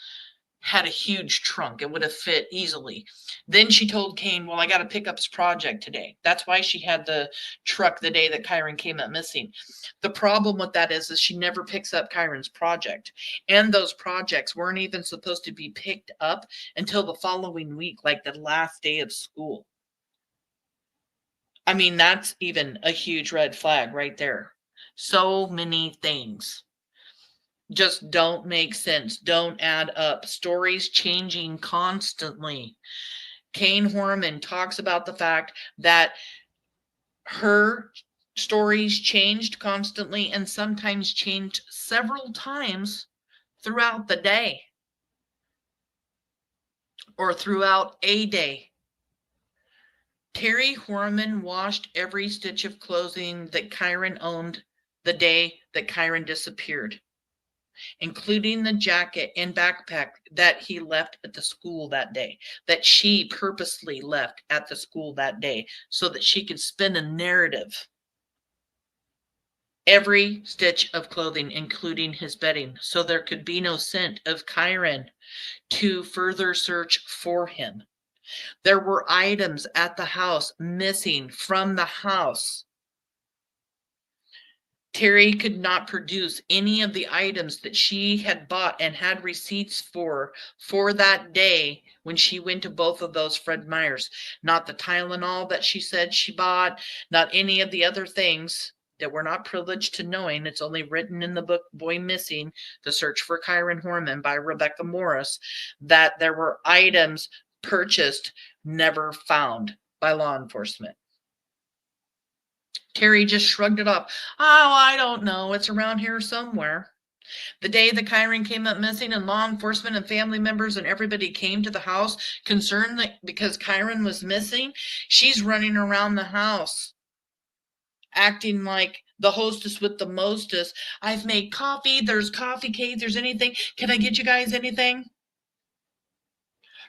Speaker 1: had a huge trunk. It would have fit easily. Then she told Kane, well, I got to pick up this project today. That's why she had the truck the day that Kyron came up missing. The problem with that is she never picks up Kyron's project. And those projects weren't even supposed to be picked up until the following week, like the last day of school. I mean, that's even a huge red flag right there. So many things just don't make sense, don't add up. Stories changing constantly. Kyron Horman talks about the fact that her stories changed constantly and sometimes changed several times throughout the day or throughout a day. Terri Horman washed every stitch of clothing that Kyron owned the day that Kyron disappeared, including the jacket and backpack that he left at the school that day, that she purposely left at the school that day so that she could spin a narrative. Every stitch of clothing, including his bedding, so there could be no scent of Kyron to further search for him. There were items at the house missing from the house. Terri could not produce any of the items that she had bought and had receipts for that day when she went to both of those Fred Meyers. Not the Tylenol that she said she bought, not any of the other things that we're not privileged to knowing. It's only written in the book Boy Missing, The Search for Kyron Horman by Rebecca Morris, that there were items purchased, never found by law enforcement. Terri just shrugged it off. Oh, I don't know. It's around here somewhere. The day that Kyron came up missing and law enforcement and family members and everybody came to the house concerned that because Kyron was missing, she's running around the house acting like the hostess with the mostest. I've made coffee. There's coffee cake. There's anything. Can I get you guys anything?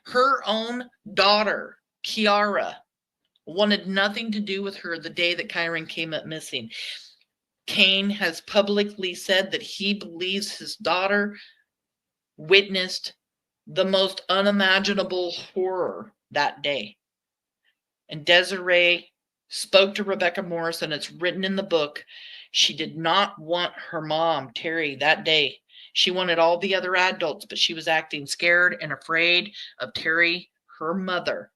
Speaker 1: Her own daughter, Kiara, wanted nothing to do with her the day that Kyron came up missing. Kane has publicly said that he believes his daughter witnessed the most unimaginable horror that day. And Desiree spoke to Rebecca Morris, and it's written in the book. She did not want her mom, Terri, that day. She wanted all the other adults, but she was acting scared and afraid of Terri, her mother.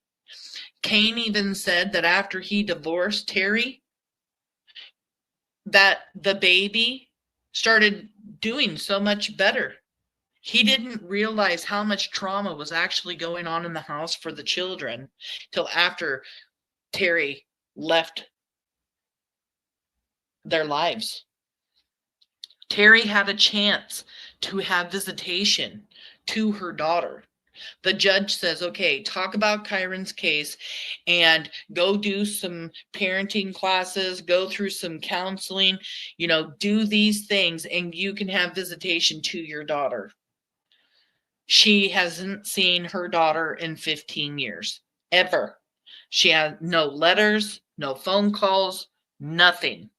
Speaker 1: Kane even said that after he divorced Terri, that the baby started doing so much better. He didn't realize how much trauma was actually going on in the house for the children till after Terri left their lives. Terri had a chance to have visitation to her daughter. The judge says, okay, talk about Kyron's case and go do some parenting classes, go through some counseling, do these things and you can have visitation to your daughter. She hasn't seen her daughter in 15 years, ever. She had no letters, no phone calls, nothing.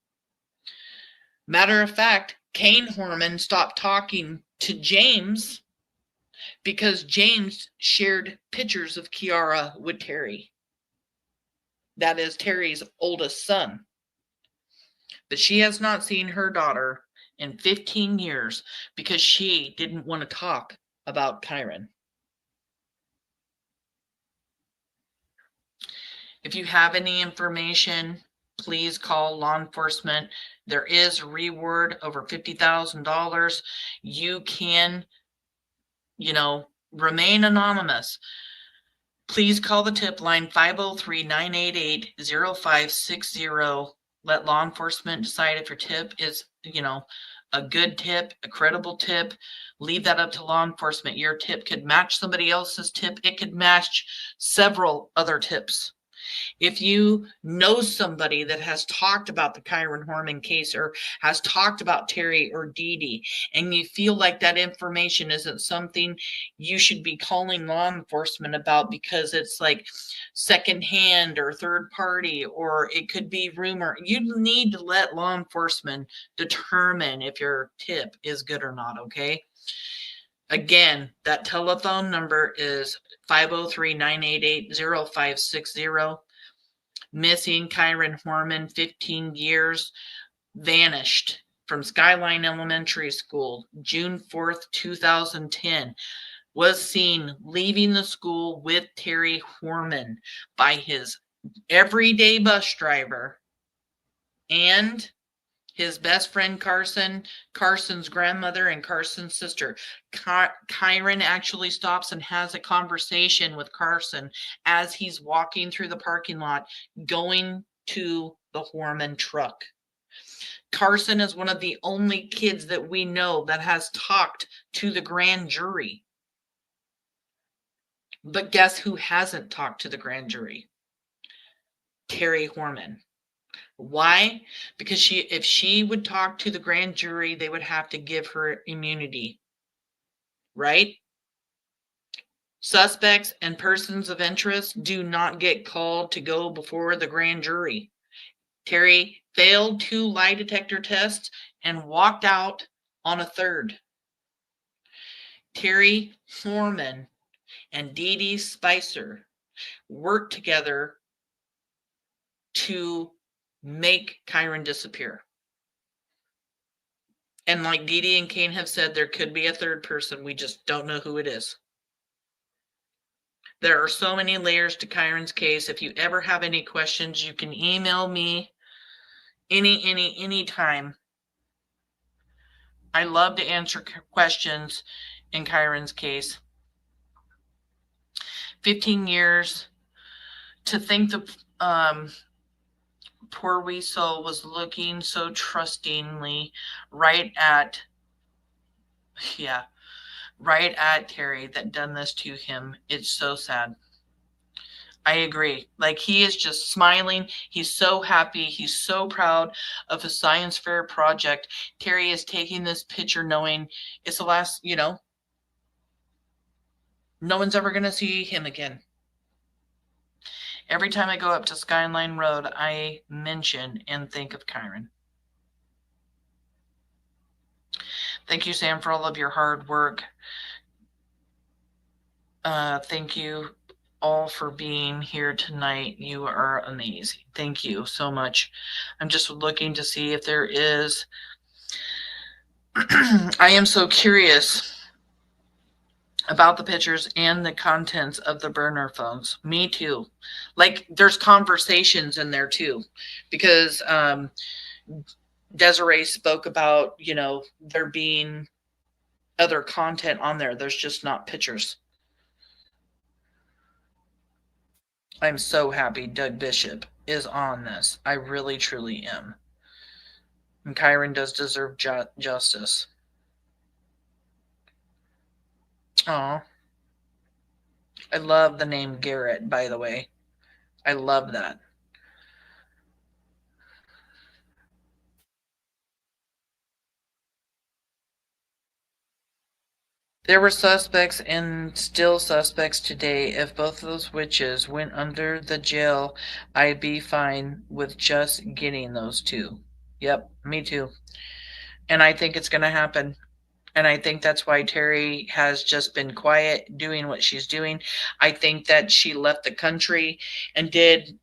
Speaker 1: Matter of fact, Kyron Horman stopped talking to James because James shared pictures of Kiara with Terri. That is Terri's oldest son. But she has not seen her daughter in 15 years because she didn't want to talk about Kyron. If you have any information, please call law enforcement. There is a reward over $50,000. You can, remain anonymous. Please call the tip line 503-988-0560. Let law enforcement decide if your tip is, a good tip, a credible tip. Leave that up to law enforcement. Your tip could match somebody else's tip. It could match several other tips. If you know somebody that has talked about the Kyron Horman case or has talked about Terri or Dede, and you feel like that information isn't something you should be calling law enforcement about because it's like secondhand or third party, or it could be rumor, you need to let law enforcement determine if your tip is good or not, okay? Again, that telephone number is 503-988-0560. Missing Kyron Horman, 15 years, vanished from Skyline Elementary School, June 4th, 2010. Was seen leaving the school with Terri Horman by his everyday bus driver and his best friend Carson, Carson's grandmother, and Carson's sister. Kyron actually stops and has a conversation with Carson as he's walking through the parking lot going to the Horman truck. Carson is one of the only kids that we know that has talked to the grand jury. But guess who hasn't talked to the grand jury? Terri Horman. Why? Because if she would talk to the grand jury, they would have to give her immunity, right? Suspects and persons of interest do not get called to go before the grand jury. Terri failed 2 lie detector tests and walked out on a 3rd. Terri Horman and Dede Spicher worked together to make Kyron disappear. And like Dede and Kane have said, there could be a 3rd person. We just don't know who it is. There are so many layers to Kyron's case. If you ever have any questions, you can email me anytime. I love to answer questions in Kyron's case. 15 years. To think the poor wee soul was looking so trustingly right at Terri that done this to him. It's so sad. I agree. Like, he is just smiling. He's so happy. He's so proud of his science fair project. Terri is taking this picture knowing it's the last, no one's ever going to see him again. Every time I go up to Skyline Road, I mention and think of Kyron. Thank you, Sam, for all of your hard work. Thank you all for being here tonight. You are amazing. Thank you so much. I'm just looking to see if there is. I am so curious about the pictures and the contents of the burner phones. Me too. Like, there's conversations in there too, because Desiree spoke about, there being other content on there. There's just not pictures. I'm so happy Doug Bishop is on this. I really, truly am. And Kyron does deserve justice. Oh, I love the name Garrett, by the way. I love that. There were suspects and still suspects today. If both of those witches went under the jail, I'd be fine with just getting those 2. Yep, me too. And I think it's going to happen. And I think that's why Terri has just been quiet, doing what she's doing. I think that she left the country and did,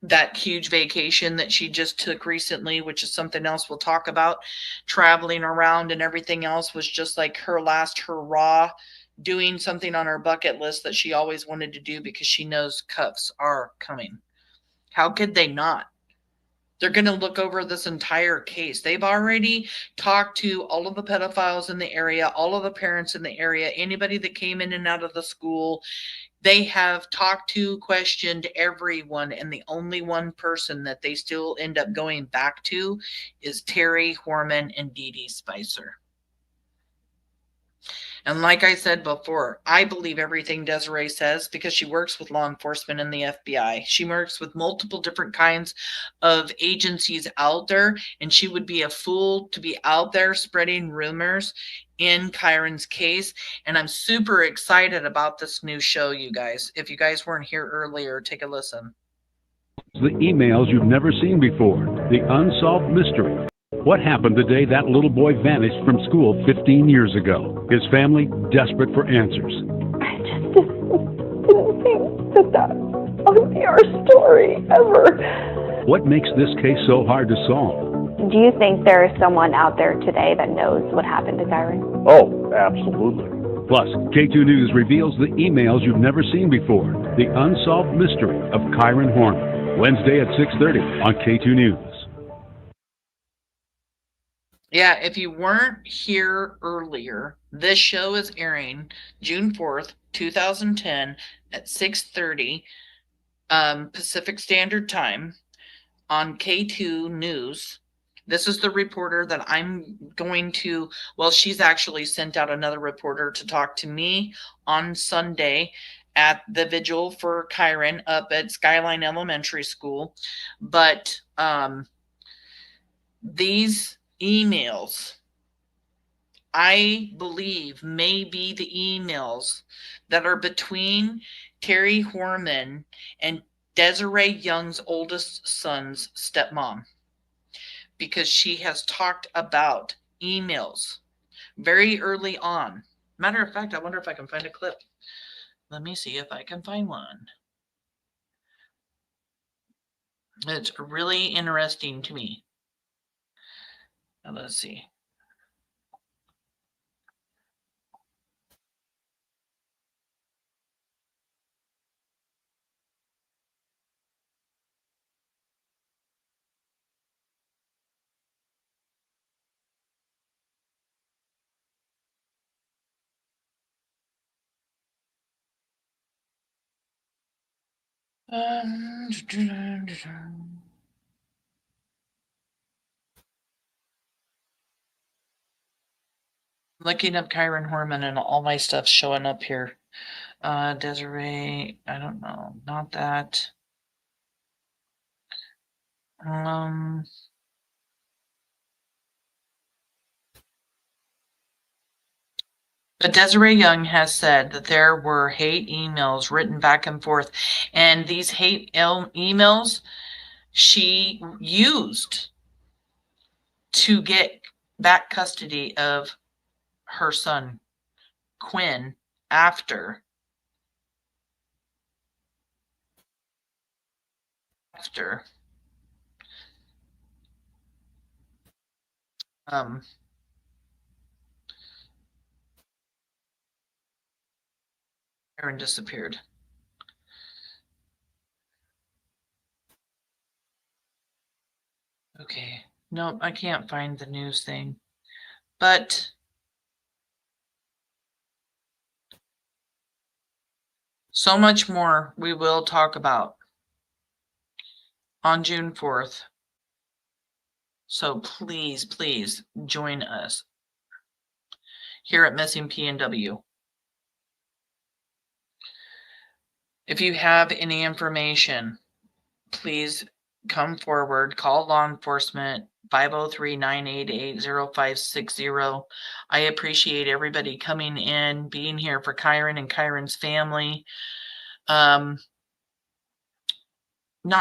Speaker 1: that huge vacation that she just took recently, which is something else we'll talk about. Traveling around and everything else was just like her last hurrah doing something on her bucket list that she always wanted to do because she knows cuffs are coming. How could they not? They're going to look over this entire case. They've already talked to all of the pedophiles in the area, all of the parents in the area, anybody that came in and out of the school. They have talked to, questioned everyone, and the only one person that they still end up going back to is Terri Horman and Dede Spicher. And like I said before, I believe everything Desiree says because she works with law enforcement and the FBI. She works with multiple different kinds of agencies out there, and she would be a fool to be out there spreading rumors in Kyron's case. And I'm super excited about this new show, you guys. If you guys weren't here earlier, take a listen.
Speaker 2: The emails you've never seen before. The unsolved mystery. What happened the day that little boy vanished from school 15 years ago? His family desperate for answers.
Speaker 3: I just didn't think that would be our story ever.
Speaker 2: What makes this case so hard to solve?
Speaker 18: Do you think there is someone out there today that knows what happened to Kyron?
Speaker 4: Oh, absolutely.
Speaker 2: Plus, K2 News reveals the emails you've never seen before. The unsolved mystery of Kyron Horman. Wednesday at 6:30 on K2 News.
Speaker 1: Yeah, if you weren't here earlier, this show is airing June 4th, 2010 at 6:30 Pacific Standard Time on K2 News. This is the reporter that I'm going to, well, she's actually sent out another reporter to talk to me on Sunday at the vigil for Kyron up at Skyline Elementary School. But these emails, I believe, may be the emails that are between Terri Horman and Desiree Young's oldest son's stepmom, because she has talked about emails very early on. Matter of fact, I wonder if I can find a clip. Let me see if I can find one. It's really interesting to me. Now, let's see. Looking up Kyron Horman and all my stuff's showing up here. Desiree, I don't know, not that. But Desiree Young has said that there were hate emails written back and forth, and these hate emails she used to get back custody of her son, Quinn, after Kyron disappeared. Okay. Nope, I can't find the news thing. But so much more we will talk about on June 4th. So please, please join us here at Missing PNW. If you have any information, please come forward, call law enforcement, 503-988-0560. I appreciate everybody coming in, being here for Kyron and Kyron's family. Not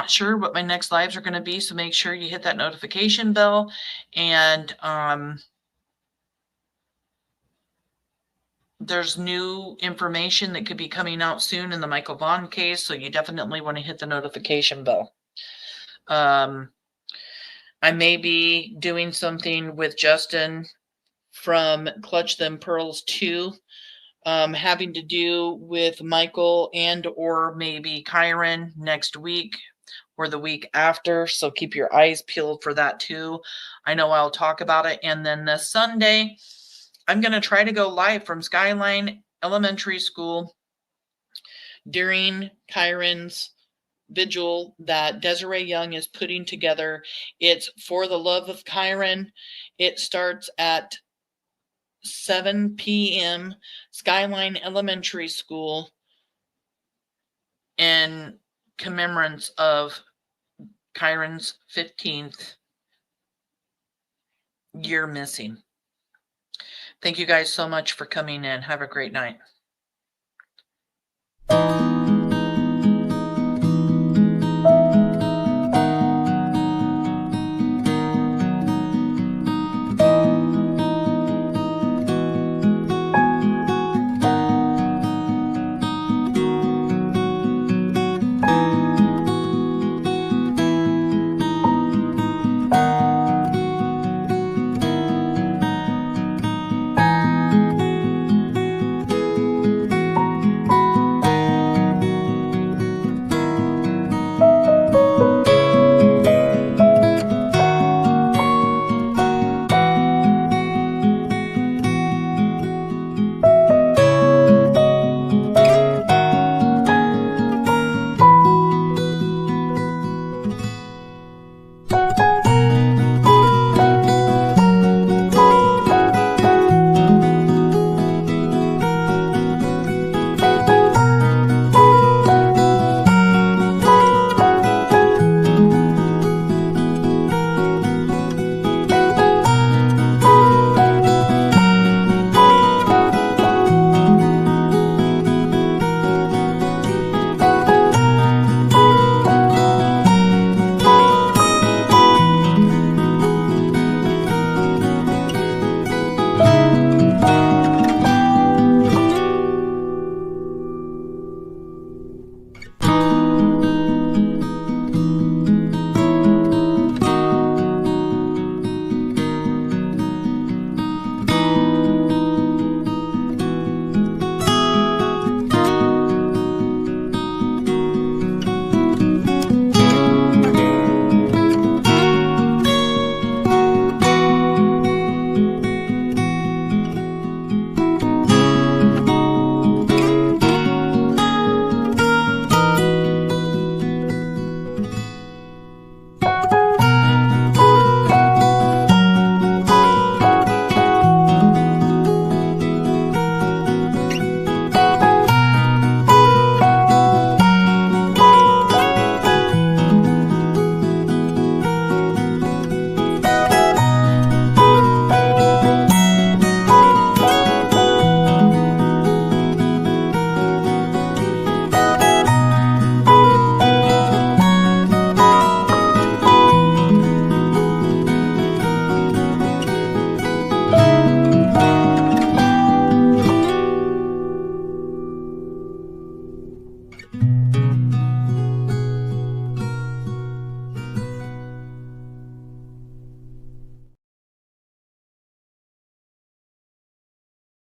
Speaker 1: sure what my next lives are going to be, so make sure you hit that notification bell. And there's new information that could be coming out soon in the Michael Vaughn case, so you definitely want to hit the notification bell. I may be doing something with Justin from Clutch Them Pearls 2 having to do with Michael and or maybe Kyron next week or the week after. So keep your eyes peeled for that too. I know I'll talk about it. And then this Sunday, I'm going to try to go live from Skyline Elementary School during Kyron's vigil that Desiree Young is putting together. It's For the Love of Kyron. It starts at 7 p.m. Skyline Elementary School in commemorance of Kyron's 15th year missing. Thank you guys so much for coming in. Have a great night.